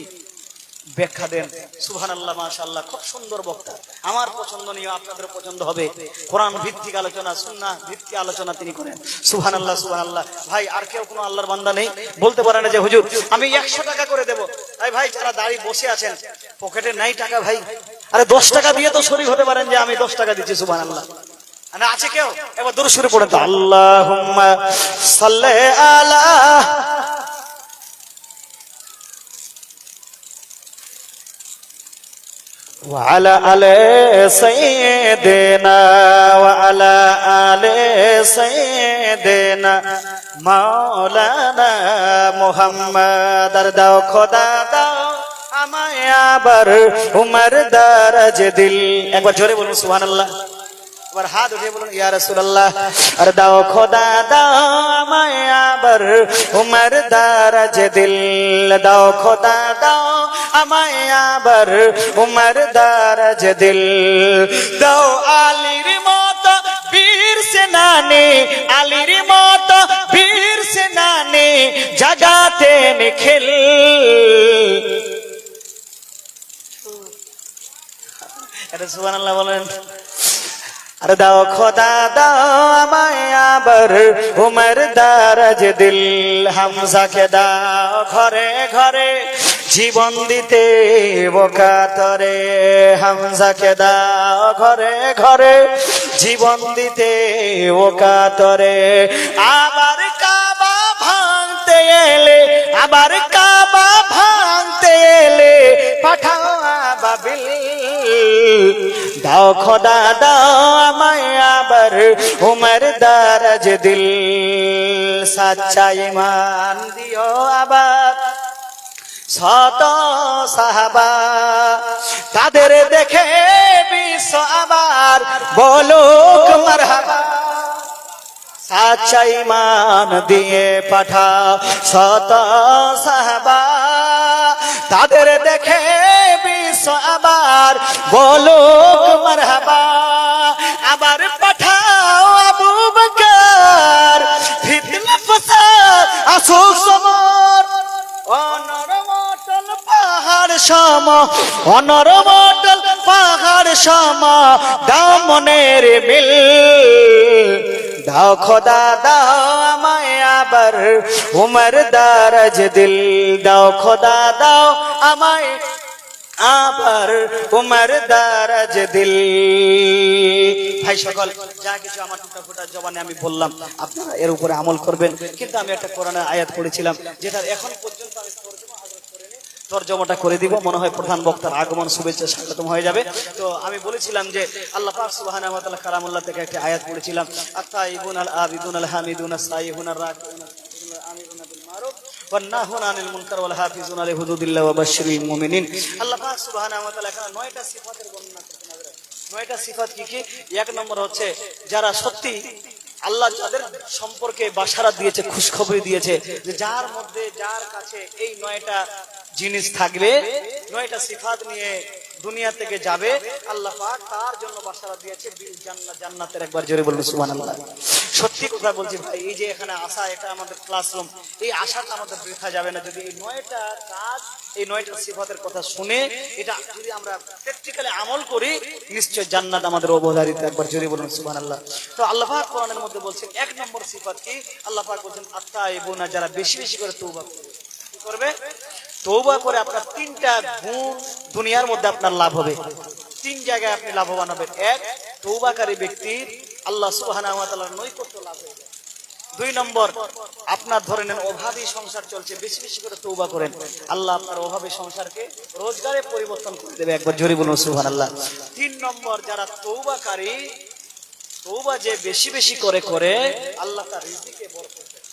ব্যাখ্যা দেন। সুবহানাল্লাহ, মাশাআল্লাহ, খুব সুন্দর বক্তা, আমার পছন্দনীয়, আপনাদের পছন্দ হবে। কোরআন ভিত্তিক আলোচনা, সুন্নাহ ভিত্তিক আলোচনা তিনি করেন। সুবহানাল্লাহ, সুবহানাল্লাহ। ভাই আর কেউ কোনো আল্লাহর বান্দা নেই বলতে পারে না যে হুজুর আমি 100 টাকা করে দেব? ভাই যারা দাঁড়িয়ে বসে আছেন পকেটে নাই টাকা, ভাই আরে 10 টাকা দিয়ে তো শরীক হতে পারেন যে আমি 10 টাকা দিচ্ছি। সুবহানাল্লাহ। না আছে কেউ? এবার দরুদ শরীফ পড়েন তো। আল্লাহুম্মা সাল্লি আলা وعلى آل سيدنا وعلى آل سيدنا مولانا محمد। দাও খোদা দাও আমায় আবার উমর দারাজ দিল। একবার জোরে বলুন সুবহানাল্লাহ। এবার হাত উঠিয়ে বলুন ইয়া রাসূলুল্লাহ। আর দাও খোদা দাও আমায় আবার উমর দারাজ দিল। দাও খোদা দাও আমায় আবার উমর দারাজ দিল। দাও আলীর মতো বীর সেনানি, আলীর মতো বীর সেনানি জাগাতে নিখিল। আরে সুবহানাল্লাহ বলেন। আর দাও খোদা দাও আমায় আবার উমর দারাজ দিল। হামজাকে দাও ঘরে ঘরে জীবন দিতে বকাতরে। হামজাকে দাও ঘরে ঘরে জীবন দিতে বকাতরে। আবার কাবা ভাঙতে এলে, আবার কাবা ভাঙতে এলে পাঠাও আবাবিল। দাও খোদা দাও আমায় আবার উমর দারাজ দিল। সাচ্চা ঈমান দিও আবার শত সাহাবা, তাদের দেখে বিশ্ব আবার বলুক মারহাবা। সাচ্চা ঈমান দিয়ে পাঠাও শত সাহাবা, তাদের দেখে বিশ্ব আবার বলুক মারহাবা। আবার পাঠাও আবু বকর ফিতনা ফাসাদ আসুক সমর। অনরমটল পাহাড় সম, অনরমটল পাহাড় সম দামনের মিল। দাও খোদা দাও আমায় আবার উমর দারাজ দিল। দাও খোদা দাও আমায় আবার উমর দারাজ দিল। ভাই সকল যা কিছু আমার টুকরা ফোটা জবানে আমি বললাম আপনারা এর উপরে আমল করবেন। কিন্তু আমি একটা কোরআনের আয়াত পড়েছিলাম যেটা এখন পর্যন্ত আমি তরজমাটা করে দিব। মনে হয় প্রধান বক্তার আগমন শুভেচ্ছা স্বাগতম হয়ে যাবে। তো আমি বলেছিলাম যে আল্লাহ পাক সুবহানাহু ওয়া তাআলা কালামুল্লাহ থেকে একটা আয়াত পড়েছিলাম, আত-তাইবুন আল আবিদুন আল হামিদুন আস-সাইহুন আর-রাকিউন আল-আমিরুন বিল মারুফ ওয়ান নাহুন আনিল মুনকার ওয়াল হাফিজুন আলি হুদুদিল্লাহ ওয়া বাশশিরিল মুমিনিন। আল্লাহ পাক সুবহানাহু ওয়া তাআলা এখানে 9টা সিফাতের বর্ণনা করছেন। 9টা সিফাত কি কি? এক নম্বর হচ্ছে যারা সত্যি আল্লাহ যাদের সম্পর্কে বাশারাত দিয়েছে, খুশখবরি দিয়েছে যে যার মধ্যে যার কাছে এই 9টা জিনিস থাকবে, 9টা সিফাত নিয়ে দুনিয়া থেকে যাবে, আল্লাহ পাক তার জন্য বাশারাত দিয়েছে বিল জান্নাত, জান্নাতের। একবার জোরে বলুন সুবহানাল্লাহ। সত্যি কথা বলছি ভাই, এই যে এখানে আসা, এটা আমাদের ক্লাসরুম, এই আশাটা আমাদের বৃথা যাবে না যদি এই 9টা কাজ, এই 9টা সিফাতের কথা শুনে এটা যদি আমরা প্র্যাকটিক্যালি আমল করি, নিশ্চয় জান্নাত আমাদের অবধারিত। একবার জোরে বলুন সুবহানাল্লাহ। তো আল্লাহ পাক কোরআনের মধ্যে বলছেন 1 নম্বর সিফাত কি? আল্লাহ পাক বলছেন আত-তাইবুনা, যারা বেশি বেশি করে তওবা করবে। কি করবে? তওবা করে আপনার 3টা গুণ দুনিয়ার মধ্যে আপনার লাভ হবে। 3 জায়গায় আপনি লাভবান হবেন। 1, তওবাকারী ব্যক্তির আল্লাহ সুবহানাহু ওয়া তাআলার নৈকট্য লাভ হবে। 2 নম্বর, আপনার ধরে নেন অভাবী সংসার চলছে, বেশি বেশি করে তওবা করেন, আল্লাহ আপনার অভাবী সংসারকে রোজগারে পরিবর্তন করে দেবে। একবার জোরে বলুন সুবহানাল্লাহ। 3 নম্বর, যারা তওবাকারী, তওবা যে বেশি বেশি করে করে আল্লাহ তার রিজিকে বরকত দেয়।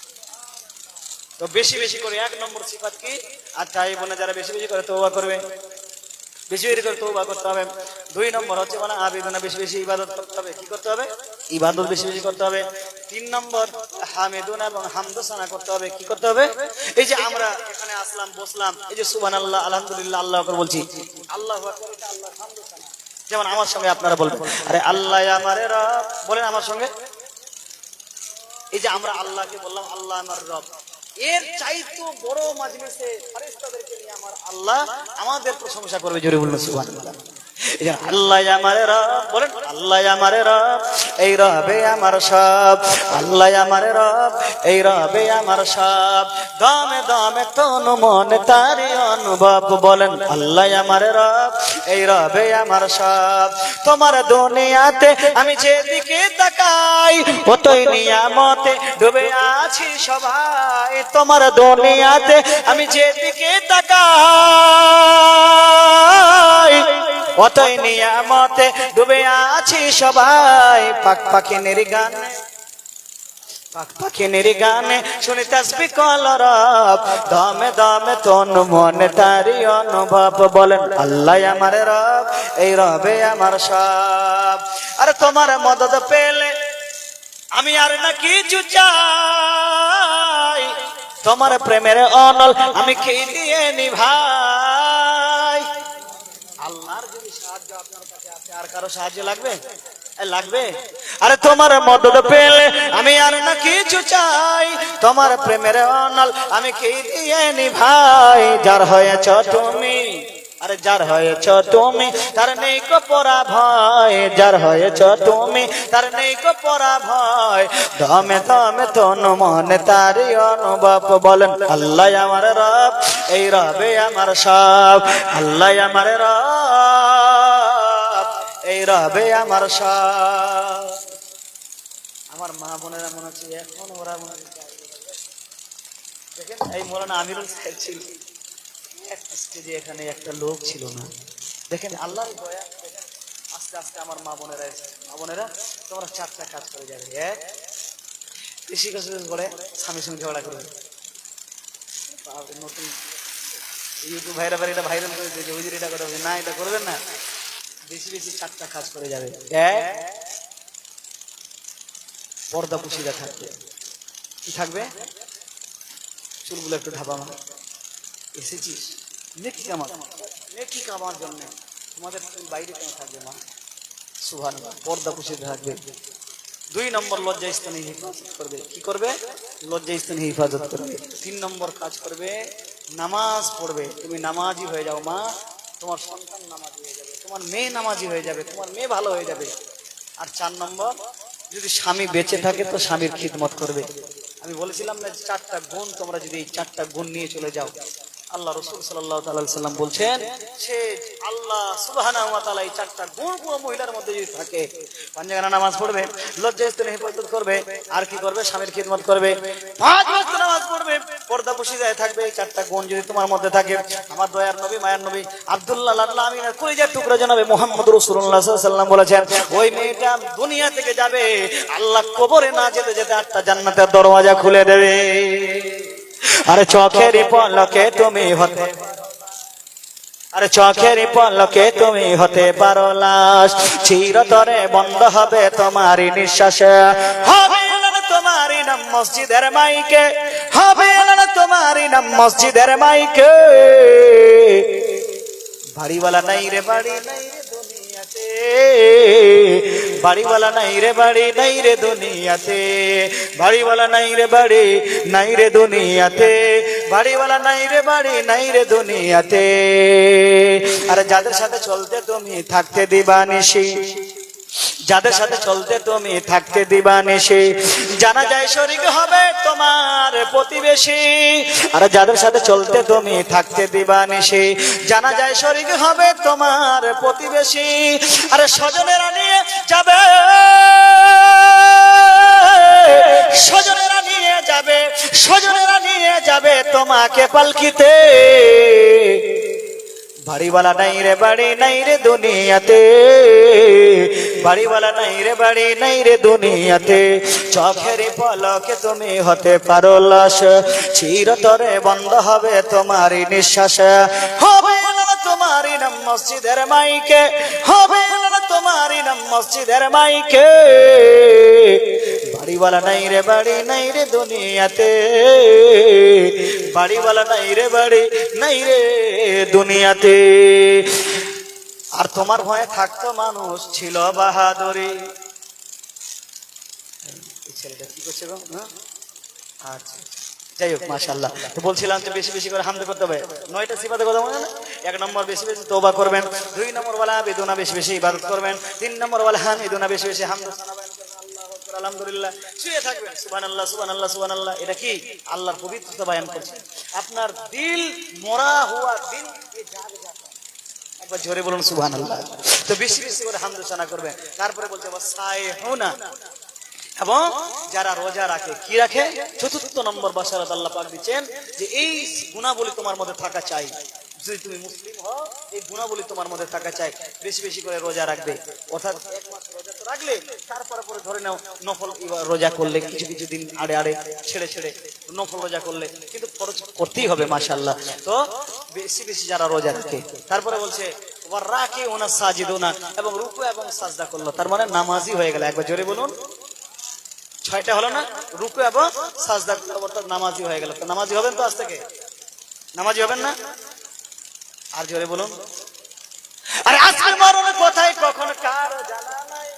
তো বেশি বেশি করে 1 নম্বর সিফাত কি? আর তাইবুনা, যারা বেশি বেশি করে তওবা করবে, বেশি বেশি করে তওবা করতে হবে। 2 নম্বর হচ্ছে মানে আবিদুনা, বেশি বেশি ইবাদত করতে হবে। কি করতে হবে? ইবাদত বেশি বেশি করতে হবে। 3 নম্বর হামিদুনা, এবং হামদসানা করতে হবে। কি করতে হবে? এই যে আমরা এখানে আসলাম, বসলাম, এই যে সুবহানাল্লাহ, আলহামদুলিল্লাহ, আল্লাহু আকবার বলছি, আল্লাহু আকবার, এটা আল্লাহর হামদসানা। যেমন আমার সঙ্গে আপনারা বলবেন, আরে আল্লাহ আমার রব, বলেন আমার সঙ্গে। এই যে আমরা আল্লাহকে বললাম আল্লাহ আমার রব, এর চাইতে বড় মাজলিসে ফেরেশতাদেরকে নিয়ে আমার আল্লাহ আমাদের প্রশংসা করবে, জোরে বলুন সুবহানাল্লাহ। আল্লাহ আমার রব, বলেন আল্লাহ আমার রব, এই রবে আমার সব, আল্লাহ আমার রব, এই রবে আমার সব, দমে দমে তন মন তারি অনুভব, বলেন আল্লাহ আমার রব, এই রবে আমার সব। তোমার দুনিয়াতে আমি যেদিকে তাকাই কতই নিয়ামতে ডুবে আছি সবাই, তোমার দুনিয়াতে আমি যেদিকে তাকাই অতই নিয়ামতে ডুবে আছি সবাই। পাক পাখিনের গানে, পাক পাখিনের গানে শুনি তাসবিহ কলরব, দমে দমে তন মন তারি অনুভব, বলেন আল্লাহ আমার রব, এই রবে আমার সব। আর তোমার মদদ পেলে আমি আর না কিছু চাই, তোমার প্রেমের অনল আমি কি দিয়ে নিভাই। আল্লাহর যদি সাহায্য আপনার কাছে আছে, আর কারো সাহায্য লাগবে? লাগবে। আরে তোমার মদদ পেলে আমি আর না কিছু চাই, তোমার প্রেমের অনল আমি কি দিয়ে নিভাই। যার হয়েছ তুমি, আরে যার হয়েছ তুমি তার নেই কো পরাভয়, যার হয়েছ তুমি তার নেই কো পরাভয়, দমে দমে তন মনে তারি অনুভব, বলেন আল্লাহ আমার রব, এই রবে আমার সব, আল্লাহ আমার রব, এই রবে আমার সব। আমার মা বোনেরা মনে হচ্ছে এখন ওরা মনে হচ্ছে দেখেন এই মৌলানা আমিরুল সাহেব ছিল স্টেজে, এখানে একটা লোক ছিল না। দেখেন আল্লাহর দয়া, আস্তে আস্তে আমার মা বোনেরা এসে, মা বোনেরা তোমরা চারটা কাজ করে যাবে। এক, কৃষি কাজ করে স্বামীর সঙ্গে ঝগড়া করবে। নতুন ইউটিউব ভাইরা এটা ভাইরাল করে দিয়েছে, হুজুর এটা কথা বলছে না, এটা করবেন না। বেশি বেশি চারটা কাজ করে যাবে। এক, পর্দা পুশিদা থাকবে। কি থাকবে? চুলগুলো একটু ঢাবা মা, এসেছিস নেকি কামার, নেকি কামার জন্য তোমাদের বাইরে কেন থাকবে মা? সুবহানাল্লাহ, পর্দা পুশিদা থাকবে। দুই নম্বর লজ্জা স্থানে হিফাজত করবে। কি করবে? লজ্জা স্থানে হিফাজত করবে। তিন নম্বর কাজ করবে, নামাজ পড়বে। তুমি নামাজি হয়ে যাও মা, তোমার সন্তান নামাজি হয়ে যাবে, তোমার মেয়ে নামাজি হয়ে যাবে, তোমার মেয়ে ভালো হয়ে যাবে। আর চার নম্বর, যদি স্বামী বেঁচে থাকে তো স্বামীর খিদমত করবে। আমি বলেছিলাম না, চারটা গুণ, তোমরা যদি এই চারটা গুণ নিয়ে চলে যাও, আল্লাহ রাসূল সাল্লাল্লাহু আলাইহি ওয়াসাল্লাম বলছেন, সে আল্লাহ সুবহানাহু ওয়া তাআলা এই চারটা গুণ কোনো মহিলার মধ্যে যদি থাকে, পাঁচওয়াক্ত নামাজ পড়বে, লজ্জা স্থানে হিফাজত করবে, আর কি করবে? স্বামীর খিদমত করবে, পাঁচ ওয়াক্ত নামাজ পড়বে, পর্দা পুশিদায় থাকবে। এই চারটা গুণ যদি তোমার মধ্যে থাকে, আমার দয়ার নবী, মায়ার নবী আব্দুল্লাহ লাল্লাহ আমিনের কলিজার টুকরা জনাবে মুহাম্মদ রাসূলুল্লাহ সাল্লাল্লাহু আলাইহি ওয়াসাল্লাম বলেছেন, ওই মেয়েটা দুনিয়া থেকে যাবে, আল্লাহ কবরে না যেতে যেতে আটটা জান্নাতের দরওয়াজা খুলে দেবে। আরে চোখের পলকে তুমি হতে, আরে চোখের পলকে তুমি হতে পারো লাশ, চিরতরে বন্ধ হবে তোমারই নিঃশ্বাস, হবে না তোমারই নাম মসজিদের মাইকে, হবে না তোমারই নাম মসজিদের মাইকে। বাড়িওয়ালা নাই রে বাড়ি নাই রে দুনিয়াতে, বাড়িওয়ালা নাই রে বাড়ি নাই রে দুনিয়াতে, বাড়িওয়ালা নাই রে বাড়ি নাই রে দুনিয়াতে, বাড়িওয়ালা নাই রে বাড়ি নাই রে দুনিয়াতে। আর যাদের সাথে চলতে তুমি থাকতে দিবানিশি, যাদের সাথে চলতে তুমি থাকতে দিবানিশি, জানা যায় শরীক হবে তোমার প্রতিবেশী। আর যাদের সাথে চলতে তুমি থাকতে দিবানিশি, জানা যায় শরীক হবে তোমার প্রতিবেশী। আরে স্বজনেরা নিয়ে যাবে, স্বজনেরা নিয়ে যাবে, স্বজনেরা নিয়ে যাবে তোমাকে পালকিতে, বাড়িওয়ালা নাই রে বাড়ি নাই রে দুনিয়াতে, বাড়িওয়ালা নাই রে বাড়ি নাই রে দুনিয়াতে। চোখের পলকে তুমি হতে পারো লাশ, চিরতরে বন্ধ হবে তোমারই নিঃশ্বাস, হবে না তোমারই নাম মসজিদের মাইকে, হবে না তোমারই নাম মসজিদের মাইকে। বাড়িওয়ালা নাই রে বাড়ি নাই রে দুনিয়াতে, বাড়িওয়ালা নাই রে বাড়ি নাই রে দুনিয়াতে। আর তোমার ভয়ে থাকতো মানুষ ছিল বাহাদুরি। ছেলেটা কি করছে গো? আচ্ছা, যাই হোক মাশাআল্লাহ। তো বলছিলাম যে বেশি বেশি করে হামদ করতে হবে। 9টা সিফাতের কথা মনে না? 1 নম্বর বেশি বেশি তওবা করবেন, 2 নম্বর ওয়ালা বেদুনা বেশি বেশি ইবাদত করবেন, 3 নম্বর ওয়ালা হামিদুনা বেশি বেশি হামদ সানাবেন, আল্লাহু আকবার আলহামদুলিল্লাহ। শুয়ে থাকবেন সুবহানাল্লাহ সুবহানাল্লাহ সুবহানাল্লাহ। এটা কি আল্লাহর পবিত্রতা বয়ান করছে। আপনার দিল মরা হুয়া দিল কে জাগ জাতা, একবার জোরে বলুন সুবহানাল্লাহ। তো বেশি বেশি করে হামদ সানা করবেন। তারপরে বলছে ওয়াসাইহুনা, এবং যারা রোজা রাখে, কি রাখে? 4th নম্বর বাশারাত আল্লাহ পাক দিচ্ছেন যে এই গুণাবলী তোমার মধ্যে থাকা চাই। যদি তুমি মুসলিম হও, এই গুণাবলী তোমার মধ্যে থাকা চাই। বেশি বেশি করে রোজা রাখবে, অর্থাৎ 1 মাস রোজা তো রাখলে, তারপরে পরে ধরে নাও নফল রোজা করলে, কিছু কিছু দিন আড়ে আড়ে ছেড়ে ছেড়ে নফল রোজা করলে, কিন্তু খরচ করতেই হবে মাশাআল্লাহ। তো বেশি বেশি যারা রোজা রাখে, তারপরে বলছে ওয়ারাকিউনা সাজিদুনা, এবং রুকু এবং সাজদা করলো, তার মানে নামাজি হয়ে গেল। একবার জোরে বলুন। 6টা হলো না? রুকু এবং সাজদা অর্থাৎ নামাজি হয়ে গেল। তো নামাজি হবেন তো আজ থেকে? নামাজি হবেন না? আর জোরে বলুন। আরে আজকে মরণ কোথায় কখন কারো জানা নাই,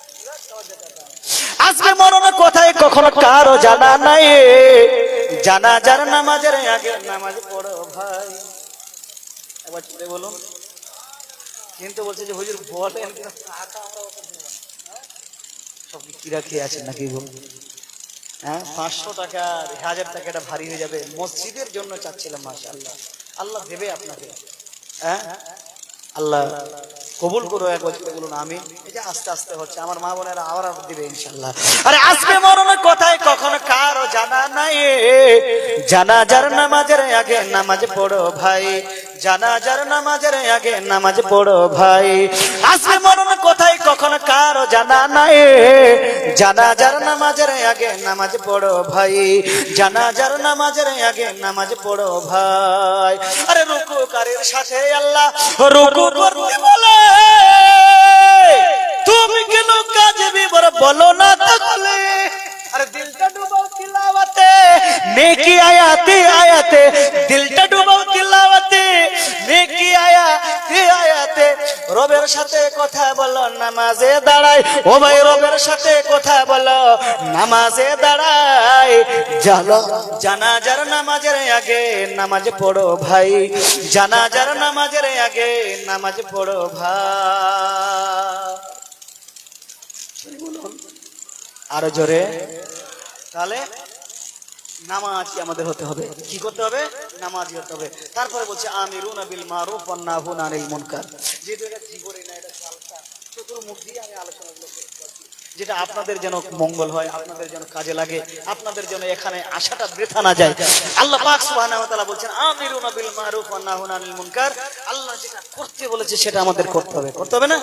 আজকে মরণ কোথায় কখন কারো জানা নাই, জানাজার নামাজের আগে নামাজ পড়ো ভাই। একবার জোরে বলুন। কিন্তু বলছে যে হুজুর বলেন সব কিরা খেয়ে আছেন নাকি? হ্যাঁ, 500 টাকা 1000 টাকা এটা ভারী হয়ে যাবে। মসজিদের জন্য চাচ্ছিলাম মাশাআল্লাহ। আল্লাহ দেবে আপনাকে। হ্যাঁ, আল্লাহ কবুল করো। একবার বলুন আমিন। এই যে আস্তে আস্তে হচ্ছে, আমার মা বোনেরা আবার দিবে ইনশাআল্লাহ। আরে আজকে মরণ কোথায় কখন কারো জানা নাই, জানাজার নামাজের আগে নামাজ পড়ো ভাই, জানাজার নামাজের আগে নামাজ পড়ো ভাই। আজকে মরণ কোথায় কখন কারো জানা নাই, জানাজার নামাজের আগে নামাজ পড়ো ভাই, জানাজার নামাজের আগে নামাজ পড়ো ভাই। আরে রুকুকারীর সাথে আল্লাহ রুকু করতে বলে, তুমি কেন কাজে বিবর বলো না তাহলে? আরে দিলটা ডুবাও তিলাওয়াতে, নেকি আয়াতে আয়াতে, দিলটা ডুবাও তিলাওয়াতে, নেকি আয়াতে আয়াতে। রবের সাথে কথা বলো নামাজে দাঁড়ায়, ও ভাই রবের সাথে কথা বলো নামাজে দাঁড়ায়। জানাজার নামাজের আগে নামাজ পড়ো ভাই, জানাজার নামাজের আগে নামাজ পড়ো ভাই। আরো জোরে। তাহলে নামাজি আমাদের হতে হবে। কি করতে হবে? নামাজি হতে হবে। তারপরে বলছে আমিরুনা বিল মারুফ ওয়ান নাহুনা আনিল মুনকার। যেহেতু এটা জীবনে না, এটা চালটা, চতুর্মুখ দিয়ে আমি আলোচনাগুলো করছি, যেটা আপনাদের যেন মঙ্গল হয়, আপনাদের যেন কাজে লাগে, আপনাদের যেন এখানে আশাটা বৃথা না যায়। আল্লাহ পাক সুবহানাহু ওয়া তাআলা বলছেন আমিরুনা বিল মারুফ ওয়ান নাহুনা আনিল মুনকার। আল্লাহ যেটা করতে বলেছে সেটা আমাদের করতে হবে। করতে হবে না?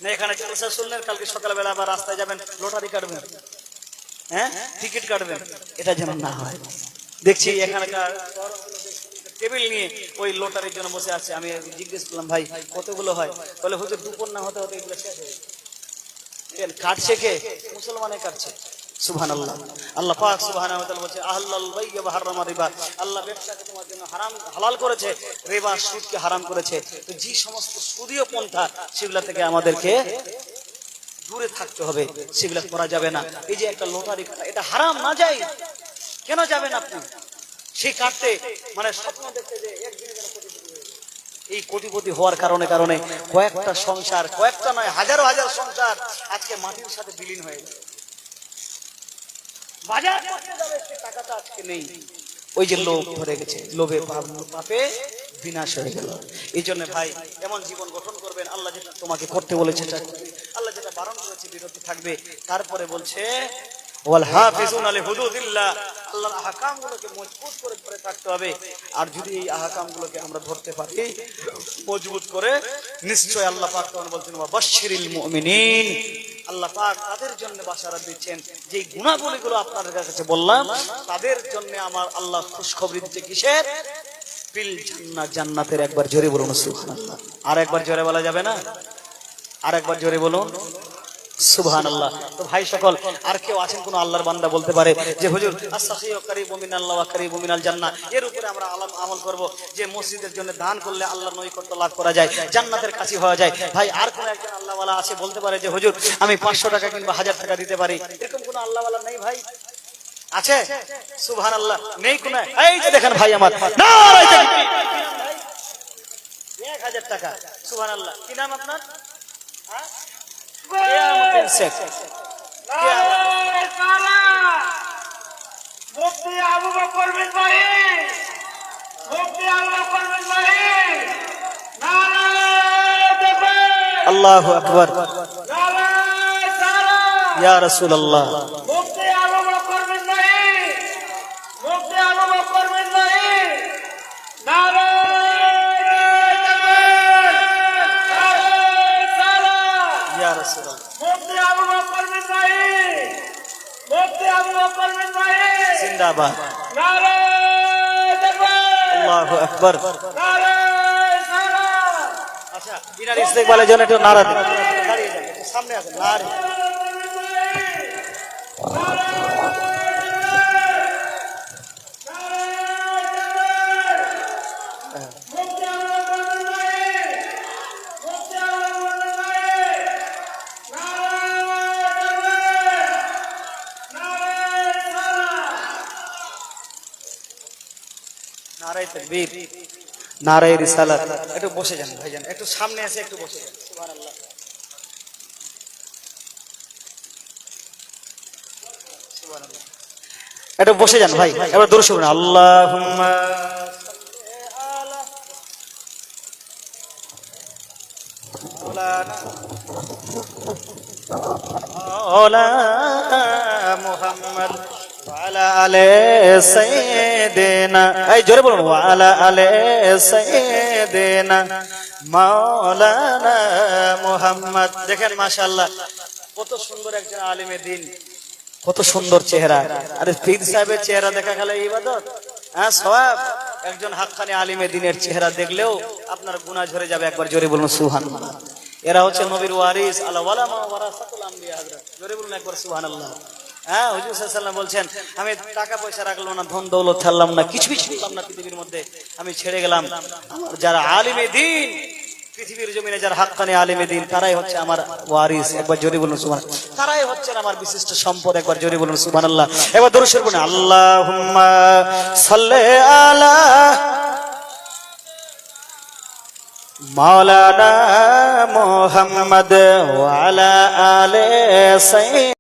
না এখানে জলসা শুনলেন, কালকে সকালবেলা আবার রাস্তায় যাবেন, লটারি কাটবেন, হ্যাঁ টিকিট কাটবেন, এটা যেন না হয়। দেখছি এখানকার টেবিল নিয়ে ওই লটারির জন্য বসে আছে। আমি জিজ্ঞেস করলাম ভাই কতগুলো হয়? বলে হুজুর দুপুর না হতে হতে এগুলো শেষ হয়ে গেছে। কাটছে কে? মুসলমানে কাটছে। সুবহানাল্লাহ। আল্লাহ পাক সুবহানাহু ওয়া তাআলা বলেছে আহলাল বাই'a ওয়া হারামা রিবা। আল্লাহ ব্যবসাকে তোমার জন্য হারাম হালাল করেছে, রিবা সুদকে হারাম করেছে। তো যে সমস্ত সুদীয় পন্থা সেগুলা থেকে আমাদেরকে দূরে থাকতে হবে, সেগুলা করা যাবে না। এই যে একটা লটারি কাটা, এটা হারাম না যায়, কেন যাবেন আপনি সেই কাটতে? মানে স্বপ্ন দেখতে যে একদিনে যেন কোটিপতি হয়ে যায়। এই কোটিপতি হওয়ার কারণে কারণে কয়েকটা সংসার, কয়েকটা নয় হাজারো হাজার সংসার আজকে মাটির সাথে বিলীন হয়ে যায়। বাজার করতে যাবে, সে টাকাটা আজকে নেই। ওই যে লোভ ধরে গেছে, লোভে পাপে বিনাশ হয়ে গেল। এই জন্য ভাই এমন জীবন গঠন করবেন, আল্লাহ যেটা তোমাকে করতে বলেছে সেটা করবে, আল্লাহ যেটা বারণ করেছে বিরতি থাকবে। তারপরে বলছে ওয়াল হাফিজুনা লিহুদুদিল্লাহ, আল্লাহর আহকামগুলোকে মজবুত করে ধরে থাকতে হবে। আর যদি এই আহকামগুলোকে আমরা ধরতে পারি মজবুত করে, নিশ্চয় আল্লাহ পাক তখন বলছেন ওয়া বাশশিরিল মুমিনিন, আল্লাহ পাক তাদের জন্য বাশারাত দিচ্ছেন যে গুণাবলীগুলো আপনাদের কাছে বললাম, তাদের জন্য আমার আল্লাহ খুশখবরি দিচ্ছে। কিসের? বিল জান্নাত, জান্নাতের। একবার জোরে বলুন সুবহানাল্লাহ। আর একবার জোরে বলা যাবে না? আর একবার জোরে বলুন সুবহানাল্লাহ। তো ভাই সকল, আর কেউ আছেন কোন আল্লাহর বান্দা বলতে পারে যে হুজুর আস-সাখিয়ু কারীবু মিনাল্লাহ ওয়া কারীবু মিনাল জান্নাহ, এর উপরে আমরা আমল করব যে মসজিদের জন্য দান করলে আল্লাহর নৈকট্য লাভ করা যায়, জান্নাতের কাছে হওয়া যায়। ভাই আর কোন একজন আল্লাহওয়ালা আছে বলতে পারে যে হুজুর আমি 500 টাকা কিংবা 1000 টাকা দিতে পারি? এরকম কোন আল্লাহওয়ালা নেই ভাই? আছে? সুবহানাল্লাহ। নেই কোন? এই যে দেখেন ভাই আমার, নারায়ে তাকবীর, 1000 টাকা। সুবহানাল্লাহ। কি নাম আপনার? হ্যাঁ, কিয়ামতের শেখ। নারায়ে সালাত। মুফতি আবু বকর বিন ভাই, মুফতি আবু বকর বিন ভাই, নারায়ে তাকবীর, আল্লাহু আকবার, নারায়ে সালাত। ইয়া রাসূলুল্লাহ। মুফতি আবু বকর বিন ভাই, মুফতি আবু বকর বিন ভাই, নারায়ে তাকবীর, নারায়ে সালাত। ইয়া রাসূলুল্লাহ। মুফতি আবু বকর বিন ভাই, মুফতি আবু বকর বিন ভাই, জিন্দাবাদ। নারায়ে তাকবীর, আল্লাহু আকবার। নারায়ে সালাত। আচ্ছা, ইনার ইস্তেকবালের জন্য একটু নারা দিন। দাঁড়িয়ে যান, একটু সামনে আসেন। নারে নারায়ে তাকবীর, নারায়ে রিসালাত। একটু বসে যান ভাইজান, একটু সামনে এসে একটু বসে যান। সুবহানাল্লাহ। সুবহানাল্লাহ। একটু বসে যান ভাই, এবার দরুদ শরীফ। আল্লাহুম্মা মাওলানা মুহাম্মদ ওয়া আলা আলি সাইয়্যিদিনা, এই জোরে বলুন, ওয়া আলা আলি সাইয়্যিদিনা মাওলানা মুহাম্মদ। দেখেন মাশাআল্লাহ, কত সুন্দর একজন আলিমে দ্বীন, কত সুন্দর চেহারা। আরে পীর সাহেবের চেহারা দেখা গেল ইবাদত, হ্যাঁ সওয়াব। একজন হাক্কানি আলিমে দ্বীনের চেহারা দেখলেও আপনার গুনাহ ঝরে যাবে। একবার জোরে বলুন সুবহানাল্লাহ। এরা হচ্ছে নবীর ওয়ারিস, আল ওয়ালামা ওয়ারাসাতুল আম্বিয়া। জোরে বলুন একবার সুবহানাল্লাহ। হ্যাঁ, হুজুর সাল্লাল্লাহু আলাইহি ওয়াসাল্লাম বলছেন, আমি টাকা পয়সা রাখলাম না, ধন দৌলত ছাড়লাম না, কিছুই ছাড়লাম না পৃথিবীর মধ্যে, আমি ছেড়ে গেলাম আমার যারা আলিমে দ্বীন, পৃথিবীর জমিনে যারা হাক্কানি আলিমে দ্বীন, তারাই হচ্ছে আমার ওয়ারিস। একবার জোরে বলুন সুবহানাল্লাহ। তারাই হচ্ছেন আমার বিশিষ্ট সম্পদ। একবার জোরে বলুন সুবহানাল্লাহ। এবার দরুদ শরীফ পড়ুন। আল্লাহুম্মা সাল্লি আলা মাওলানা মুহাম্মদ ওয়া আলা আলি সাইয়্যিদিনা